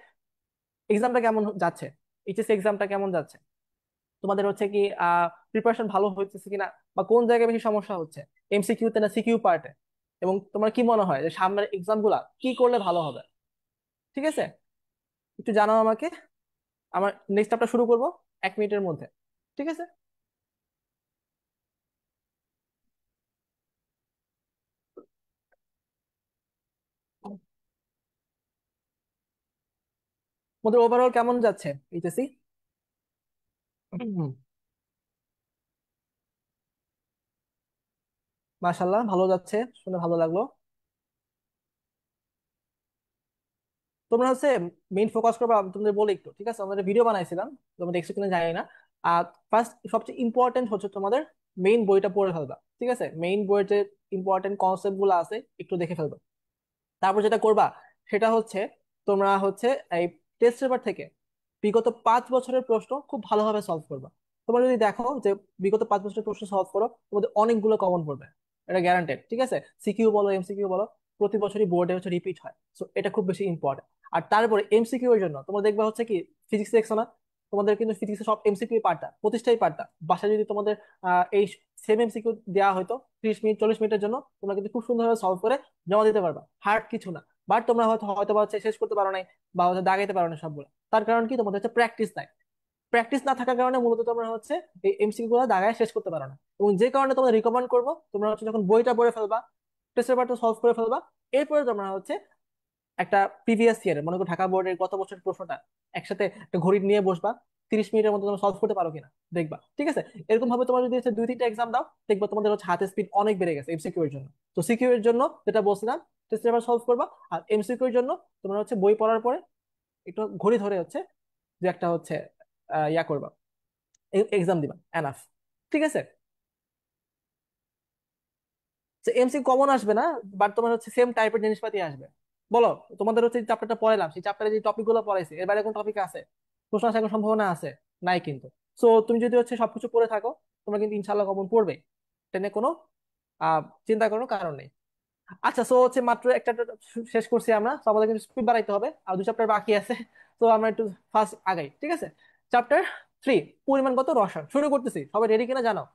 এক্সামটা কেমন যাচ্ছে, এইচএসসি এক্সামটা কেমন যাচ্ছে, তোমাদের হচ্ছে কি প্রিপারেশন ভালো হচ্ছে কিনা, বা কোন জায়গায় বেশি সমস্যা হচ্ছে, এমসিকিউ তে না সিকিউ পার্টে, এবং তোমার কি মনে হয় যে সামনের এক্সাম গুলা কি করলে ভালো হবে, ঠিক আছে, একটু জানাও আমাকে। আমার নেক্সট চ্যাপ্টার শুরু করব 1 মিনিটের মধ্যে, ঠিক আছে। তোমাদের ওভারঅল কেমন যাচ্ছে এইচএসসি? মাশাল্লাহ, ভালো যাচ্ছে, শুনে ভালো লাগলো। তোমরা হচ্ছে মেইন ফোকাস করবে, আমি তোমাদের বলি একটু, ঠিক আছে। আমাদের ভিডিও বানাইছিলাম, তোমরা দেখছো কিনা জানি না। আর ফার্স্ট সবচেয়ে ইম্পর্টেন্ট হচ্ছে তোমাদের মেইন বইটা পড়ে ফেলবা, ঠিক আছে। মেইন বইতে ইম্পর্টেন্ট কনসেপ্ট গুলো আছে, একটু দেখে ফেলবা। তারপর যেটা করবা সেটা হচ্ছে, তোমরা হচ্ছে এই টেস্ট পেপার থেকে বিগত 5 বছরের প্রশ্ন খুব ভালোভাবে সলভ করবা। তোমরা যদি দেখো যে বিগত 5 বছরের প্রশ্ন সলভ করো, তোমাদের অনেকগুলো কমন পড়বে, এটা গ্যারান্টেড, ঠিক আছে। সিকিউ বলো, এমসিকিউ বলো, প্রতি বছরই বোর্ডে হচ্ছে রিপিট হয়, সো এটা খুব বেশি ইম্পর্টেন্ট। আর তারপরে এমসিকিউ এর জন্য তোমরা দেখবা হচ্ছে কি, ফিজিক্স দেখছো না, তোমাদের কিন্তু ফিজিক্সের সব এমসিকিউ পার্টটা, প্রতিটাই পার্টটা বাসায় যদি তোমাদের এই সেম এমসিকিউ দেওয়া হয়তো 30 মিনিট 40 মিনিটের জন্য, তোমরা কিন্তু খুব সুন্দরভাবে সলভ করে জমা দিতে পারবা, হার্ড কিছু না। বাট তোমরা হয়তো হয়তো বা হচ্ছে শেষ করতে পারো নাই, বা হচ্ছে দাগাইতে পারো না সবগুলো। তার কারণ কি, তোমাদের হচ্ছে প্র্যাকটিস নাই। প্র্যাকটিস না থাকার কারণে মূলত তোমরা হচ্ছে এই এমসিকিউ গুলো দাগায় শেষ করতে পারো না। এবং যে কারণে তোমরা রিকমেন্ড করবো, তোমরা হচ্ছে যখন বইটা পড়ে ফেলবা, টেস্ট পেপারটা সলভ করে ফেলবা, এরপরে তোমরা হচ্ছে একটা প্রিভিয়াস ইয়ারের, মনে করো ঢাকা বোর্ডের গত বছরের প্রশ্নটা একসাথে একটা ঘড়ি নিয়ে বসবা, 30 মিনিটের মধ্যে তোমরা সলভ করতে পারো কিনা দেখবা, ঠিক আছে? এরকম ভাবে তোমার যদি হচ্ছে 2-3টা এক্সাম দাও, দেখবা তোমাদের হচ্ছে হাতের স্পিড অনেক বেড়ে গেছে এমসিকিউ এর জন্য। তো সিকিউ এর জন্য যেটা বলছিলাম, টেস্ট পেপার সলভ করবা, আর এমসিকিউ এর জন্য তোমরা হচ্ছে বই পড়ার পরে একটু ঘড়ি ধরে হচ্ছে যে একটা হচ্ছে ইয়া করবা, এক্সাম দিবা, এনাফ। ঠিক আছে? এমসি কমন আসবে না, বাট তোমার হচ্ছে সেম টাইপের জিনিসপাতি আসবে। বলো, তোমাদের হচ্ছে চ্যাপ্টারটা পড়াইলাম, সেই চ্যাপ্টারে যে টপিক গুলো পড়াইছি, এর বাইরে কোন টপিক আছে? প্রশ্ন আসার কোনো সম্ভাবনা আছে? নাই কিন্তু। সো তুমি যদি হচ্ছে সবকিছু পড়ে থাকো, তোমরা কিন্তু ইনশাল্লাহ কমন পড়বে, এটা নিয়ে কোনো চিন্তা করার কারণ নেই। আচ্ছা, সো হচ্ছে মাত্র একটা শেষ করছি আমরা, তো আমাদের কিন্তু স্পিড বাড়াইতে হবে, আর 2 চ্যাপ্টার বাকি আছে। তো আমরা একটু ফার্স্ট আগাই, ঠিক আছে? চ্যাপ্টার 3, পরিমাণগত রসায়ন, শুরু করতেছি। সবাই রেডি কিনা জানাও,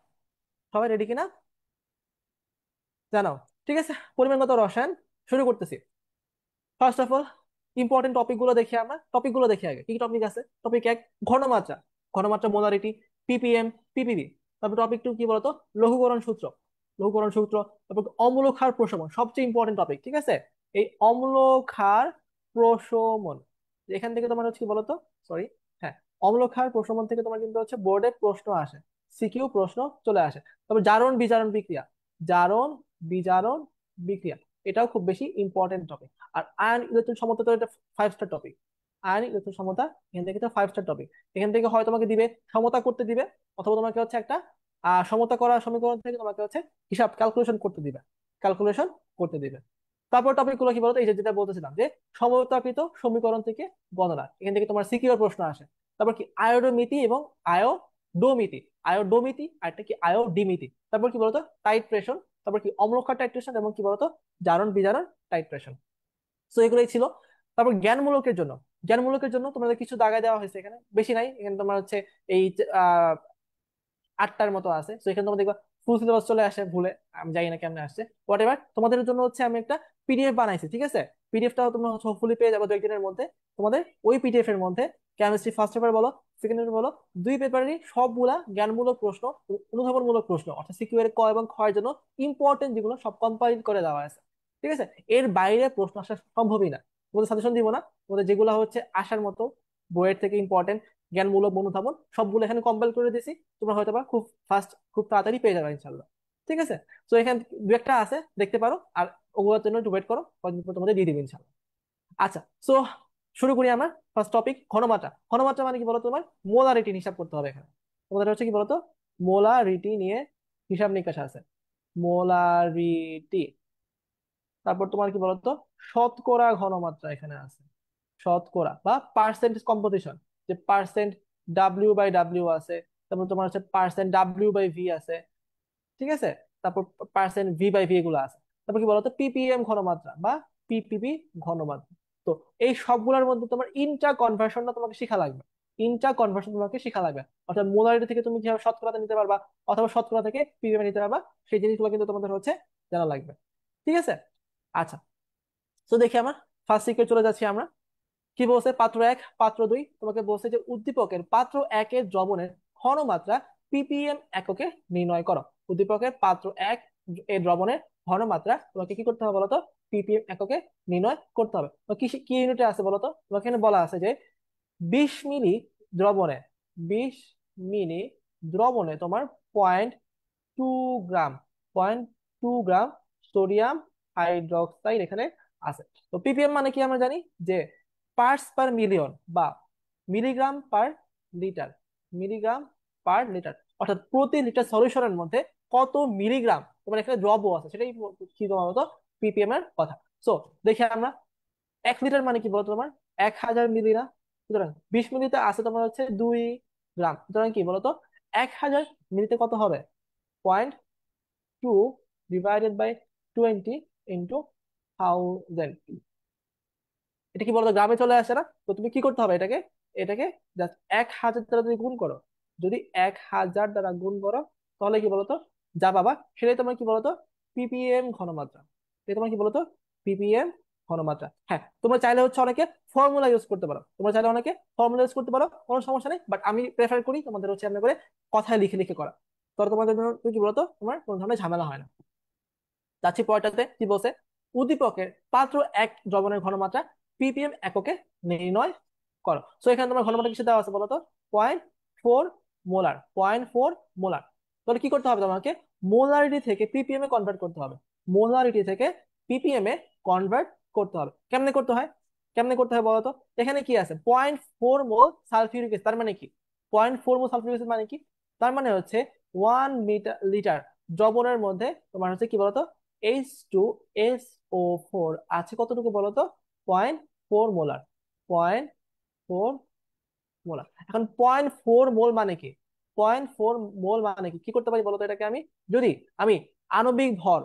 সবাই রেডি কিনা জানাও। ঠিক আছে, পরিমাণগত রসায়ন শুরু করতেছি। First of all, important topic গুলো দেখি আমরা, টপিক গুলো দেখি আগে কি কি টপিক আছে। টপিক 1, ঘনমাত্রা। ঘনমাত্রা, মোলারিটি, পিপিএম, পিপিবি। তারপর টপিক 2 কি বলতো, লঘুকরণ সূত্র। লঘুকরণ সূত্র। তারপর অম্ল ক্ষার প্রশমন, সবচেয়ে ইম্পর্টেন্ট টপিক, ঠিক আছে? এই অম্ল ক্ষার প্রশমন, এখান থেকে তোমার হচ্ছে কি বলতো, সরি, হ্যাঁ, অম্ল ক্ষার প্রশমন থেকে তোমার কিন্তু হচ্ছে বোর্ডে প্রশ্ন আসে, সিকিউ প্রশ্ন চলে আসে। তবে জারণ বিজারণ বিক্রিয়া, জারণ বিজারণ বিক্রিয়া, এটাও খুব বেশি ইম্পর্টেন্ট টপিক। আর আয়ন ইলেকট্রন সমতা, তো এটা 5 স্টার টপিক। আয়ন ইলেকট্রন সমতা, এখান থেকে তো 5 স্টার টপিক। এখান থেকে হয় তোমাকে দিবে সমতা করতে দিবে, অথবা তোমাকে হচ্ছে একটা সমতা করা সমীকরণ থেকে তোমাকে হচ্ছে হিসাব ক্যালকুলেশন করতে দিবে, ক্যালকুলেশন করতে দিবে। তারপর টপিক গুলো কি বলতো, এই যে যেটা বলতেছিলাম যে সমতাকৃত সমীকরণ থেকে গণনা, এখান থেকে তোমার সিকিউর প্রশ্ন আসে। তারপর কি আয়োডোমিতি এবং আয়োডোমিতি, আয়োডোমিতি আর একটা কি আয়োডিমিতি। তারপর কি বলতো টাইট্রেশন। তারপর কি অম্লক্ষার টাইট্রেশন, এবং কি বলতো জারণ বিজারণ টাইট্রেশন। তো এগুলোই ছিল। তারপর জ্ঞানমূলকের জন্য, জ্ঞানমূলকের জন্য তোমাদের কিছু দাগায় দেওয়া হয়েছে, এখানে বেশি নাই, এখানে তোমার হচ্ছে এই আহ 8টার মতো আছে। তো এখানে তোমরা দেখবা ফুল সিলেবাস চলে আসে ভুলে, আমি জানি না কেমনে আসছে, হোয়াট এভার। তোমাদের জন্য হচ্ছে আমি একটা পিডিএফ বানাইছি, ঠিক আছে? পিডিএফটাও তোমরা হোপফুলি পেয়ে যাবে 2 একদিনের মধ্যে। তোমাদের ওই পিডিএফ এর মধ্যে কেমিস্ট্রি ফার্স্ট পেপার বলো, সেকেন্ড পেপার বলো, 2 পেপারই সবগুলা জ্ঞানমূলক প্রশ্ন, অনুধাবনমূলক প্রশ্ন, অর্থাৎ সিকিউ এর ক এবং খ এর জন্য ইম্পর্টেন্ট যেগুলো, সব কম্পাইল করে দেওয়া আছে, ঠিক আছে? এর বাইরে প্রশ্ন আসা সম্ভবই না। তোমাদের সাজেশন দিব না, তোমাদের যেগুলো হচ্ছে আসার মতো বইয়ের থেকে ইম্পর্টেন্ট জ্ঞানমূলক অনুধাবন, সবগুলো এখানে কম্পাইল করে দিয়েছি। তোমরা হয়তো বা খুব ফাস্ট, খুব তাড়াতাড়ি পেয়ে যাবে ইনশাল্লাহ, ঠিক আছে? তো এখানে 2 একটা আছে, দেখতে পারো। আর ওগুলোর জন্য একটু ওয়েট করো, কয়েকদিন পর তোমাদের দিয়ে দিবে ইনশাল্লাহ। আচ্ছা, সো শুরু করি আমরা। ফার্স্ট টপিক, ঘনমাত্রা। ঘনমাত্রা মানে কি বলতো, তোমার মোলারিটি হিসাব করতে হবে এখানে। তোমাদের হচ্ছে কি বলতো, মোলারিটি নিয়ে হিসাব নিকাশ আছে, মোলারিটি। তারপর তোমার কি বলতো, শতকরা ঘনমাত্রা এখানে আছে, শতকরা বা পার্সেন্টেজ কম্পোজিশন, যে পার্সেন্ট W/W আছে। তারপর তোমার হচ্ছে পার্সেন্ট W/V আছে, ঠিক আছে? তারপর পার্সেন্ট V/V এগুলো আছে। তারপর কি বলতো, পিপিএম ঘনমাত্রা বা পিপিবি ঘনমাত্রা। তো এই সবগুলোর মধ্যে তোমার ইন্টা কনভার্সনটা তোমাকে শেখা লাগবে, ইন্টা কনভার্সন তোমাকে শেখা লাগবে। অর্থাৎ মোলারিটি থেকে তুমি কিভাবে শতকরাতে নিতে পারবা, অথবা শতকরা থেকে পিপিএম নিতে পারবা, সেই জিনিসগুলো কিন্তু তোমাদের হচ্ছে জানা লাগবে, ঠিক আছে? আচ্ছা, তো দেখি আমার ফার্স্ট সিকে চলে যাচ্ছি আমরা। কি বলছে, পাত্র 1, পাত্র 2 তোমাকে বলছে যে উদ্দীপকের পাত্র 1 এর দ্রবণের ঘনমাত্রা পিপিএম এককে নির্ণয় করো। উদ্দীপকের পাত্র 1 এর দ্রবণের ঘনমাত্রা তোমাকে কি করতে হবে বলতো, পিপিএম এককে নির্ণয় করতে হবে। তো কি কি ইউনিটে আছে বলতো, তোমাকে এখানে বলা আছে যে 20 মিলি দ্রবণে, 20 মিলি দ্রবণে তোমার 0.2 গ্রাম, 0.2 গ্রাম সোডিয়াম হাইড্রোক্সাইড এখানে আছে। তো পিপিএম মানে কি আমরা জানি, যে পার্টস পার মিলিয়ন বা milligram per litre, milligram per litre. অর্থাৎ প্রতি লিটার সলিউশনের মধ্যে কত মিলিগ্রাম তোমার এখানে দ্রব্য আছে, সেটাই কি তোমার মতো পিপিএম এর কথা। সো দেখি আমরা, 1 লিটার মানে কি বলতো তোমার 1000 মিলি না? সুতরাং 20 মিলিতে আছে তোমার হচ্ছে 2 গ্রাম, সুতরাং কি বলতো 1000 মিলিতে কত হবে, 0.2 / 20 × 1000। এটা কি বলতো গ্রামে চলে আসে না? তো তুমি কি করতে হবে এটাকে, এটাকে জাস্ট 1000 দ্বারা তুমি গুণ করো। যদি 1000 দ্বারা গুণ করো, তাহলে কি বলতো যা বাবা, সেটাই তোমার কি বলতো পিপিএম ঘনমাত্রা। এটা তোমার কি বলতো পিপিএম ঘনমাত্রা। হ্যাঁ, তোমরা চাইলে হচ্ছে অনেকে ফর্মুলা ইউজ করতে পারো, তোমরা চাইলে অনেকে ফর্মুলা ইউজ করতে পারো, কোনো সমস্যা নেই, বাট আমি প্রেফার করি তোমাদের হচ্ছে এমনি করে কথায় লিখে লিখে করা। তো তোমাদের জন্য কি বলতো, তোমার কোনো ধরনের ঝামেলা হয় না। যাচ্ছি পরেরটাতে, কি বলছে, উদ্দীপকের পাত্র এক দ্রবণের ঘনমাত্রা ppm এককে নির্ণয় করো। সো এখানে তোমার ঘনমাত্রা কিসে দেওয়া আছে বলতো, 0.4 মোলার, 0.4 মোলার। তাহলে কি করতে হবে তোমাকে, মোলারিটি থেকে ppm এ কনভার্ট করতে হবে, মোলারিটি থেকে ppm এ কনভার্ট করতে হবে। কেমনে করতে হয়, কেমনে করতে হয় বলতো, এখানে কি আছে, 0.4 মোল সালফিউরিক অ্যাসিড, তার মানে কি, 0.4 মোল সালফিউরিক অ্যাসিড মানে কি, তার মানে হচ্ছে 1 লিটার দ্রবণের মধ্যে তোমার হচ্ছে কি বলতো, H2SO4 আছে কতটুকু বলতো, 0.4 মোলার, 0.4 মোলার। এখন 0.4 মোল মানে কি, 0.4 মোল মানে কি, কি করতে পারি বলতো এটাকে আমি, যদি আমি আণবিক ভর,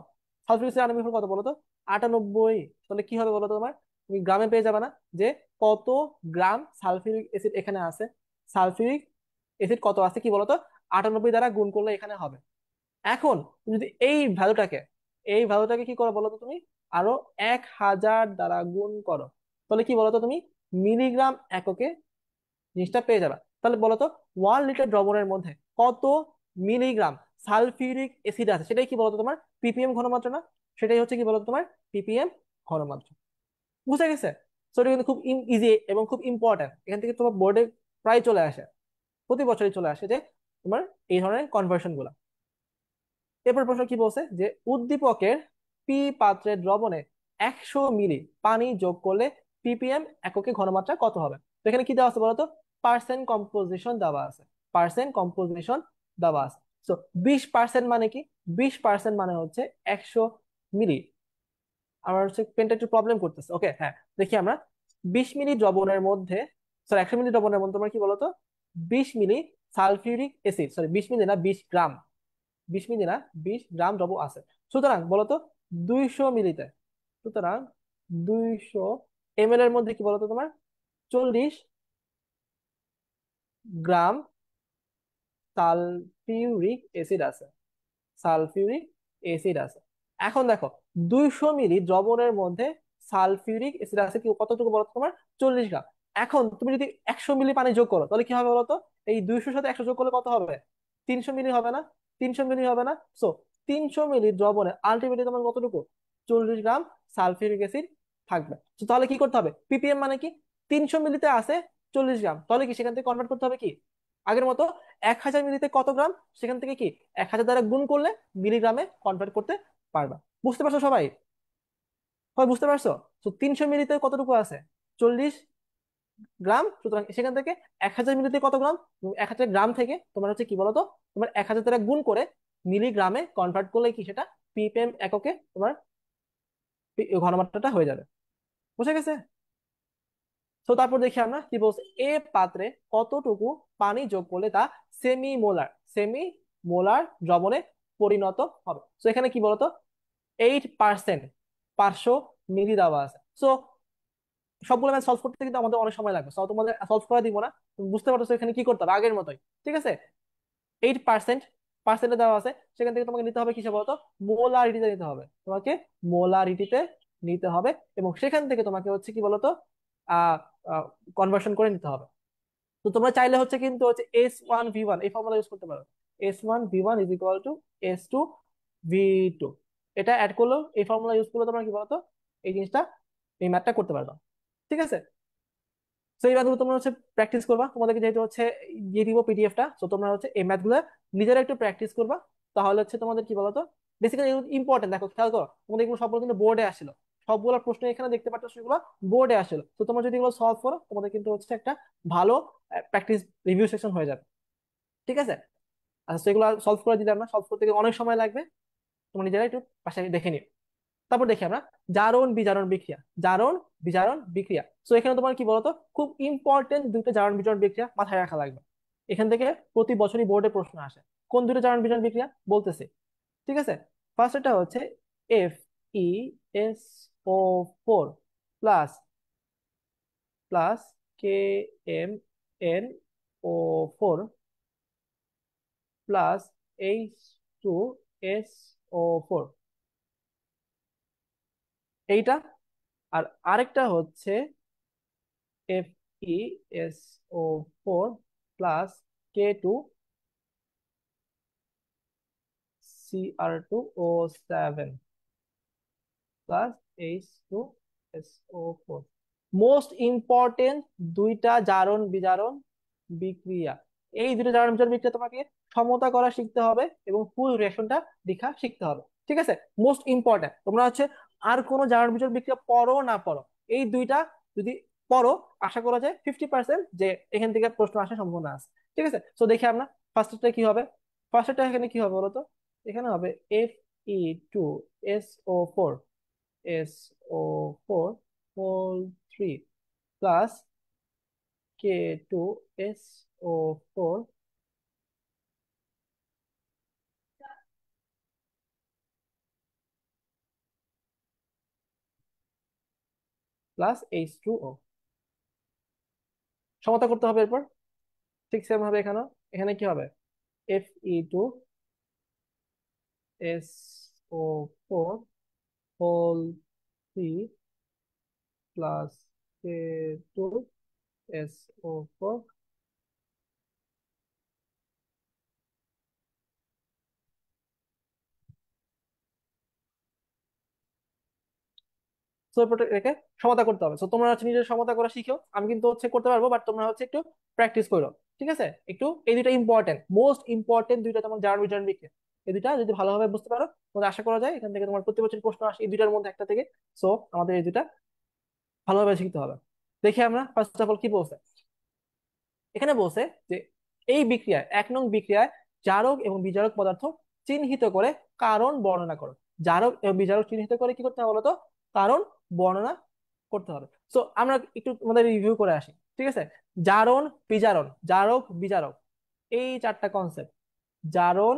সালফিউরিক অ্যাসিডের আণবিক ভর কত বলতো, 98, তাহলে কি হবে বলতো তোমার, তুমি গ্রামে পেয়ে যাবে না, যে কত গ্রাম সালফিউরিক অ্যাসিড এখানে আছে, সালফিউরিক অ্যাসিড কত আছে কি বলতো, 98 দ্বারা গুণ করলে এখানে হবে। এখন তুমি যদি এই ভ্যালুটাকে কি করো বলতো তুমি, আরো 1000 দ্বারা গুণ করো, তাহলে কি বলতো তুমি মিলিগ্রাম এককে জিনিসটা পেয়ে যাবে। তাহলে বলতো 1 লিটার দ্রবণের মধ্যে কত মিলিগ্রাম সালফিউরিক অ্যাসিড আছে, সেটাই কি বলতো তোমার ppm ঘনমাত্রা না, সেটাই হচ্ছে কি বলতো তোমার ppm ঘনমাত্রা। বুঝা গেছে? তো এটা কিন্তু খুব ইজি এবং খুব ইম্পর্টেন্ট, এখান থেকে তোমার বোর্ডে প্রায় চলে আসে, প্রতি বছরই চলে আসে যে তোমার এই ধরনের কনভার্সন গুলা। এরপর প্রশ্ন কি বলছে, যে উদ্দীপকের পাত্রের দ্রবণে 100 মিলি পানি যোগ করলে ppm এককে ঘনমাত্রা কত হবে। তো এখানে কি দেওয়া আছে বলতো, পার্সেন্ট কম্পোজিশন দেওয়া আছে, পার্সেন্ট কম্পোজিশন দেওয়া আছে। তো 20% মানে কি, 20% মানে হচ্ছে 100 মিলি। আমার হচ্ছে পেনটা একটু প্রবলেম করতেছে, ওকে হ্যাঁ, দেখি আমরা 20 মিলি দ্রবণের মধ্যে, সরি 100 মিলি দ্রবণের মধ্যে তোমার কি বলতো, 20 মিলি সালফিউরিক অ্যাসিড, সরি 20 মিলি না, 20 গ্রাম, 20 মিলি না, 20 গ্রাম দ্রব্য আছে। সুতরাং বলতো 200 মিলিতে, সুতরাং 200 ml এর মধ্যে কি বলতো তোমার 40 গ্রাম সালফিউরিক অ্যাসিড আছে, সালফিউরিক অ্যাসিড আছে। এখন দেখো 200 মিলি দ্রবণের মধ্যে সালফিউরিক অ্যাসিড আছে কি কতটুকু বলতো তোমার, 40 গ্রাম। এখন তুমি যদি 100 মিলি পানি যোগ করো তাহলে কি হবে বলতো, এই 200 সাথে 100 যোগ করলে কত হবে, 300 মিলি হবে না, 300 মিলি হবে না। সো 300 মিলি দ্রবণে আলটিমেটলি তোমার কতটুকু, 40 গ্রাম সালফিউরিক অ্যাসিড থাকবে। তো তাহলে কি করতে হবে, ppm মানে কি, 300 মিলিতে আছে 40 গ্রাম, তাহলে কি সেখান থেকে কনভার্ট করতে হবে কি আগের মতো, 1000 মিলিতে কত গ্রাম, সেখান থেকে কি 1000 দ্বারা গুণ করলে মিলিগ্রামে কনভার্ট করতে পারবা। বুঝতে পারছো সবাই, সবাই বুঝতে পারছো? তো 300 মিলিতে কতটুকু আছে, 40 গ্রাম, সুতরাং সেখান থেকে 1000 মিলিতে কত গ্রাম, 1000 গ্রাম থেকে তোমার হচ্ছে কি বলতো, তোমার 1000 দ্বারা গুণ করে মিলিগ্রামে কনভার্ট করলে কি সেটা ppm এককে তোমার ঘনমাত্রাটা হয়ে যাবে। বুঝে গেছে? তো তারপর দেখি আমরা কি বলছে, এ পাত্রে কতটুকু পানি যোগ করলে তা সেমি মোলার দ্রবণে পরিণত হবে। তো এখানে কি বলতো, 8%, 500 মিলি দেওয়া আছে। সো সবগুলো ম্যাথ সলভ করতে কিন্তু আমাদের অনেক সময় লাগবে, সো তোমাদের সলভ করে দিব না, তুমি বুঝতে পারছো এখানে কি করতে হবে আগের মতোই। ঠিক আছে, 8% পার্সেন্টে দেওয়া আছে, সেখান থেকে তোমাকে নিতে হবে কিসে বলতো, মোলারিটিতে নিতে হবে তোমাকে, মোলারিটিতে নিতে হবে, এবং সেখান থেকে তোমাকে হচ্ছে কি বলতো আহ কনভার্সন করে নিতে হবে। তো তোমরা চাইলে হচ্ছে কিন্তু হচ্ছে S1V1 এই ফর্মুলা ইউজ করতে পারো, S1V1 = S2V2, এটা অ্যাড করলেও এই ফর্মুলা ইউজ করলে তোমরা কি বলতো এই জিনিসটা, এই ম্যাথটা করতে পারবা। ঠিক আছে, তো এই ম্যাথগুলো তোমরা হচ্ছে প্র্যাকটিস করবা, তোমাদেরকে যেহেতু হচ্ছে দিয়ে দিব পিডিএফটা, তো তোমরা হচ্ছে এই ম্যাথগুলো নিজেরা একটু প্র্যাকটিস করবা। তাহলে হচ্ছে তোমাদের কি বলতো, বেসিক্যালি ইম্পর্টেন্ট, দেখো খেয়াল করো তোমাদের এগুলো সবগুলো কিন্তু বোর্ডে আসছিল, সবগুলো প্রশ্ন এখানে দেখতে পাচ্ছ সেগুলো বোর্ডে আসছিল। তো তোমরা যদি এগুলো সলভ করো তোমাদের কিন্তু হচ্ছে একটা ভালো প্র্যাকটিস রিভিউ সেশন হয়ে যাবে। ঠিক আছে, আচ্ছা সেগুলো সলভ করে দিলাম না, সলভ করতে গেলে অনেক সময় লাগবে, তোমরা নিজেরা একটু পাশে দেখে নিও। তারপর দেখি আমরা জারণ বিজারণ বিক্রিয়া, জারণ বিজারণ বিক্রিয়া। তো এখানে তোমার কি বলতো, খুব ইম্পর্টেন্ট দুইটা জারণ বিজারণ বিক্রিয়া মাথায় রাখা লাগবে, এখান থেকে প্রতি বছরই বোর্ডে প্রশ্ন আসে। কোন দুটো জারণ বিজারণ বিক্রিয়া বলতেছে, ঠিক আছে। ফার্স্ট এটা হচ্ছে FeSO4 plus plus KMnO4 plus H2SO4, এইটা আর আরেকটা হচ্ছে F E S O four plus K2 Cr2O7 plus H2SO4। Most important দুইটা জারণ বিজারণ বিক্রিয়া। এই দুটো জারণ বিজারণ বিক্রিয়া তোমাকে সমতা করা শিখতে হবে এবং ফুল রিঅ্যাকশনটা দেখা শিখতে হবে। ঠিক আছে, মোস্ট ইম্পর্টেন্ট। তোমরা হচ্ছে আর কোনো জারণ বিজারণ বিক্রিয়া পড়ো না পড়ো, এই দুইটা যদি পড়ো, আশা করা যায় 50% যে এখান থেকে প্রশ্ন আসার সম্ভাবনা আছে। ঠিক আছে, তো দেখি আমরা ফার্স্টটা কি হবে। ফার্স্টটা এখানে কি হবে বলতো? এখানে হবে Fe2SO4 SO4 plus K2SO4 plus H2O। সমতা করতে হবে এরপর। ঠিক সেম হবে এখানে। এখানে কি হবে? Fe2SO4 whole 3 plus K2SO4। তো এরপর এটাকে সমতা করতে হবে। তো তোমরা হচ্ছে নিজের সমতা করা শিখো, আমি কিন্তু হচ্ছে করতে পারবো, বাট তোমরা হচ্ছে একটু প্র্যাকটিস করো। ঠিক আছে, একটু এই দুইটা ইম্পর্টেন্ট, মোস্ট ইম্পর্টেন্ট দুইটা তোমার জার্মান রিটার্ন বিক্রিয়া। এই দুইটা যদি ভালোভাবে বুঝতে পারো, তোমাদের আশা করা যায় এখান থেকে তোমার প্রতি বছর প্রশ্ন আসে এই দুইটার মধ্যে একটা থেকে। সো আমাদের এই দুইটা ভালোভাবে শিখতে হবে। দেখি আমরা ফার্স্ট অফ অল কি বলছে। এখানে বলছে যে এই বিক্রিয়ায়, 1 নং বিক্রিয়ায় জারক এবং বিজারক পদার্থ চিহ্নিত করে কারণ বর্ণনা করো। জারক এবং বিজারক চিহ্নিত করে কি করতে হবে বলতো? কারণ বর্ণনা করতে হবে। সো আমরা একটু আমাদের রিভিউ করে আসি। ঠিক আছে, জারণ বিজারণ, জারক বিজারক, এই চারটা কনসেপ্ট। জারণ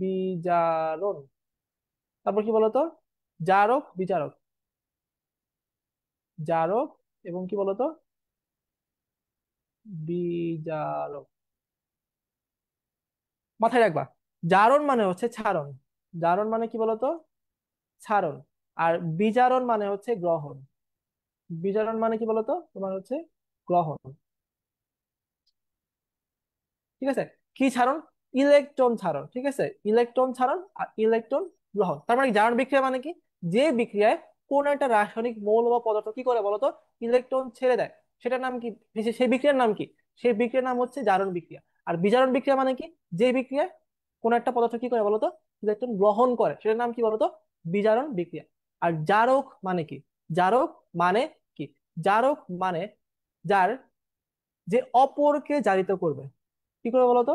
বিজারণ, তারপর কি বলতো? জারক বিজারক, জারক এবং কি বলতো? বিজারক। মাথায় রাখবা, জারণ মানে হচ্ছে ছাড়ন। জারণ মানে কি বলতো? ছাড়ন। আর বিজারণ মানে হচ্ছে গ্রহণ। বিজারণ মানে কি বলতো? তোমার হচ্ছে গ্রহণ। ঠিক আছে, কি ছাড়ন? ইলেকট্রন ছাড়ন। ঠিক আছে, ইলেকট্রন ছাড়ন আর ইলেকট্রন গ্রহণ। তার মানে জারণ বিক্রিয়া মানে কি? যে বিক্রিয়ায় কোন একটা রাসায়নিক মৌল বা পদার্থ কি করে বলতো? ইলেকট্রন ছেড়ে দেয়, সেটার নাম কি? সেই বিক্রিয়ার নাম কি? সেই বিক্রিয়ার নাম হচ্ছে জারণ বিক্রিয়া। আর বিজারণ বিক্রিয়া মানে কি? যে বিক্রিয়ায় কোন একটা পদার্থ কি করে বলতো? ইলেকট্রন গ্রহণ করে, সেটার নাম কি বলতো? বিজারণ বিক্রিয়া। আর জারক মানে কি? জারক মানে কি? জারক মানে যার, যে অপরকে জারিত করবে। কি করে বলতো?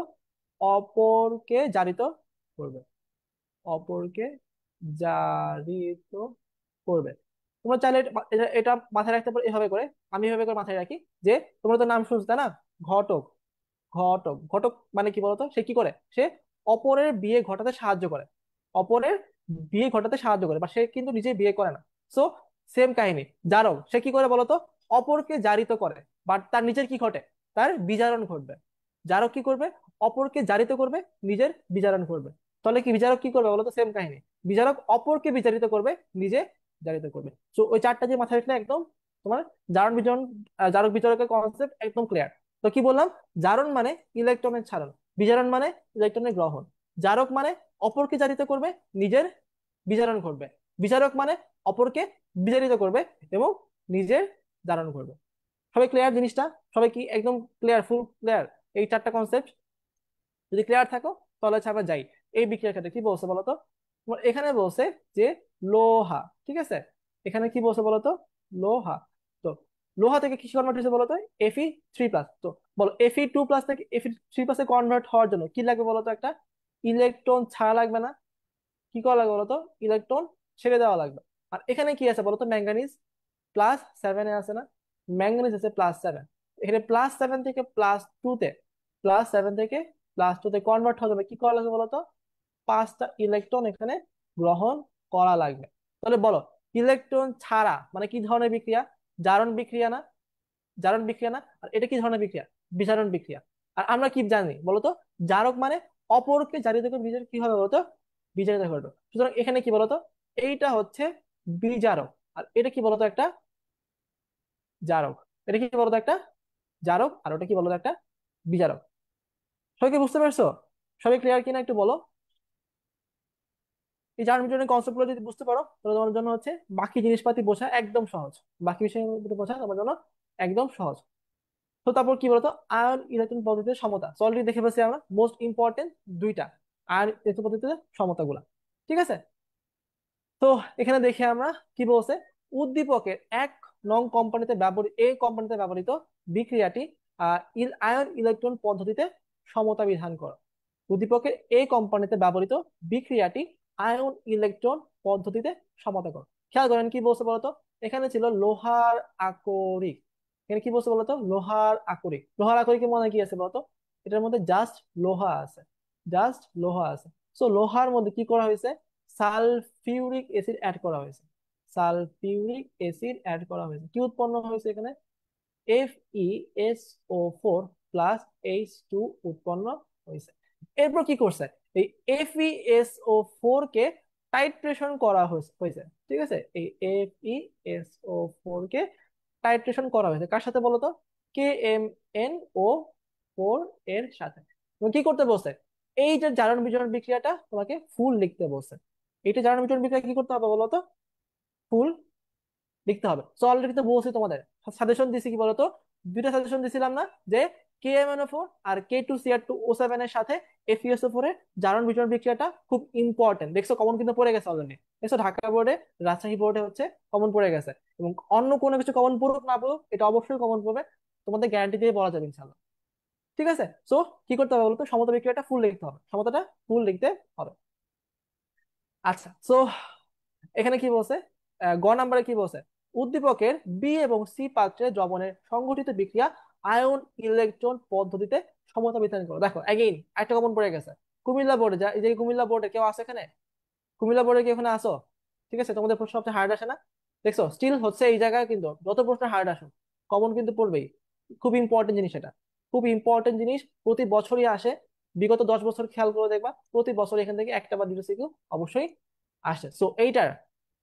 অপরকে জারিত করবে, অপরকে জারিত করবে। তোমরা চাইলে এটা মাথায় রাখতে পারো এভাবে করে। আমি এভাবে করে মাথায় রাখি যে তোমরা তো নাম শুনছো তাই না? ঘটক। ঘটক, ঘটক মানে কি বলতো? সে কি করে? সে অপরের বিয়ে ঘটাতে সাহায্য করে। অপরের বিয়ে ঘটাতে সাহায্য করে, বা সে কিন্তু নিজে বিয়ে করে না। সো সেম কাহিনী। জারক, সে কি করে বলতো? অপরকে জারিত করে, বাট তার নিজের কি ঘটে? তার বিজারণ ঘটবে। জারক কি করবে? অপরকে জারিত করবে, নিজের বিজারণ করবে। তাহলে কি বিচারক কি করবে বলতো? সেম কাহিনী। বিচারক অপরকে বিচারিত করবে, নিজে জারিত করবে। তো ওই চারটা যে মাথায় রাখলে একদম তোমার জারণ বিজারণ, জারক বিচারকের কনসেপ্ট একদম ক্লিয়ার। তো কি বললাম? জারণ মানে ইলেকট্রনের ছাড়ন, বিজারণ মানে ইলেকট্রনের গ্রহণ, জারক মানে অপরকে জারিত করবে, নিজের বিজারণ করবে, বিচারক মানে অপরকে বিজারিত করবে এবং নিজের জারণ করবে। সবাই ক্লিয়ার জিনিসটা? সবাই কি একদম ক্লিয়ার, ফুল ক্লিয়ার এই চারটা কনসেপ্ট? যদি ক্লিয়ার থাকো তাহলে হচ্ছে আমরা যাই এই বিক্রিয়ার ক্ষেত্রে। কি বলছে বলতো? তোমার এখানে বলছে যে লোহা। ঠিক আছে, এখানে কি বলছে বলতো? লোহা। তো লোহা থেকে কি কনভার্ট হয়েছে বলতো? Fe3+। তো বলো, Fe2+ থেকে Fe3+ এ কনভার্ট হওয়ার জন্য কি লাগবে বলতো? একটা ইলেকট্রন ছাড়া লাগবে না? কি করা লাগবে বলতো? ইলেকট্রন ছেড়ে দেওয়া লাগবে। আর এখানে কি আছে বলতো? ম্যাঙ্গানিজ +7 আছে না? ম্যাঙ্গানিজ আছে +7। এখানে +7 থেকে +2 তে, +7 থেকে +2 তে কনভার্ট হওয়ার জন্য কি করা লাগবে বলতো? 5টা ইলেকট্রন এখানে গ্রহণ করা লাগবে। তাহলে বলো, ইলেকট্রন ছাড়া মানে কি ধরনের বিক্রিয়া? জারণ বিক্রিয়া না? জারণ বিক্রিয়া না? আর এটা কি ধরনের বিক্রিয়া? বিজারণ বিক্রিয়া। আর আমরা কি জানি বলতো? জারক মানে অপরকে জারিত করে, বিজারক কি হবে বলতো? বিজারিত করবে। সুতরাং এখানে কি বলতো? এইটা হচ্ছে বিজারক। আর এটা কি বলতো একটা জারক। এটা কি বলতো একটা জারক, আর ওটা কি বলতো একটা বিজারক। সবাই কি বুঝতে পারছো? সবাই ক্লিয়ার কিনা একটু বলো। এই জারণ বিজারণের কনসেপ্ট গুলো যদি বুঝতে পারো তাহলে তোমার জন্য হচ্ছে বাকি জিনিসপাতি বোঝা একদম সহজ। বাকি বিষয়গুলো বোঝা তোমার জন্য একদম সহজ। তো তারপর কি বলতো, আয়ন ইলেকট্রন পদ্ধতিতে সমতা। অলরেডি দেখে ফেলছি আমরা মোস্ট ইম্পর্টেন্ট দুইটা আয়ন ইলেকট্রন পদ্ধতিতে সমতাগুলা। ঠিক আছে। তো এখানে দেখে আমরা কি বলছে, উদ্দীপকের এক নং কোম্পানিতে ব্যবহৃত, এই কোম্পানিতে ব্যবহৃত বিক্রিয়াটি আয়ন ইলেকট্রন পদ্ধতিতে সমতা বিধান করো। উদ্দীপকের এই কোম্পানিতে ব্যবহৃত বিক্রিয়াটি আয়ন ইলেকট্রন পদ্ধতিতে সমতা করো। খেয়াল করেন কি বলছে বলতো, এখানে ছিল লোহার আকরিক। এখানে কি বলছে বলতো, লোহার আকরিক। লোহার আকরিকের মনে কি আছে বলতো, এটার মধ্যে জাস্ট লোহা আছে, জাস্ট লোহা আছে। সো লোহার মধ্যে কি করা হয়েছে, সালফিউরিক অ্যাসিড অ্যাড করা হয়েছে। সালফিউরিক অ্যাসিড অ্যাড করা হয়েছে, কি উৎপন্ন হয়েছে এখানে, FeSO4 প্লাস H2 উৎপন্ন হয়েছে। এরপর কি করছে, এই FeSO4 কে টাইট্রেশন করা হয়েছে। ঠিক আছে, এই FeSO4 কে টাইট্রেশন করা হয়েছে কার সাথে বলতো, KMnO4 এর সাথে। এবং কি করতে বলছে, এই যে জারণ বিজারণ বিক্রিয়াটা তোমাকে ফুল লিখতে বলছে। এইটা জারণ বিজারণ বিক্রিয়া কি করতে হবে বলতো, ফুল লিখতে হবে। সো অলরেডি তো বলছি তোমাদের, সাজেশন দিছি কি বলতো, দুইটা সাজেশন দিছিলাম না, যে KMnO4 আর K2Cr2O7 এর সাথে FeSO4 এর জারণ বিজারণ বিক্রিয়াটা খুব ইম্পর্টেন্ট। দেখছো কমন কিন্তু পড়ে গেছে অলরেডি। দেখছো ঢাকা বোর্ডে, রাজশাহী বোর্ডে হচ্ছে কমন পড়ে গেছে। এবং অন্য কোনো কিছু কমন পড়ুক না পড়ুক, এটা অবশ্যই কমন পড়বে, তোমাদের গ্যারান্টি দিয়ে বলা যাবে ইনশাল্লাহ। ঠিক আছে। সো কি করতে হবে বলতো, সমতা বিক্রিয়াটা ফুল লিখতে হবে, সমতাটা ফুল লিখতে হবে। আচ্ছা, সো এখানে কি বলছে, গ নাম্বারে কি বলছে, উদ্দীপকের বি এবং সি পাত্রে দ্রবণের সংঘটিত বিক্রিয়া আয়ন ইলেকট্রন পদ্ধতিতে সমতা বিধান করো। দেখো এগেইন একটা কমন পড়ে গেছে। কুমিল্লা বোর্ডে যা, এই যে কুমিল্লা বোর্ডে কেউ আছে এখানে, কুমিল্লা বোর্ডে কি এখানে আসো? ঠিক আছে, তোমাদের প্রশ্ন সবচেয়ে হার্ড আসে না? দেখছো স্টিল হচ্ছে এই জায়গায় কিন্তু যত প্রশ্ন হার্ড আসুক কমন কিন্তু পড়বেই। খুব ইম্পর্টেন্ট জিনিস এটা, খুব ইম্পর্টেন্ট জিনিস, প্রতি বছরই আসে। বিগত 10 বছর খেয়াল করে দেখবা প্রতি বছর এখান থেকে একটা বা দুটো সিকিউ অবশ্যই আসে। সো এইটার,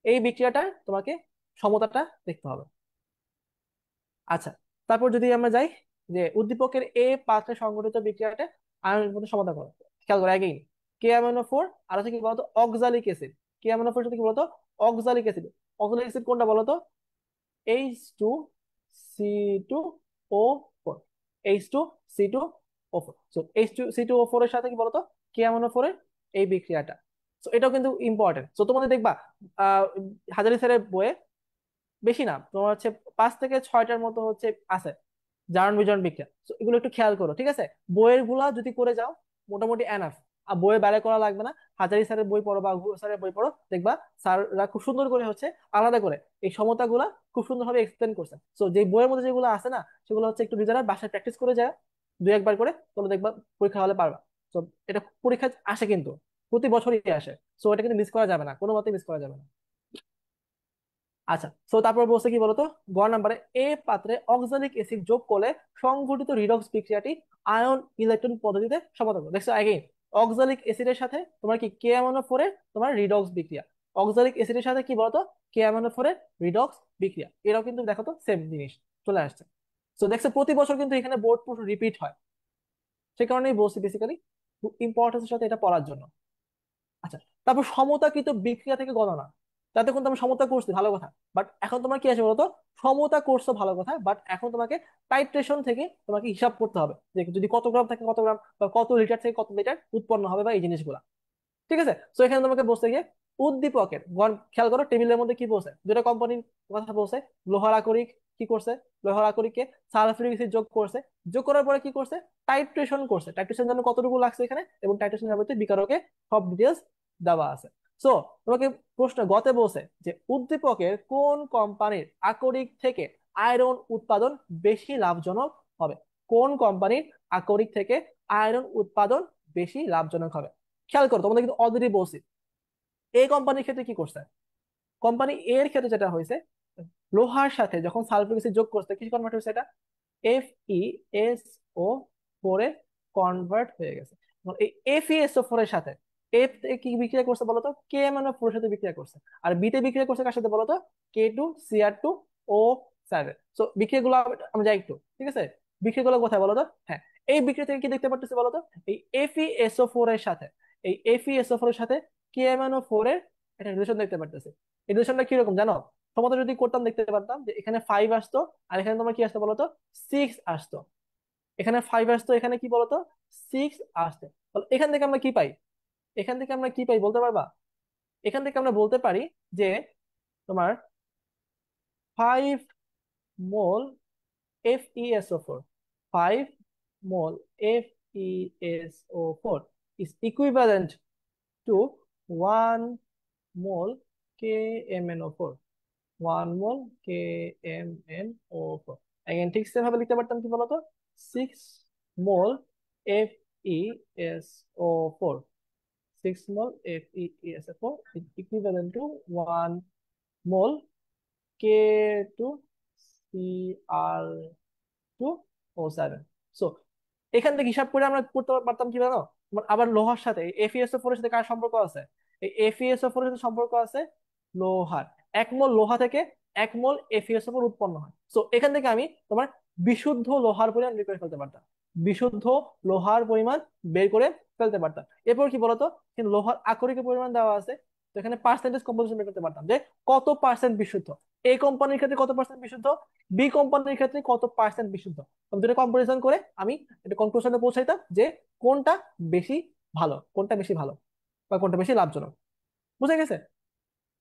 এই বিক্রিয়াটা তোমাকে সমতাটা দেখতে হবে। আচ্ছা, তারপর যদি আমরা যাই, যে উদ্দীপকের এ পাত্রে সংঘটিত বিক্রিয়াটা আয়নের মধ্যে সমাধান করো। খেয়াল করো এগেইন, KMnO4 আর হচ্ছে কি বলতো অক্সালিক অ্যাসিড। KMnO4 সাথে কি বলতো, অক্সালিক অ্যাসিড। অক্সালিক অ্যাসিড কোনটা বলতো, H2C2O4, H2C2O4। সো H2C2O4 এর সাথে কি বলতো, KMnO4 এর এই বিক্রিয়াটা। সো এটাও কিন্তু ইম্পর্টেন্ট। সো তোমাদের দেখবা আহ হাজারি স্যারের বইয়ে বেশি না, তোমার হচ্ছে 5 থেকে 6টার মতো হচ্ছে আছে জারণ বিজারণ বিক্রিয়া। তো এগুলো একটু খেয়াল করো, ঠিক আছে। বইয়ের গুলা যদি করে যাও মোটামুটি এনাফ, আর বইয়ের বাইরে করা লাগবে না। হাজারি স্যারের বই পড়ো বা গুরু স্যারের বই পড়ো, দেখবা স্যাররা খুব সুন্দর করে হচ্ছে আলাদা করে এই সমতা গুলা খুব সুন্দরভাবে এক্সপ্লেন করছে। তো যে বইয়ের মধ্যে যেগুলো আছে না, সেগুলো হচ্ছে একটু নিজেরা বাসায় প্র্যাকটিস করে যায় দুই একবার করে, তাহলে দেখবা পরীক্ষা হলে পারবা। তো এটা পরীক্ষা আসে কিন্তু প্রতি বছরই আসে। তো এটা কিন্তু মিস করা যাবে না, কোনো মতে মিস করা যাবে না। আচ্ছা, তো তারপর বলছে কি বলতো, গ নাম্বারে এ পাত্রে অক্সালিক অ্যাসিড যোগ করলে সংঘটিত রিডক্স বিক্রিয়াটি আয়ন ইলেকট্রন পদ্ধতিতে সমাধান করো। দেখছো আগে অক্সালিক অ্যাসিডের সাথে তোমার কি KMnO4 এর তোমার রিডক্স বিক্রিয়া, অক্সালিক অ্যাসিডের সাথে কি বলতো KMnO4 এর রিডক্স বিক্রিয়া, এরাও কিন্তু দেখো তো সেম জিনিস চলে আসছে। তো দেখছো প্রতি বছর কিন্তু এখানে বোর্ড প্রশ্ন রিপিট হয়, সে কারণেই বলছি বেসিক্যালি ইম্পর্টেন্সের সাথে এটা পড়ার জন্য। আচ্ছা, তারপর সমতাকৃত বিক্রিয়া থেকে গণনা। তাতে কিন্তু আমি সমতা করছি ভালো কথা, বাট এখন তোমার কি আছে বলতো, সমতা করছো ভালো কথা, বাট এখন তোমাকে টাইট্রেশন থেকে তোমাকে হিসাব করতে হবে, যে যদি কত গ্রাম থেকে কত গ্রাম বা কত লিটার থেকে কত লিটার উৎপন্ন হবে বা এই জিনিসগুলা। ঠিক আছে। তো এখানে তোমাকে বলতে গিয়ে উদ্দীপকের খেয়াল করো টেবিলের মধ্যে কি বলছে, দুটা কোম্পানির কথা বলছে। লোহার আকরিক কি করছে, লোহার আকরিককে সালফিউরিক অ্যাসিড যোগ করছে, যোগ করার পরে কি করছে, টাইট্রেশন করছে। টাইট্রেশন জন্য কতটুকু লাগছে এখানে, এবং টাইট্রেশন যাবতীয় বিকারকে সব ডিটেলস দেওয়া আছে। সো তোমাকে প্রশ্ন গতে বলছে যে উদ্দীপকের কোন কোম্পানির আকরিক থেকে আয়রন উৎপাদন বেশি লাভজনক হবে, কোন কোম্পানির আকরিক থেকে আয়রন উৎপাদন বেশি লাভজনক হবে। খেয়াল করো তোমাদের কিন্তু অলরেডি বলছি এই কোম্পানির ক্ষেত্রে কি করছে, কোম্পানি এর ক্ষেত্রে যেটা হয়েছে, লোহার সাথে যখন সালফিউরিক অ্যাসিড যোগ করছে কি কনভার্ট হয়েছে, এটা FeSO4 এ কনভার্ট হয়ে গেছে। এবং এই FeSO4 এর সাথে এফ কি বিক্রিয়া করছে বলতো, কে মানে ফোর সাথে বিক্রিয়া করছে। আর বিতে বিক্রিয়া করছে কার সাথে বলতো, K2Cr2O7। সো বিক্রিয়াগুলো আমরা যাই একটু, ঠিক আছে। বিক্রিয়াগুলো কোথায় বলতো, হ্যাঁ, এই বিক্রিয়া থেকে কি দেখতে পারতেছি বলতো, এই FeSO4 এর সাথে, এই FeSO4 এর সাথে KMnO4 এর একটা রিলেশন দেখতে পারতেছি। এই রিলেশনটা কিরকম জানো, তোমাদের যদি করতাম দেখতে পারতাম যে এখানে 5 আসতো, আর এখানে তোমার কি আসতো বলতো, 6 আসতো। এখানে 5 আসতো, এখানে কি বলতো, 6 আসতো। তাহলে এখান থেকে আমরা কি পাই, এখান থেকে আমরা কি পাই বলতে পারবা? এখান থেকে আমরা বলতে পারি যে তোমার 5 মোল FeSO4, 5 mole FeSO4 is equivalent to 1 mole KMnO4, 1 mole KMnO4। again ঠিক সেম ভাবে লিখতে পারতাম কি বলতো, 6 মোল FeSO4, 6 mole FeSO4 is equivalent to 1 mole K2Cr2O7। So এখান থেকে হিসাব করে আমরা করতে পারতাম কি জানো, তোমার আবার লোহার সাথে FeSO4 এর সাথে কার সম্পর্ক আছে, এই FeSO4 এর সাথে সম্পর্ক আছে লোহার। 1 মোল লোহা থেকে 1 মোল FeSO4 উৎপন্ন হয়। সো এখান থেকে আমি তোমার বিশুদ্ধ লোহার পরিমাণ বের করে ফেলতে পারতাম, বিশুদ্ধ লোহার পরিমাণ বের করে ফেলতে পারতাম। এরপর কি বলতো, কিন্তু লোহার আকরিক পরিমাণ দেওয়া আছে, তো এখানে পার্সেন্টেজ কম্পোজিশন বের করতে পারতাম যে কত পার্সেন্ট বিশুদ্ধ, এ কোম্পানির ক্ষেত্রে কত পার্সেন্ট বিশুদ্ধ, বি কোম্পানির ক্ষেত্রে কত পার্সেন্ট বিশুদ্ধ। আমি দুটো কম্পারিজন করে আমি একটা কনক্লুশনে পৌঁছাইতাম যে কোনটা বেশি ভালো, কোনটা বেশি ভালো, বা কোনটা বেশি লাভজনক। বুঝে গেছে?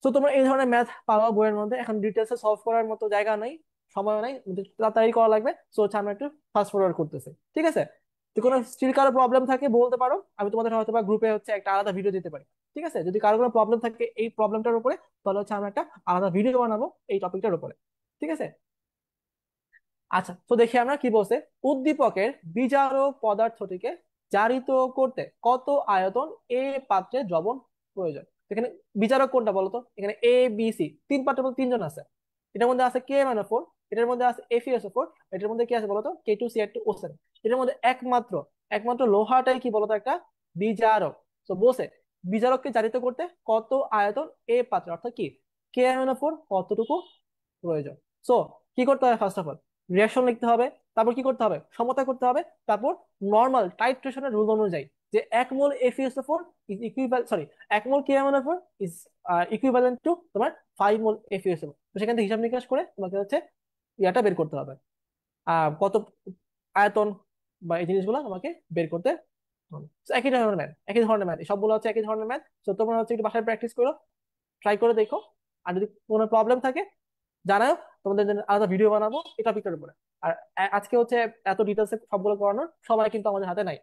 তো তোমরা এই ধরনের ম্যাথ পাওয়া বইয়ের মধ্যে, এখন ডিটেলসে সলভ করার মতো জায়গা নেই, সময় নাই, তাড়াতাড়ি করা লাগবে। সো হচ্ছে আমরা একটু ফাস্ট ফরওয়ার্ড করতেছি, ঠিক আছে। যদি কোনো স্টিল কারো প্রবলেম থাকে বলতে পারো, আমি তোমাদের হয়তো বা গ্রুপে হচ্ছে একটা আলাদা ভিডিও দিতে পারি, ঠিক আছে। যদি কারো কোনো প্রবলেম থাকে এই প্রবলেমটার উপরে, তাহলে হচ্ছে আমরা একটা আলাদা ভিডিও বানাবো এই টপিকটার উপরে, ঠিক আছে। আচ্ছা, তো দেখি আমরা কি বলছে। উদ্দীপকের বিজারক পদার্থটিকে জারিত করতে কত আয়তন এ পাত্রে দ্রবণ প্রয়োজন। এখানে বিজারক কোনটা বলতো, এখানে ABC তিন পাত্রের মধ্যে তিনজন আছে, এটার মধ্যে আছে K-4, এটার মধ্যে আছে FeSO4, এটার মধ্যে কি আছে বলতো, K2Cr2O7। এটার মধ্যে একমাত্র একমাত্র লোহাটাই কি বলতো একটা বিজারক। তো বলছে বিজারককে জারিত করতে কত আয়তন এ পাত্রে, অর্থাৎ কি K-4 কতটুকু প্রয়োজন। সো কি করতে হবে, ফার্স্ট অফ অল রিয়াকশন লিখতে হবে, তারপর কি করতে হবে, সমতা করতে হবে, তারপর নর্মাল টাইট্রেশনের রুল অনুযায়ী যে 1 মোল FeSO4 is equivalent, sorry, 1 mole KMnO4 is equivalent to তোমার 5 মোল FeSO4। তো সেখান থেকে হিসাব নিকাশ করে তোমাকে হচ্ছে ইয়াটা বের করতে হবে, কত আয়তন বা এই জিনিসগুলো তোমাকে বের করতে হবে। So, একই ধরনের ম্যাথ, একই ধরনের ম্যাথ, সবগুলো হচ্ছে একই ধরনের ম্যাথ। তো তোমরা হচ্ছে একটু বাসায় প্র্যাকটিস করো, ট্রাই করে দেখো। আর যদি কোনো প্রবলেম থাকে জানাও, তোমাদের জন্য আলাদা ভিডিও বানাবো এই টপিকটার উপরে। আর আজকে হচ্ছে এত ডিটেলসে সবগুলো করানোর সময় কিন্তু আমাদের হাতে নাই।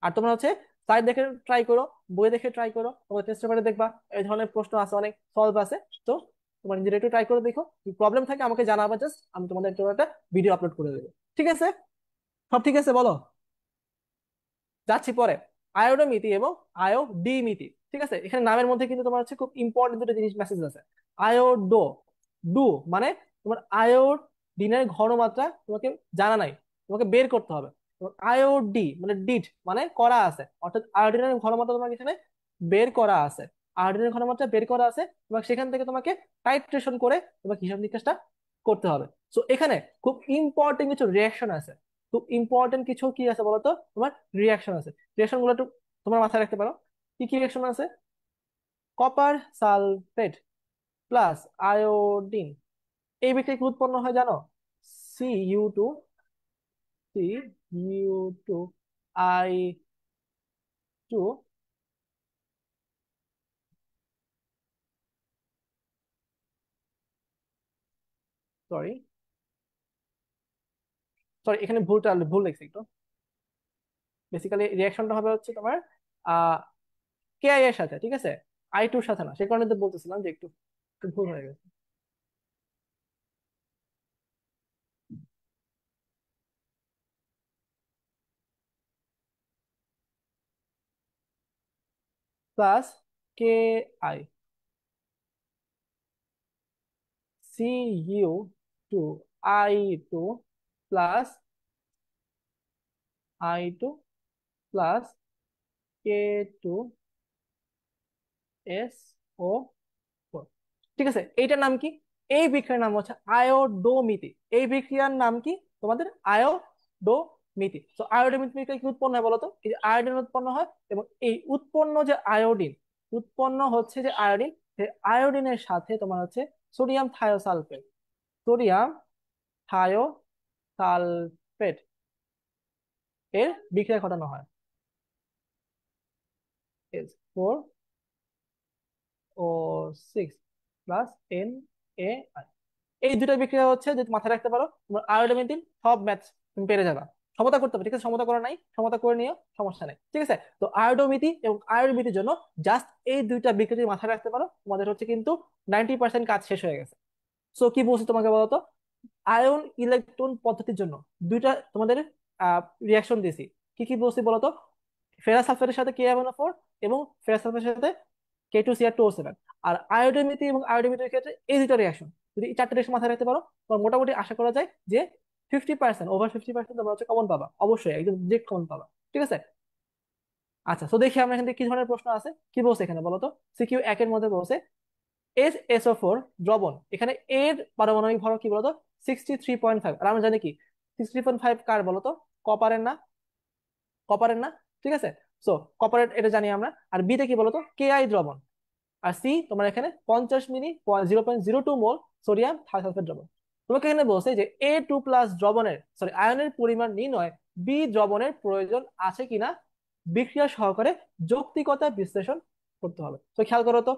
আর তোমরা হচ্ছে সাইট দেখে ট্রাই করো, বই দেখে ট্রাই করো, তোমার টেস্ট পেপারে দেখবা এই ধরনের প্রশ্ন আছে, অনেক সলভ আছে। তো তোমার নিজের একটু ট্রাই করে দেখো, প্রবলেম থাকে আমাকে জানাবা, জাস্ট আমি তোমাদের জন্য একটা ভিডিও আপলোড করে দেবো, ঠিক আছে। সব ঠিক আছে বলো, যাচ্ছি পরে। আয়োডোমিতি এবং আয়োডিমিতি, ঠিক আছে। এখানে নামের মধ্যে কিন্তু তোমার হচ্ছে খুব ইম্পর্টেন্ট দুটো জিনিস মেসেজ আছে। আয়োডো, ডু মানে তোমার আয়োডিনের ঘনমাত্রা তোমাকে জানা নাই, তোমাকে বের করতে হবে। আয়োডি মানে ডিড মানে করা আছে, অর্থাৎ আয়োডিনের ঘনমাত্রা তোমাকে এখানে বের করা আছে, আয়োডিনের ঘনমাত্রা বের করা আছে, এবং সেখান থেকে তোমাকে টাইট্রেশন করে তোমাকে হিসাব নিকাশটা করতে হবে। সো এখানে খুব ইম্পর্টেন্ট কিছু রিয়াকশন আছে, খুব ইম্পর্টেন্ট কিছু কি আছে বলতো, তোমার রিয়াকশন আছে। রিয়াকশন গুলো একটু তোমার মাথায় রাখতে পারো। কি কি রিয়াকশন আছে, কপার সালফেট প্লাস আয়োডিন, এই বিক্রিয়া কি উৎপন্ন হয় জানো, Cu2, Cu2 I2, sorry sorry এখানে ভুল লিখছি একটু। বেসিক্যালি রিয়াকশনটা হবে হচ্ছে তোমার আহ কেআই এর সাথে, ঠিক আছে, I2 এর সাথে না, সেই কারণে তো বলতেছিলাম যে একটু একটু ভুল হয়ে গেছে। Plus KI, Cu2 I2 plus I2 plus K2 S O four. ঠিক আছে, এইটার নাম কি? এই বিক্রিয়ার নাম হচ্ছে আয়োডোমিতি। এই বিক্রিয়ার নাম কি তোমাদের? আয়োডোমিতি। তো আয়োডোমিতি বিক্রিয়া কি উৎপন্ন হয় বলতো? এই যে আয়োডিন উৎপন্ন হয়, এবং এই উৎপন্ন যে আয়োডিন, উৎপন্ন হচ্ছে যে আয়োডিন, সেই আয়োডিনের সাথে তোমার হচ্ছে সোডিয়াম থায়োসালফেট, সোডিয়াম থায়োসালফেট এর বিক্রিয়া ঘটানো হয়। S four O six plus N A. এই দুটো বিক্রিয়া হচ্ছে, যদি মাথায় রাখতে পারো তোমার আয়োডোমেথিন সব ম্যাথ তুমি পেরে যাবা। সমতা করতে হবে, ঠিক আছে? সমতা করা নাই, সমতা করে নিও, সমস্যা নেই, ঠিক আছে? তো আয়োডোমিথি এবং আয়োডোমিথির জন্য জাস্ট এই দুইটা বিক্রিয়া যদি মাথায় রাখতে পারো, তোমাদের হচ্ছে কিন্তু 90% কাজ শেষ হয়ে গেছে। সো কি বলছি তোমাকে বলতো? আয়ন ইলেকট্রন পদ্ধতির জন্য দুইটা তোমাদের রিয়াকশন দিয়েছি। কি কি বলছি বলতো? ফেরাস সালফেটের সাথে Ka-4 এবং ফেরাস সালফেটের সাথে K2Cr2O7। আর আয়োডোমিথি এবং আয়োডোমিথির ক্ষেত্রে এই দুটো রিয়াকশন, যদি এই চারটে রিয়াকশন মাথায় রাখতে পারো, তোমার মোটামুটি আশা করা যায় যে 50%, ওভার 50% তোমরা হচ্ছে কমন পাবা, অবশ্যই একদম ডিরেক্ট কমন পাবা, ঠিক আছে? আচ্ছা, তো দেখি আমরা এখান থেকে কি ধরনের প্রশ্ন আছে। কি বলছে এখানে বলতো? সিকিউ একের মধ্যে বলছে SSO4 দ্রবণ, এখানে এর পারমাণবিক ভর কি বলতো? 63.5। আর আমরা জানি কি 63.5 কার বলতো? কপারের না? কপারের না? ঠিক আছে। সো কপারের এটা জানি আমরা। আর বিতে কি বলতো? কেআই দ্রবণ। আর সি তোমার এখানে 50 মিলি, 0.02 মোল সোডিয়াম থাইসালফেট দ্রবণ। তোমাকে এখানে বলছে যে A2+ দ্রবণের, সরি আয়নের পরিমাণ নির্ণয় বি দ্রবণের প্রয়োজন আছে কিনা বিক্রিয়া সহকারে যৌক্তিকতা বিশ্লেষণ করতে হবে। তো খেয়াল করো তো,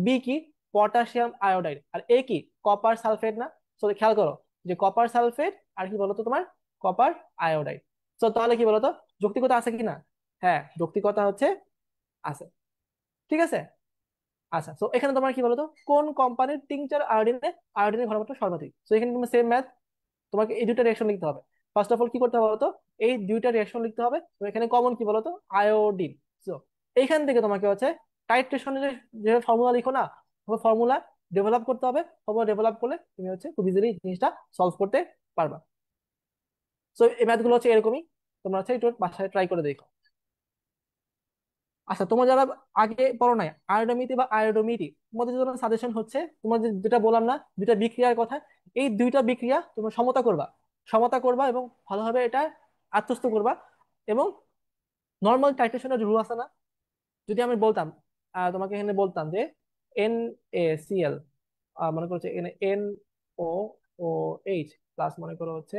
বি কি? Potassium iodide. আর এ কি? কপার সালফেট না? তো খেয়াল করো যে কপার সালফেট আর কি বলতো তোমার? Copper iodide. তো তাহলে কি বলতো, যৌক্তিকতা আছে কিনা? হ্যাঁ, যৌক্তিকতা হচ্ছে আছে, ঠিক আছে। আচ্ছা, তো এখানে তোমার কি বলতো, কোন কোম্পানির টিংচার আয়োডিনে আয়োডিনের ঘনমাত্রা সর্বাধিক? তো এখানে তুমি সেম ম্যাথ, তোমাকে এই দুইটা রিঅ্যাকশন লিখতে হবে। ফার্স্ট অফ অল কি করতে হবে বলতো? এই দুইটা রিঅ্যাকশন লিখতে হবে। তো এখানে কমন কি বলতো? আয়োডিন। তো এইখান থেকে তোমাকে হচ্ছে টাইট্রেশনের যে ফর্মুলা লিখো না, ফর্মুলা ডেভেলপ করতে হবে। ফর্মুলা ডেভেলপ করলে তুমি হচ্ছে খুব ইজিলি জিনিসটা সলভ করতে পারবা। তো এই ম্যাথগুলো হচ্ছে এরকমই, তোমরা হচ্ছে একটু বাসায় ট্রাই করে দেখো। আচ্ছা, তোমার যারা আগে পড়ো নাই আয়োডোমিতি বা আয়োডোমিটি, তোমাদের জন্য সাজেশন হচ্ছে, তোমার যেটা বললাম না দুইটা বিক্রিয়ার কথা, এই দুইটা বিক্রিয়া তোমরা সমতা করবা। সমতা করবা এবং ভালোভাবে এটা আত্মস্থ করবা। এবং নর্মাল টাইট্রেশনের রুল আছে না? যদি আমি বলতাম, তোমাকে এখানে বলতাম যে NaCl, মনে করো হচ্ছে এখানে NO ও H প্লাস মনে করো হচ্ছে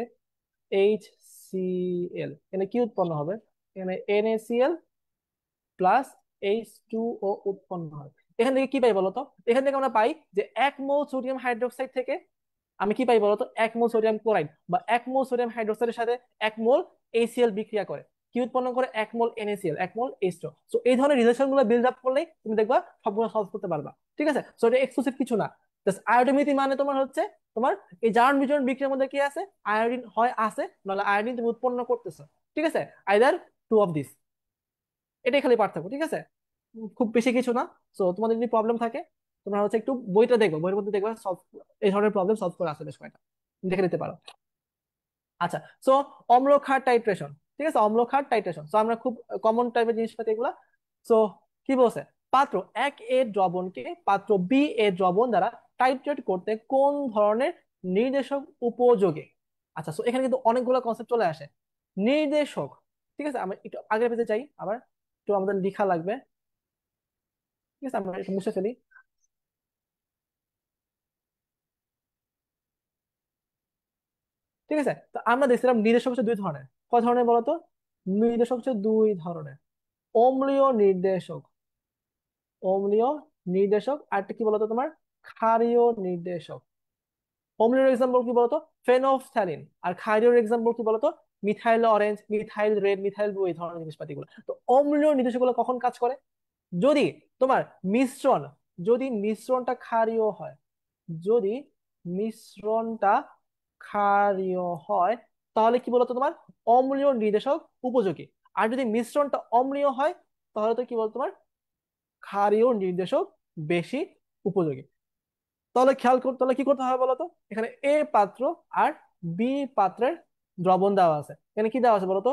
HCl, এখানে কি উৎপন্ন হবে? এখানে NaCl প্লাস H2O উৎপন্ন হয়। এখান থেকে কি পাই বলতো? এখান থেকে আমরা পাই যে 1 মোল সোডিয়াম হাইড্রোক্সাইড থেকে আমি কি পাই বলতো? 1 মোল সোডিয়াম ক্লোরাইড বা 1 মোল সোডিয়াম হাইড্রোক্সাইডের সাথে 1 মোল ACl বিক্রিয়া করে কি উৎপন্ন করে? 1 মোল NaCl, 1 মোল H2O। তো এই ধরনের রিলেশন গুলো বিল্ড আপ করলেই তুমি দেখবা সবগুলো সলভ করতে পারবা, ঠিক আছে? সো এটা এক্সক্লুসিভ কিছু না। জাস্ট আয়োডোমিথি মানে তোমার হচ্ছে তোমার এই জারণ বিজারণ বিক্রিয়ার মধ্যে কি আছে? আয়োডিন হয় আছে, নাহলে আয়োডিন তুমি উৎপন্ন করতেছো, ঠিক আছে? আইদার টু অফ দিস, এটাই খালি পার্থক্য, ঠিক আছে? খুব বেশি কিছু না। তো তোমাদের যদি প্রবলেম থাকে, তোমরা হচ্ছে একটু বইটা দেখবে, বইয়ের মধ্যে দেখবে সলভ, এই ধরনের প্রবলেম সলভ করা আছে বেশ কয়েকটা, দেখে নিতে পারো। আচ্ছা, সো অম্ল ক্ষার টাইট্রেশন, ঠিক আছে? অম্ল ক্ষার টাইট্রেশন, তো আমরা খুব কমন টাইপের জিনিসপাতি এগুলা। সো কি বলছে? পাত্র 1 এর দ্রবণকে পাত্র B এর দ্রবণ দ্বারা টাইট্রেট করতে কোন ধরনের নির্দেশক উপযোগী? আচ্ছা, সো এখানে কিন্তু অনেকগুলো কনসেপ্ট চলে আসে। নির্দেশক, ঠিক আছে? আমরা একটু আগের পেজে যাই আবার, একটু আমাদের লেখা লাগবে, ঠিক আছে? আমরা একটু মুছে ফেলি। ঠিক আছে, তো আমরা দেখছিলাম নির্দেশক হচ্ছে দুই ধরনের। কয় ধরনের বলতো? নির্দেশক হচ্ছে দুই ধরনের। অম্লীয় নির্দেশক, অম্লীয় নির্দেশক, আর একটা কি বলতো তোমার? ক্ষারীয় নির্দেশক। অম্লীয় এক্সাম্পল কি বলতো? ফেনোফথ্যালিন। আর ক্ষারীয় এক্সাম্পল কি বলতো? Methyl orange, methyl red, methyl blue, এই ধরনের জিনিসপাতিগুলো। তো অম্লীয় নির্দেশকগুলো কখন কাজ করে? যদি তোমার মিশ্রণ, যদি মিশ্রণটা ক্ষারীয় হয়, যদি মিশ্রণটা ক্ষারীয় হয়, তাহলে কি বলতো তোমার? অম্লীয় নির্দেশক উপযোগী। আর যদি মিশ্রণটা অম্লীয় হয়, তাহলে তো কি বলতো তোমার? ক্ষারীয় নির্দেশক বেশি উপযোগী। তাহলে তাহলে কি করতে হবে বলতো? এখানে এ পাত্র আর বি পাত্রের দ্রবণ দেওয়া আছে। এখানে কি দেওয়া আছে বলতো?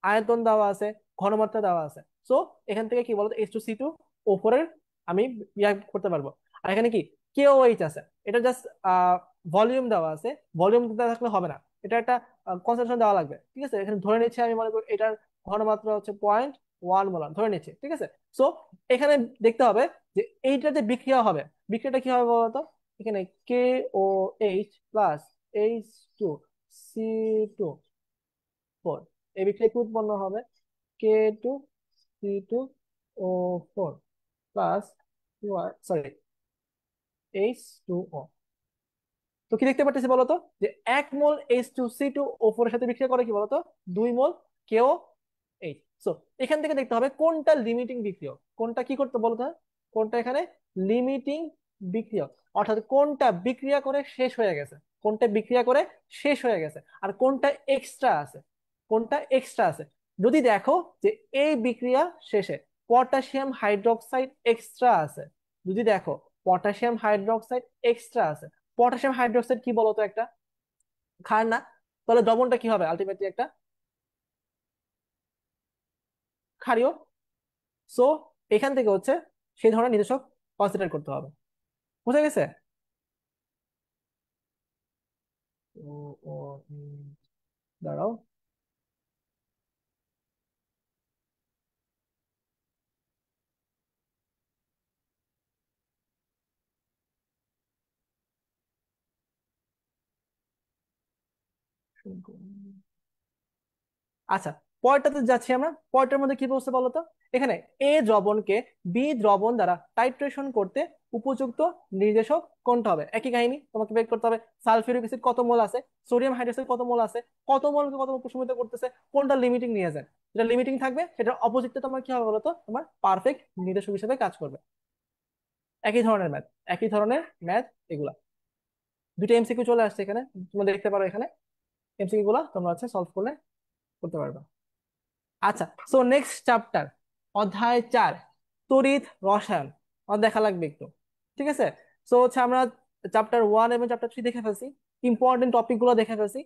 আয়তন দেওয়া আছে, ঘনমাত্রা দেওয়া আছে। সো এখান থেকে কি বলতো? H2C2 উপরের আমি ইয়া করতে পারবো। আর এখানে কি কেওএইচ আছে, এটা জাস্ট ভলিউম দেওয়া আছে, ভলিউম দেওয়া থাকলে হবে না, এটা একটা কনসেন্ট্রেশন দেওয়া লাগবে। ঠিক আছে, এখানে ধরে নিচ্ছি আমি, মনে করি এটার ঘনমাত্রা হচ্ছে 0.1 মোলার ধরে নিচ্ছি। ঠিক আছে, সো এখানে দেখতে হবে যে এইটাতে বিক্রিয়া হবে, বিক্রিয়াটা কি হবে বলতো? এখানে KOH প্লাস H2CO4, এই বিক্রিয়া কি উৎপন্ন হবে? K2C2O4 plus, sorry, H2O। তো কি দেখতে পাচ্ছি বলতো, যে 1 মোল H2C2O4 এর সাথে বিক্রিয়া করে কি বলতো, 2 মোল KOH। সো এখান থেকে দেখতে হবে কোনটা লিমিটিং বিক্রিয়ক, কোনটা কি করতে বলতো, কোনটা এখানে লিমিটিং বিক্রিয়ক, অর্থাৎ কোনটা বিক্রিয়া করে শেষ হয়ে গেছে, কোনটা বিক্রিয়া করে শেষ হয়ে গেছে, আর কোনটা এক্সট্রা আছে, কোনটা এক্সট্রা আছে। যদি দেখো যে এই বিক্রিয়া শেষে পটাশিয়াম হাইড্রোক্সাইড এক্সট্রা আছে, যদি দেখো পটাশিয়াম হাইড্রোক্সাইড এক্সট্রা আছে, পটাশিয়াম হাইড্রোক্সাইড কি বলতো, একটা ক্ষার না? তাহলে দ্রবণটা কি হবে আলটিমেটলি, একটা ক্ষারীয়। সো এখান থেকে হচ্ছে সেই ধরনের নির্দেশক কনসিডার করতে হবে। বুঝা গেছে? ও, ও, দাঁড়াও। আচ্ছা, পরেরটাতে যাচ্ছি আমরা। পরেরটার মধ্যে কি বলছে বলতো, এখানে এ দ্রবণকে বি দ্রবণ দ্বারা টাইট্রেশন করতে উপযুক্ত নির্দেশক কোনটা হবে? একই কাহিনী, তোমাকে বের করতে হবে সালফিউরিক অ্যাসিড কত মোল আছে, সোডিয়াম হাইড্রোক্সাইড কত মোল আছে, কত মোল কত মোল প্রশমিত করতেছে, কোনটা লিমিটিং নিয়ে যায়। যেটা লিমিটিং থাকবে সেটার অপোজিটটা তোমার কি হবে বলতো, তোমার পারফেক্ট নির্দেশক হিসেবে কাজ করবে। একই ধরনের ম্যাথ, একই ধরনের ম্যাথ এগুলা। দুটো এমসিকিউ চলে আসছে এখানে, তোমরা দেখতে পারো এখানে এমসিকিউ গুলা তোমরা হচ্ছে সলভ করলে করতে পারবে। আচ্ছা, সো নেক্সট চ্যাপ্টার, অধ্যায় 4, তড়িৎ রসায়ন। আমার দেখা লাগবে একটু। ঠিক আছে, সো হচ্ছে আমরা চ্যাপ্টার 1 এবং চ্যাপ্টার 3 দেখে ফেলছি, ইম্পর্টেন্ট টপিক গুলো দেখে ফেলছি।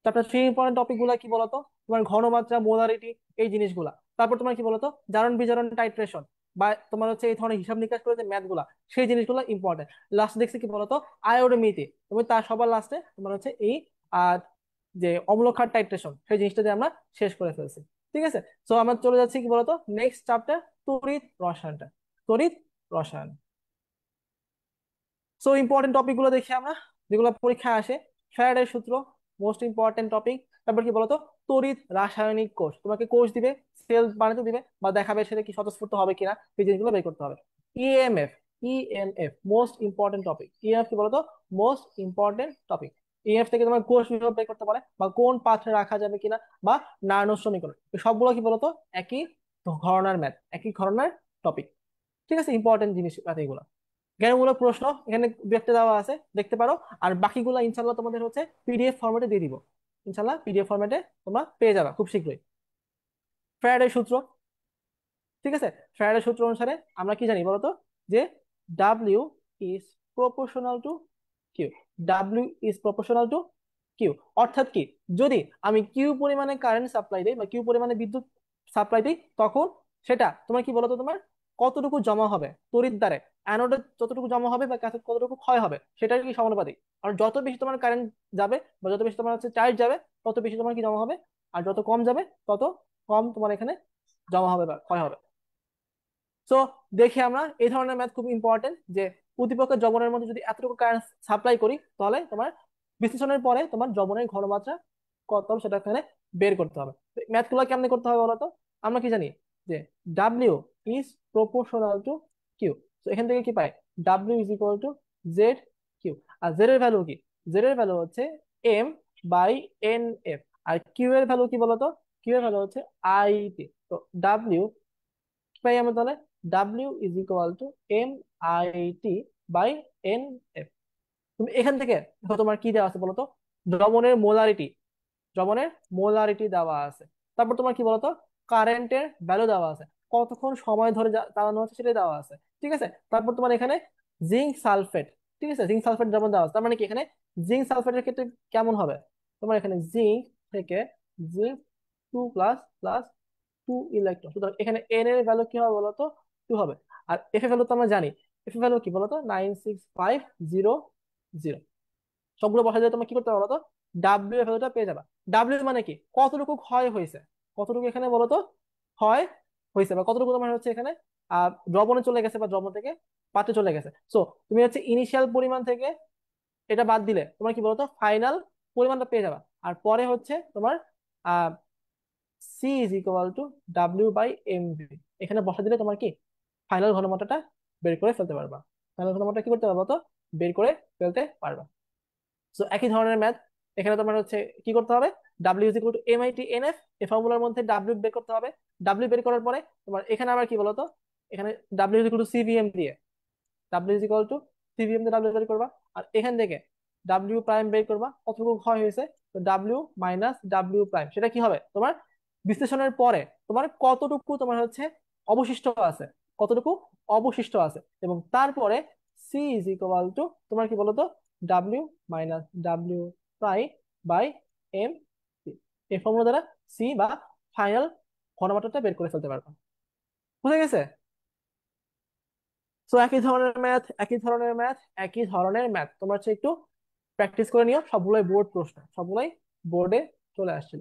চ্যাপ্টার 3 ইম্পর্টেন্ট টপিক গুলো কি বলতো, তোমার ঘনমাত্রা, মোলারিটি, এই জিনিসগুলা। তারপর তোমার কি বলতো, জারণ বিজারণ, টাইট্রেশন, বা তোমার হচ্ছে এই ধরনের হিসাব নিকাশ করে যে ম্যাথ গুলা, সেই জিনিসগুলো ইম্পর্টেন্ট। লাস্ট দেখছি কি বলতো, আয়োডোমিতি, তুমি তার সবার লাস্টে তোমার হচ্ছে এই আহ যে অম্লক্ষার টাইট্রেশন, সেই জিনিসটা দিয়ে আমরা শেষ করে ফেলছি। ঠিক আছে, সো আমরা চলে যাচ্ছি কি বলতো নেক্সট চ্যাপ্টার, তড়িৎ রসায়নটা, তড়িৎ রসায়ন। সো ইম্পর্টেন্ট টপিক গুলো দেখি আমরা, যেগুলো পরীক্ষায় আসে। ফ্যারাডের সূত্র, মোস্ট ইম্পর্টেন্ট টপিক। তারপর কি বলতো, তড়িৎ রাসায়নিক কোষ, তোমাকে কোষ দিবে, সেল বানাতে দিবে, বা দেখাবে সেটা কি স্বতঃস্ফূর্ত হবে কিনা, এই জিনিসগুলো বের করতে হবে। EMF, EMF most important topic. EMF কি বলতো, মোস্ট ইম্পর্টেন্ট টপিক। ইএমএফ থেকে তোমার কোষ বিভব বের করতে পারে, বা কোন পাত্রে রাখা যাবে কিনা, বা নার্নস সমীকরণ, এই সবগুলো কি বলতো একই ঘরনার ম্যাথ, একই ঘরনার টপিক। ঠিক আছে, ইম্পর্টেন্ট জিনিস এগুলো। জ্ঞানমূলক প্রশ্ন এখানে দু একটা দেওয়া আছে, দেখতে পারো। আর বাকিগুলো ইনশাল্লাহ তোমাদের হচ্ছে পিডিএফ ফরম্যাটে দিয়ে দিব, ইনশাল্লাহ পিডিএফ ফরম্যাটে তোমরা পেয়ে যাবে খুব শীঘ্রই। ফ্যারাডের সূত্র, ঠিক আছে, ফ্যারাডের সূত্র অনুসারে আমরা কি জানি বলতো, যে W is proportional to Q, W is proportional to Q. অর্থাৎ কি, যদি আমি কিউ পরিমাণে কারেন্ট সাপ্লাই দিই বা কিউ পরিমাণে বিদ্যুৎ সাপ্লাই দিই, তখন সেটা তোমার কি বলতো, তোমার কতটুকু জমা হবে তড়িৎ দ্বারে, অ্যানোডে যতটুকু জমা হবে বা ক্যাথোড কতটুকু ক্ষয় হবে, সেটার কি সমানুপাতিক। আর যত বেশি তোমার কারেন্ট যাবে বা যত বেশি তোমার হচ্ছে চার্জ যাবে, তত বেশি তোমার কি জমা হবে, আর যত কম যাবে তত কম তোমার এখানে জমা হবে বা ক্ষয় হবে। সো দেখি আমরা এই ধরনের ম্যাথ খুব ইম্পর্টেন্ট, যে উদ্দীপকের দ্রবণের মধ্যে যদি এতটুকু কারেন্ট সাপ্লাই করি, তাহলে তোমার বিশ্লেষণের পরে তোমার দ্রবণের ঘনমাত্রা কত হবে সেটা এখানে বের করতে হবে। ম্যাথ গুলো কেমনে করতে হবে বলতো, আমরা কি জানি যে W is proportional to Q. তো এখান থেকে কি পাই, W is equal to Z Q. আর জেড এর ভ্যালু কি, জেড এর ভ্যালু হচ্ছে এম বাই এন এফ। আর কিউ এর ভ্যালু কি বলতো, কিউ এর ভ্যালু হচ্ছে আই টি। তো ডাব্লিউ পাই আমরা তাহলে, W is equal to M I T by N F. তুমি এখান থেকে দেখো তোমার কি দেওয়া আছে বলতো, দ্রবণের মোলারিটি, দ্রবণের মোলারিটি দেওয়া আছে। তারপর তোমার কি বলতো, কারেন্টের ভ্যালু দেওয়া আছে, কতক্ষণ সময় ধরে চালানো হচ্ছে সেটা দেওয়া আছে। ঠিক আছে, তারপর তোমার এখানে জিঙ্ক সালফেট, ঠিক আছে, জিঙ্ক সালফেট যেমন দেওয়া আছে, তার মানে কি এখানে জিঙ্ক সালফেটের ক্ষেত্রে কেমন হবে, তোমার এখানে জিঙ্ক থেকে জিঙ্ক 2++2 ইলেকট্রন, সুতরাং এখানে এন এর ভ্যালু কি হবে বলতো, 2 হবে। আর এফ এ ভ্যালু তো আমরা জানি, এফ এ ভ্যালু কি বলতো, 96500। সবগুলো বসা যায়, তোমরা কি করতে পারো বলতো, ডাব্লিউ এর ভ্যালুটা পেয়ে যাবা। ডাব্লিউ মানে কি, কতটুকু ক্ষয় হয়েছে, কতটুকু এখানে বলতো ক্ষয় হয়েছে, বা কতটুকু তোমার হচ্ছে এখানে দ্রবণে চলে গেছে বা দ্রবণ থেকে পাত্রে চলে গেছে। সো তুমি হচ্ছে ইনিশিয়াল পরিমাণ থেকে এটা বাদ দিলে তোমার কি বলতো ফাইনাল পরিমাণটা পেয়ে যাবা। আর পরে হচ্ছে তোমার uh C is equal to W by M V, এখানে বসা দিলে তোমার কি ফাইনাল ঘনমাত্রাটা বের করে ফেলতে পারবা। ফাইনাল ঘনমাত্রা কি করতে পারবা, তো বের করে ফেলতে পারবা। সো একই ধরনের ম্যাথ এখানে তোমার হচ্ছে কি করতে হবে, W is equal to M I T N F, এই ফর্মুলার মধ্যে ডাব্লিউ বের করতে হবে। ডাব্লিউ বের করার পরে তোমার এখানে আবার কি বলতো, এখানে W is equal to CVM দিয়ে, W is equal to CVM দিয়ে ডাব্লিউ বের করবা। আর এখান থেকে ডাব্লিউ প্রাইম বের করবা, কতটুকু ক্ষয় হয়েছে, তো ডাব্লিউ মাইনাস ডাব্লিউ প্রাইম, সেটা কি হবে তোমার বিশ্লেষণের পরে তোমার কতটুকু তোমার হচ্ছে অবশিষ্ট আছে, কতটুকু অবশিষ্ট আছে। এবং তারপরে সি ইজ ইকুয়াল টু তোমার কি বলতো W minus W prime by M, এই ফর্মুলা দ্বারা সি বা ফাইনাল ঘনমাত্রাটা বের করে ফেলতে পারবা। বুঝে গেছে? সো একই ধরনের ম্যাথ, একই ধরনের ম্যাথ, একই ধরনের ম্যাথ, তোমার হচ্ছে একটু প্র্যাকটিস করে নিও, সবগুলোই বোর্ড প্রশ্ন, সবগুলোই বোর্ডে চলে আসছিল।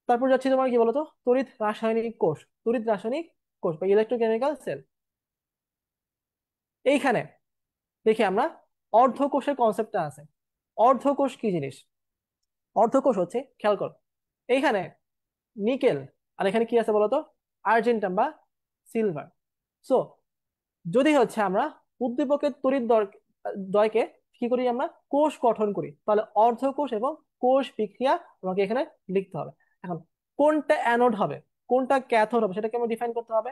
তারপর যাচ্ছি তোমার কি বলতো তড়িৎ রাসায়নিক কোষ, তড়িৎ রাসায়নিক কোষ বা ইলেকট্রোকেমিক্যাল সেল। এইখানে দেখি আমরা অর্ধকোষের কনসেপ্টটা আছে। অর্ধকোষ কি জিনিস, অর্ধকোষ হচ্ছে খেয়াল করো, এইখানে নিকেল, আর এখানে কি আছে বলতো আর্জেন্টাম বা সিলভার। সো যদি হচ্ছে আমরা উদ্দীপকের তড়িৎ দ্বয়কে কি করি, আমরা কোষ গঠন করি, তাহলে অর্ধকোষ এবং কোষ বিক্রিয়া আমাকে এখানে লিখতে হবে। এখন কোনটা অ্যানোড হবে, কোনটা ক্যাথোড হবে, সেটাকে আমরা ডিফাইন করতে হবে।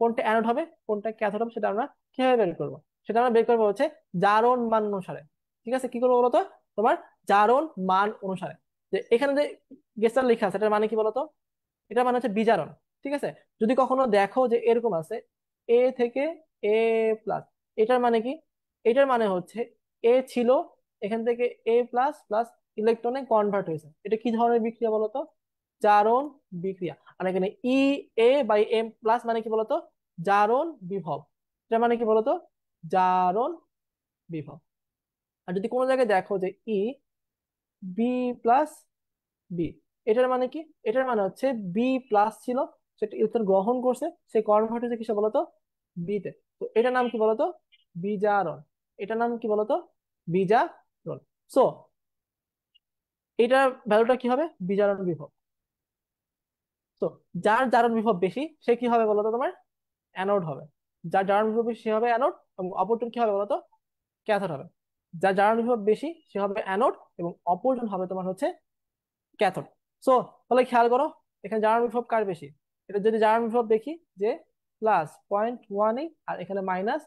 কোনটা অ্যানোড হবে, কোনটা ক্যাথোড হবে, সেটা আমরা কিভাবে বের করবো, সেটা আমরা বের করবো হচ্ছে জারণ মান অনুসারে। ঠিক আছে, কি করবো বলতো, তোমার জারণ মান অনুসারে। যে এখানে যে গেসটা লেখা আছে এটার মানে কি বলতো, এটা মানে হচ্ছে বিজারণ। ঠিক আছে, যদি কখনো দেখো যে এরকম আছে এ থেকে এ প্লাস, এটার মানে কি, এটার মানে হচ্ছে এ ছিল, এখান থেকে এ প্লাস প্লাস ইলেকট্রনে কনভার্ট হয়েছে, এটা কি ধরনের বিক্রিয়া বলতো, জারণ বিক্রিয়া। আর এখানে ই এ বাই এম প্লাস মানে কি বলতো, জারণ বিভব। এটা মানে কি বলতো, জারণ বিভব। আর যদি কোনো জায়গায় দেখো যে ই বি প্লাস বি, এটার মানে কি, এটার মানে হচ্ছে বি প্লাস ছিল, সেটা ইলেকট্রন গ্রহণ করছে, সে কনভার্ট হয়েছে কিসে বলতো, বিতে। তো এটার নাম কি বলতো, বিজারণ। এটার নাম কি বলতো, বিজারণ। সো এটার ভ্যালুটা কি হবে, বিজারণ বিভব। তো যার জারণ বিভব বেশি সে কি হবে বলতো তোমার অ্যানোড হবে, যার জারণ বিভব বেশি সে হবে অ্যানোড, এবং অপরজন কি হবে বলতো ক্যাথোড হবে। যার জারণ বিভব বেশি সে হবে অ্যানোড, এবং অপরজন হবে তোমার হচ্ছে ক্যাথোড। সো তাহলে খেয়াল করো এখানে জারণ বিভব কার বেশি, এটা যদি জারণ বিভব দেখি যে +0.18, আর এখানে মাইনাস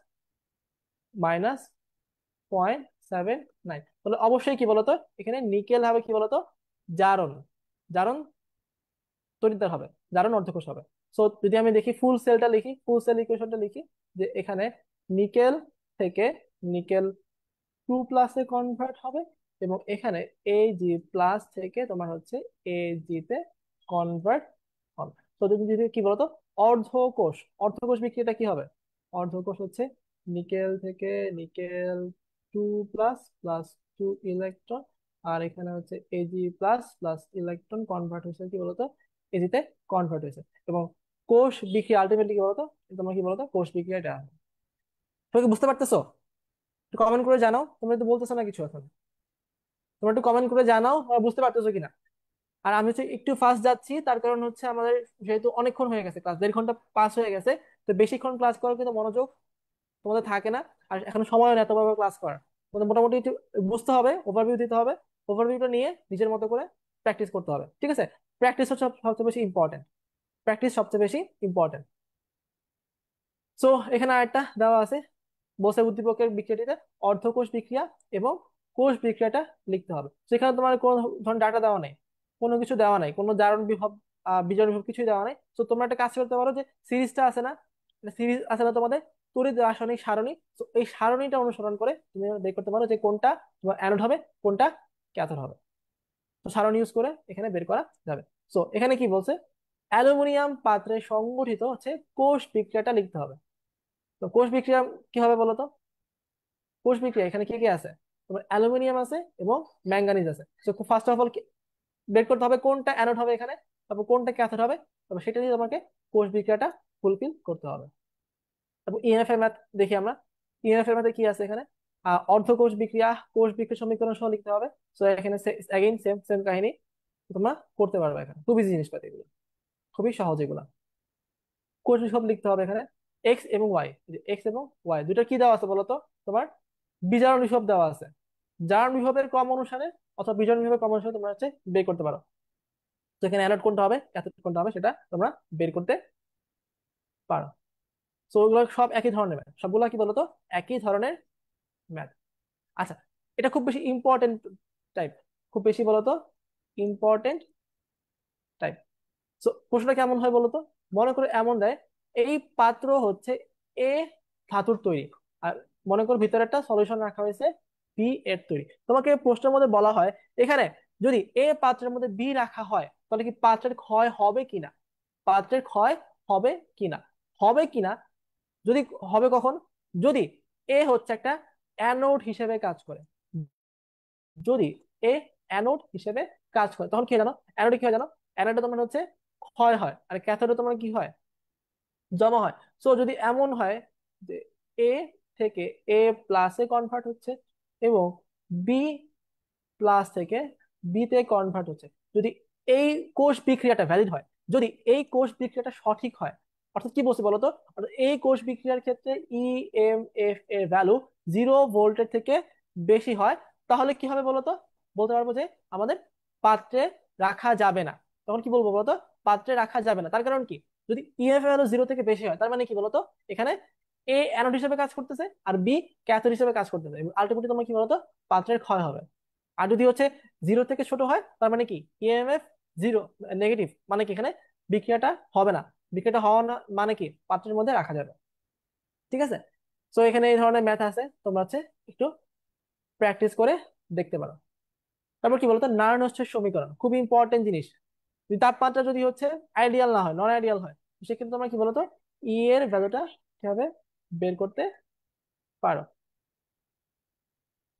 মাইনাস 0.79, তাহলে অবশ্যই কি বলতো এখানে নিকেল হবে কি বলতো জারণ, জারণ তড়িৎদ্বার হবে, জারণ অর্ধকোষ হবে। সো যদি আমি দেখি ফুল সেলটা লিখি, ফুল সেল ইকুয়েশনটা লিখি, যে এখানে নিকেল থেকে নিকেল 2 প্লাসে কনভার্ট হবে, এবং এখানে জি প্লাস থেকে তোমার হচ্ছে জি তে কনভার্ট হবে। তো যদি যদি কি বলতো অর্ধকোষ, অর্ধকোষ বিক্রিয়াটা কি হবে, অর্ধকোষ হচ্ছে নিকেল থেকে নিকেল 2 প্লাস প্লাস 2 ইলেকট্রন, আর এখানে হচ্ছে G plus plus electron convert হয়েছে কি বলতো তে কনভার্ট হয়েছে। এবং কোষ বিক্রিয়া আলটিমেটলি কি বলতো, তোমরা কি বলতো কোষ বিক্রিয়াটা, তুমি কি বুঝতে পারতেছো? কমেন্ট করে জানাও, তোমরা তো বলতেছো না কিছু এখন, তোমরা একটু কমেন্ট করে জানাও তোমরা বুঝতে পারতেছো কিনা। আর আমি হচ্ছে একটু ফাস্ট যাচ্ছি, তার কারণ হচ্ছে আমাদের যেহেতু অনেকক্ষণ হয়ে গেছে, ক্লাস 1.5 ঘন্টা পাস হয়ে গেছে, তো বেশিক্ষণ ক্লাস করার কিন্তু মনোযোগ তোমাদের থাকে না। আর এখন সময় নেই এতভাবে ক্লাস করার, তোমাদের মোটামুটি একটু বুঝতে হবে, ওভারভিউ দিতে হবে, ওভারভিউটা নিয়ে নিজের মতো করে প্র্যাকটিস করতে হবে। ঠিক আছে, প্র্যাকটিস হচ্ছে সবচেয়ে বেশি ইম্পর্টেন্ট, প্র্যাকটিস সবচেয়ে বেশি ইম্পর্টেন্ট। সো এখানে আরেকটা দেওয়া আছে, বোসের উদ্দীপকের বিক্রিয়াটিতে অর্ধকোষ বিক্রিয়া এবং কোষ বিক্রিয়াটা লিখতে হবে। সেখানে তোমার কোনো ধরনের ডাটা দেওয়া নেই, কোনো কিছু দেওয়া নাই, কোনো জারণ বিভব বিজারণ বিভব কিছুই দেওয়া নাই। তো তোমরা একটা কাজ করতে পারো, যে সিরিজটা আছে না, সিরিজ আছে না তোমাদের তড়িৎ রাসায়নিক সারণী, তো এই সারণীটা অনুসরণ করে তুমি বের করতে পারো যে কোনটা তোমার অ্যানোড হবে, কোনটা ক্যাথোড হবে। তো সারণী ইউজ করে এখানে বের করা যাবে। সো এখানে কি বলছে, অ্যালুমিনিয়াম পাত্রে সংগঠিত হচ্ছে কোষ বিক্রিয়াটা লিখতে হবে। তো কোষ বিক্রিয়া কি হবে বলো তো? কোষ বিক্রিয়া এখানে কি কি আছে? তোমার অ্যালুমিনিয়াম আছে এবং ম্যাঙ্গানিজ আছে। তো ফার্স্ট অফ অল বের করতে হবে কোনটা অ্যানোড হবে এখানে, তারপর কোনটা ক্যাথোড হবে, তারপর সেটা দিয়ে তোমাকে কোষ বিক্রিয়াটা ফুলফিল করতে হবে। তারপর ইএনএফ এর ম্যাথ দেখি আমরা। ইএনএফ এর ম্যাথে কি আছে এখানে? অর্ধ কোষ বিক্রিয়া, কোষ বিক্রিয়া সমীকরণ সহ লিখতে হবে। তো এখানে অ্যাগেইন সেম সেম কাহিনী, তোমরা করতে পারবে। এখানে খুব ইজি জিনিসপাতি এগুলো, খুবই সহজ এগুলো। কোষ সব লিখতে হবে এখানে। এক্স এবং ওয়াই, এক্স এবং ওয়াই দুটো কি দেওয়া আছে বলতো? তোমার বিজারণ হিসাব দেওয়া আছে। জারণ বিভবের ক্রম অনুসারে অথবা বিজারণ বিভবের ক্রম অনুসারে তোমরা হচ্ছে বের করতে পারো। তো এখানে অ্যানোড কোনটা হবে ক্যাথোড কোনটা হবে সেটা তোমরা বের করতে পারো। তো ওগুলো সব একই ধরনের ম্যাথ, সবগুলো কি বলতো? একই ধরনের ম্যাথ। আচ্ছা, এটা খুব বেশি ইম্পর্টেন্ট টাইপ, খুব বেশি বলতো ইম্পর্টেন্ট টাইপ। তো প্রশ্নটা কেমন হয় বলতো? মনে করে এমন দেয়, এই পাত্র হচ্ছে এ ধাতুর তৈরি, আর মনে করো ভিতরে একটা সলিউশন রাখা হয়েছে বি এর তৈরি। তোমাকে প্রশ্নের মধ্যে বলা হয় এখানে যদি এ পাত্রের মধ্যে বি রাখা হয় তাহলে কি পাত্রের ক্ষয় হবে কিনা, পাত্রের ক্ষয় হবে কিনা, হবে কিনা। যদি হবে কখন? যদি এ হচ্ছে একটা অ্যানোড হিসেবে কাজ করে। যদি এ অ্যানোড হিসেবে কাজ করে তখন কি হয় জানো? অ্যানোডে কি হয় জানো? অ্যানোডে তোমার হচ্ছে ক্ষয় হয়, আর ক্যাথোডে তোমার কি হয়? জমা হয়। সো যদি এমন হয় যে এ থেকে এ প্লাসে কনভার্ট হচ্ছে এবং বি প্লাস থেকে বি তে কনভার্ট হচ্ছে, যদি এই কোষ বিক্রিয়াটা ভ্যালিড হয়, যদি এই কোষ বিক্রিয়াটা সঠিক হয়, অর্থাৎ কি বলছি বলতো? অর্থাৎ এই কোষ বিক্রিয়ার ক্ষেত্রে ইএমএফ এর ভ্যালু 0 ভোল্টের থেকে বেশি হয়, তাহলে কি হবে বলতো? বলতে পারবো যে আমাদের পাত্রে রাখা যাবে না। তখন কি বলবো বলতো? পাত্রে রাখা যাবে না। তার কারণ কি? যদি ইএমএফ ভ্যালু 0 থেকে বেশি হয় তার মানে কি বলতো? এখানে এ অ্যানোড হিসেবে কাজ করতেছে আর বি ক্যাথোড হিসেবে কাজ করতেছে, এবং আলটিমেটলি তোমার কি বলতো? পাত্রের ক্ষয় হবে। আর যদি হচ্ছে 0 থেকে ছোট হয় তার মানে কি ইএমএফ 0 নেগেটিভ, মানে কি এখানে বিক্রিয়াটা হবে না। বিক্রিয়াটা হওয়া না মানে কি পাত্রের মধ্যে রাখা যাবে। ঠিক আছে? তো এখানে এই ধরনের ম্যাথ আছে, তোমরা হচ্ছে একটু প্র্যাকটিস করে দেখতে পারো। তারপর কি বলতো? নার্নস্টের সমীকরণ খুব ইম্পর্টেন্ট জিনিস। যদি তাপমাত্রা যদি হচ্ছে আইডিয়াল না হয়, নন আইডিয়াল হয়, সেক্ষেত্রে তোমরা কি বলতো ই এর ভ্যালুটা কিভাবে বের করতে পারো?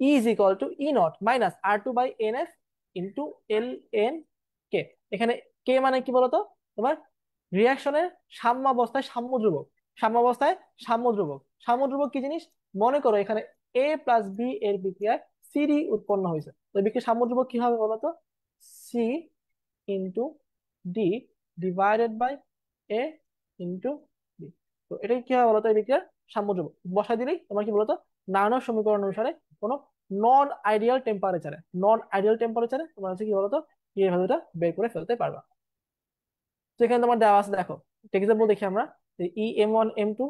E is equal to E naught minus R2/NF into LN কে। এখানে কে মানে কি বলতো? তোমার রিয়াকশনের সাম্যাবস্থায় সাম্য ধ্রুবক। সাম্যাবস্থায় সাম্য ধ্রুবক, সাম্য ধ্রুবক কি জিনিস? মনে করো এখানে এ প্লাস বি এর বিক্রিয়ায় সিডি উৎপন্ন হয়েছে, তো বিক্রিয়ার সাম্য ধ্রুবক কি হবে বলতো? C into D divided by A into B. তো এটাই কি হবে বলতো? এই বিক্রিয়ার সাম্য ধ্রুবক বসাই দিলেই তোমার কি বলতো নানো সমীকরণ অনুসারে কোনো নন আইডিয়াল টেম্পারেচারে তোমার হচ্ছে কি বলতো এর ভ্যালুটা বের করে ফেলতে পারবা। তো এখানে তোমার দেওয়া আছে দেখো, এক্সাম্পল দেখি আমরা। E M one M two,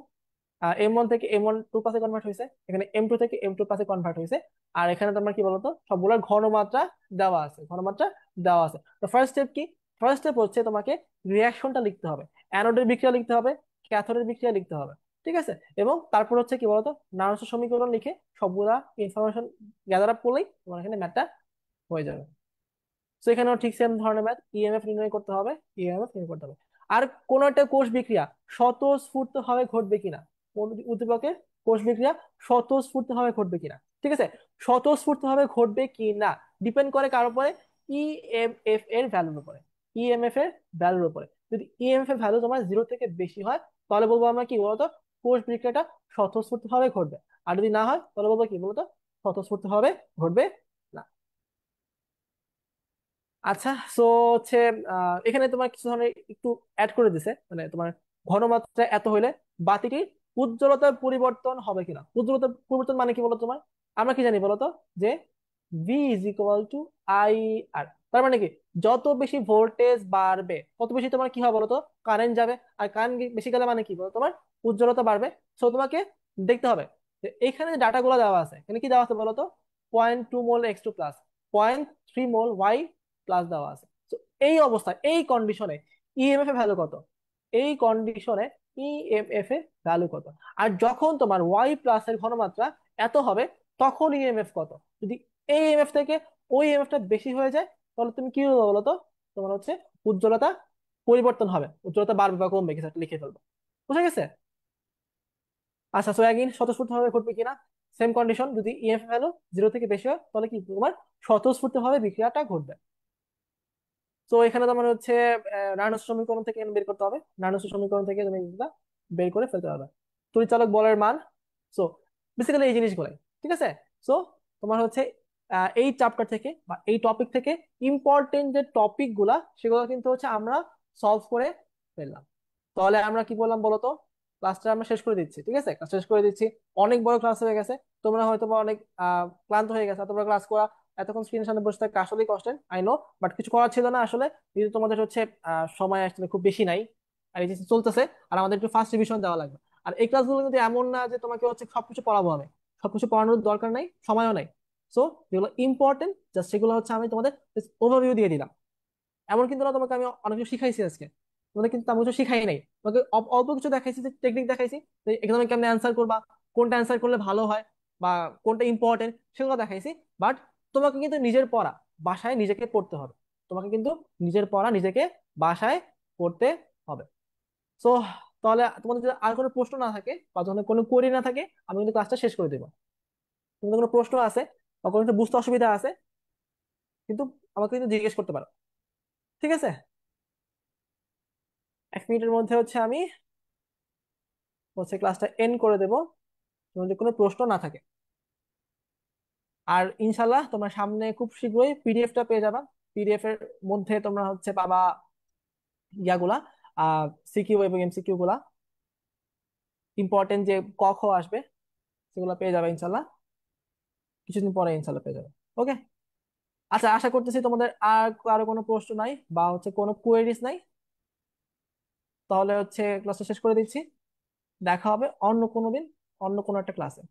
M one থেকে এম ওয়ান 2 পাসে কনভার্ট হয়েছে, এখানে এম টু থেকে এম টু পাসে কনভার্ট হয়েছে। আর এখানে তোমার কি বলতো সবগুলোর ঘনমাত্রা দেওয়া আছে, ঘনমাত্রা দেওয়া আছে। তো ফার্স্ট স্টেপ কি? ফার্স্ট স্টেপ হচ্ছে তোমাকে রিয়াকশনটা লিখতে হবে, অ্যানোডের বিক্রিয়া লিখতে হবে, ক্যাথোডের বিক্রিয়া লিখতে হবে। ঠিক আছে? এবং তারপর হচ্ছে কি বলতো নার্স সমীকরণ লিখে সবগুলা ইনফরমেশন গ্যাদার আপ করলেই তোমার এখানে ম্যাথটা হয়ে যাবে। তো এখানেও ঠিক সেম ধরনের ম্যাথ, ইএমএফ নির্ণয় করতে হবে, ইএমএফ নির্ণয় করতে হবে। আর কোন একটা কোষ বিক্রিয়া স্বতঃস্ফূর্ত ভাবে ঘটবে কিনা, কোন উদ্দীপকের কোষ বিক্রিয়া স্বতঃস্ফূর্ত ভাবে ঘটবে কিনা। ঠিক আছে? স্বতঃস্ফূর্ত ভাবে ঘটবে কিনা ডিপেন্ড করে কার উপরে? ইএমএফ এর ভ্যালুর উপরে। ইএমএফ এর ভ্যালুর উপরে যদি ইএমএফ এর ভ্যালু তোমার 0 থেকে বেশি হয় তাহলে বলবো আমরা কি বলতো কোষ বিক্রিয়াটা স্বতঃস্ফূর্ত ভাবে ঘটবে। আর যদি না হয় তাহলে বলবো কি বলতো স্বতঃস্ফূর্ত ভাবে ঘটবে না। আচ্ছা, সো হচ্ছে এখানে তোমার কিছু ধরনের একটু অ্যাড করে দিছে, মানে তোমার ঘনমাত্রা এত হইলে বাতিটির উজ্জ্বলতার পরিবর্তন হবে কিনা। উজ্জ্বলতার পরিবর্তন মানে কি বলো তোমার? আমরা কি জানি বলতো যে V is equal to I R. তার মানে কি যত বেশি ভোল্টেজ বাড়বে তত বেশি তোমার কি হবে বলতো কারেন্ট যাবে, আর কারেন্ট বেশি গেলে মানে কি বলতো তোমার উজ্জ্বলতা বাড়বে। সো তোমাকে দেখতে হবে যে এখানে যে ডাটাগুলো দেওয়া আছে, এখানে কি দেওয়া আছে বলতো? 0.2 মোল X2 প্লাস, 0.3 মোল Y প্লাস দেওয়া আছে। তো এই অবস্থায় এই কন্ডিশনে ইএমএফ এর ভ্যালু কত? এই কন্ডিশনে ইএমএফ এর ভ্যালু কত? আর যখন তোমার ওয়াই প্লাস এর ঘনমাত্রা এত হবে তখন ইএমএফ কত? যদি এই ইএমএফ থেকে ওই ইএমএফ টা বেশি হয়ে যায় তাহলে তুমি কি বলবো বলো তো? তোমার হচ্ছে উজ্জ্বলতা পরিবর্তন হবে, উজ্জ্বলতা বাড়বে বা কমবে কিছু একটা লিখে ফেলবো। বুঝা গেছে? আচ্ছা, সো অ্যাগেইন স্বতঃস্ফূর্ত ভাবে ঘটবে কিনা, সেম কন্ডিশন, যদি ইএফ ভ্যালু 0 থেকে বেশি হয় তাহলে কি তোমার স্বতঃস্ফূর্ত ভাবে বিক্রিয়াটা ঘটবে। তো এখানে তোমার হচ্ছে রানস্ট সমীকরণ থেকে বের করতে হবে, রানস্ট সমীকরণ থেকে তুমি এটা বের করে ফেলতে হবে তড়িৎচালক বলের মান। সো বেসিক্যালি এই জিনিসগুলাই, ঠিক আছে। সো তোমার হচ্ছে এই চ্যাপ্টার থেকে বা এই টপিক থেকে ইম্পর্টেন্ট যে টপিক গুলা সেগুলো কিন্তু হচ্ছে আমরা সলভ করে ফেললাম। তাহলে আমরা কি বললাম বলো তো, ক্লাসটা আমরা শেষ করে দিচ্ছি, ঠিক আছে, ক্লাস শেষ করে দিচ্ছি। অনেক বড় ক্লাস হয়ে গেছে, তোমরা হয়তো বা অনেক ক্লান্ত হয়ে গেছে, তোমরা ক্লাস করা এতক্ষণ স্ক্রিনের সামনে বসে থাকা আসলেই কষ্টের, আই নো, বাট কিছু করার ছিল না আসলে, যেহেতু তোমাদের হচ্ছে সময় আসলে খুব বেশি নাই, আর এই যে চলতেছে, আর আমাদের একটু ফার্স্ট রিভিশন দেওয়া লাগবে। আর এই ক্লাসগুলো কিন্তু এমন না যে তোমাকে হচ্ছে সবকিছু পড়াবো আমি, সবকিছু পড়ানোর দরকার নাই, সময়ও নাই। সো যেগুলো ইম্পর্টেন্ট জাস্ট সেগুলো হচ্ছে আমি তোমাদের ওভারভিউ দিয়ে দিলাম। এমন কিন্তু না তোমাকে আমি অনেক কিছু শিখাইছি আজকে, তোমাদের কিন্তু তেমন কিছু শিখাই নাই, তোমাকে অল্প কিছু দেখাইছি, যে টেকনিক দেখাইছি, এখানে কেমন অ্যান্সার করবা, কোনটা অ্যান্সার করলে ভালো হয় বা কোনটা ইম্পর্টেন্ট সেগুলো দেখাইছি। বাট তোমাকে কিন্তু নিজের পড়া বাসায় নিজেকে পড়তে হবে, তোমাকে কিন্তু নিজের পড়া নিজেকে বাসায় পড়তে হবে। সো তাহলে তোমাদের যদি আর কোনো প্রশ্ন না থাকে বা তোমাদের কোনো কোয়েরি না থাকে, আমি কিন্তু ক্লাসটা শেষ করে দেবো। তোমাদের কোনো প্রশ্ন আছে বা কোনো কিছু বুঝতে অসুবিধা আছে কিন্তু আমাকে কিন্তু জিজ্ঞেস করতে পারো, ঠিক আছে। 1 মিনিটের মধ্যে হচ্ছে আমি হচ্ছে ক্লাসটা এন্ড করে দেবো, তোমাদের কোনো প্রশ্ন না থাকে। আর ইনশাল্লাহ তোমরা সামনে খুব শীঘ্রই পিডিএফটা পেয়ে যাবা। পিডিএফ এর মধ্যে তোমরা হচ্ছে পাবা ইয়াগুলা, সিকিউ এবং এমসিকিউ গুলা, ইম্পর্টেন্ট যে ক খ আসবে সেগুলো পেয়ে যাবে ইনশাল্লাহ, কিছুদিন পরে ইনশাল্লাহ পেয়ে যাবে। ওকে। আচ্ছা, আশা করতেছি তোমাদের আর কারো কোনো প্রশ্ন নাই বা হচ্ছে কোনো কোয়েরিজ নাই। তাহলে হচ্ছে ক্লাসটা শেষ করে দিচ্ছি, দেখা হবে অন্য কোনো দিন, অন্য কোনো একটা ক্লাসে।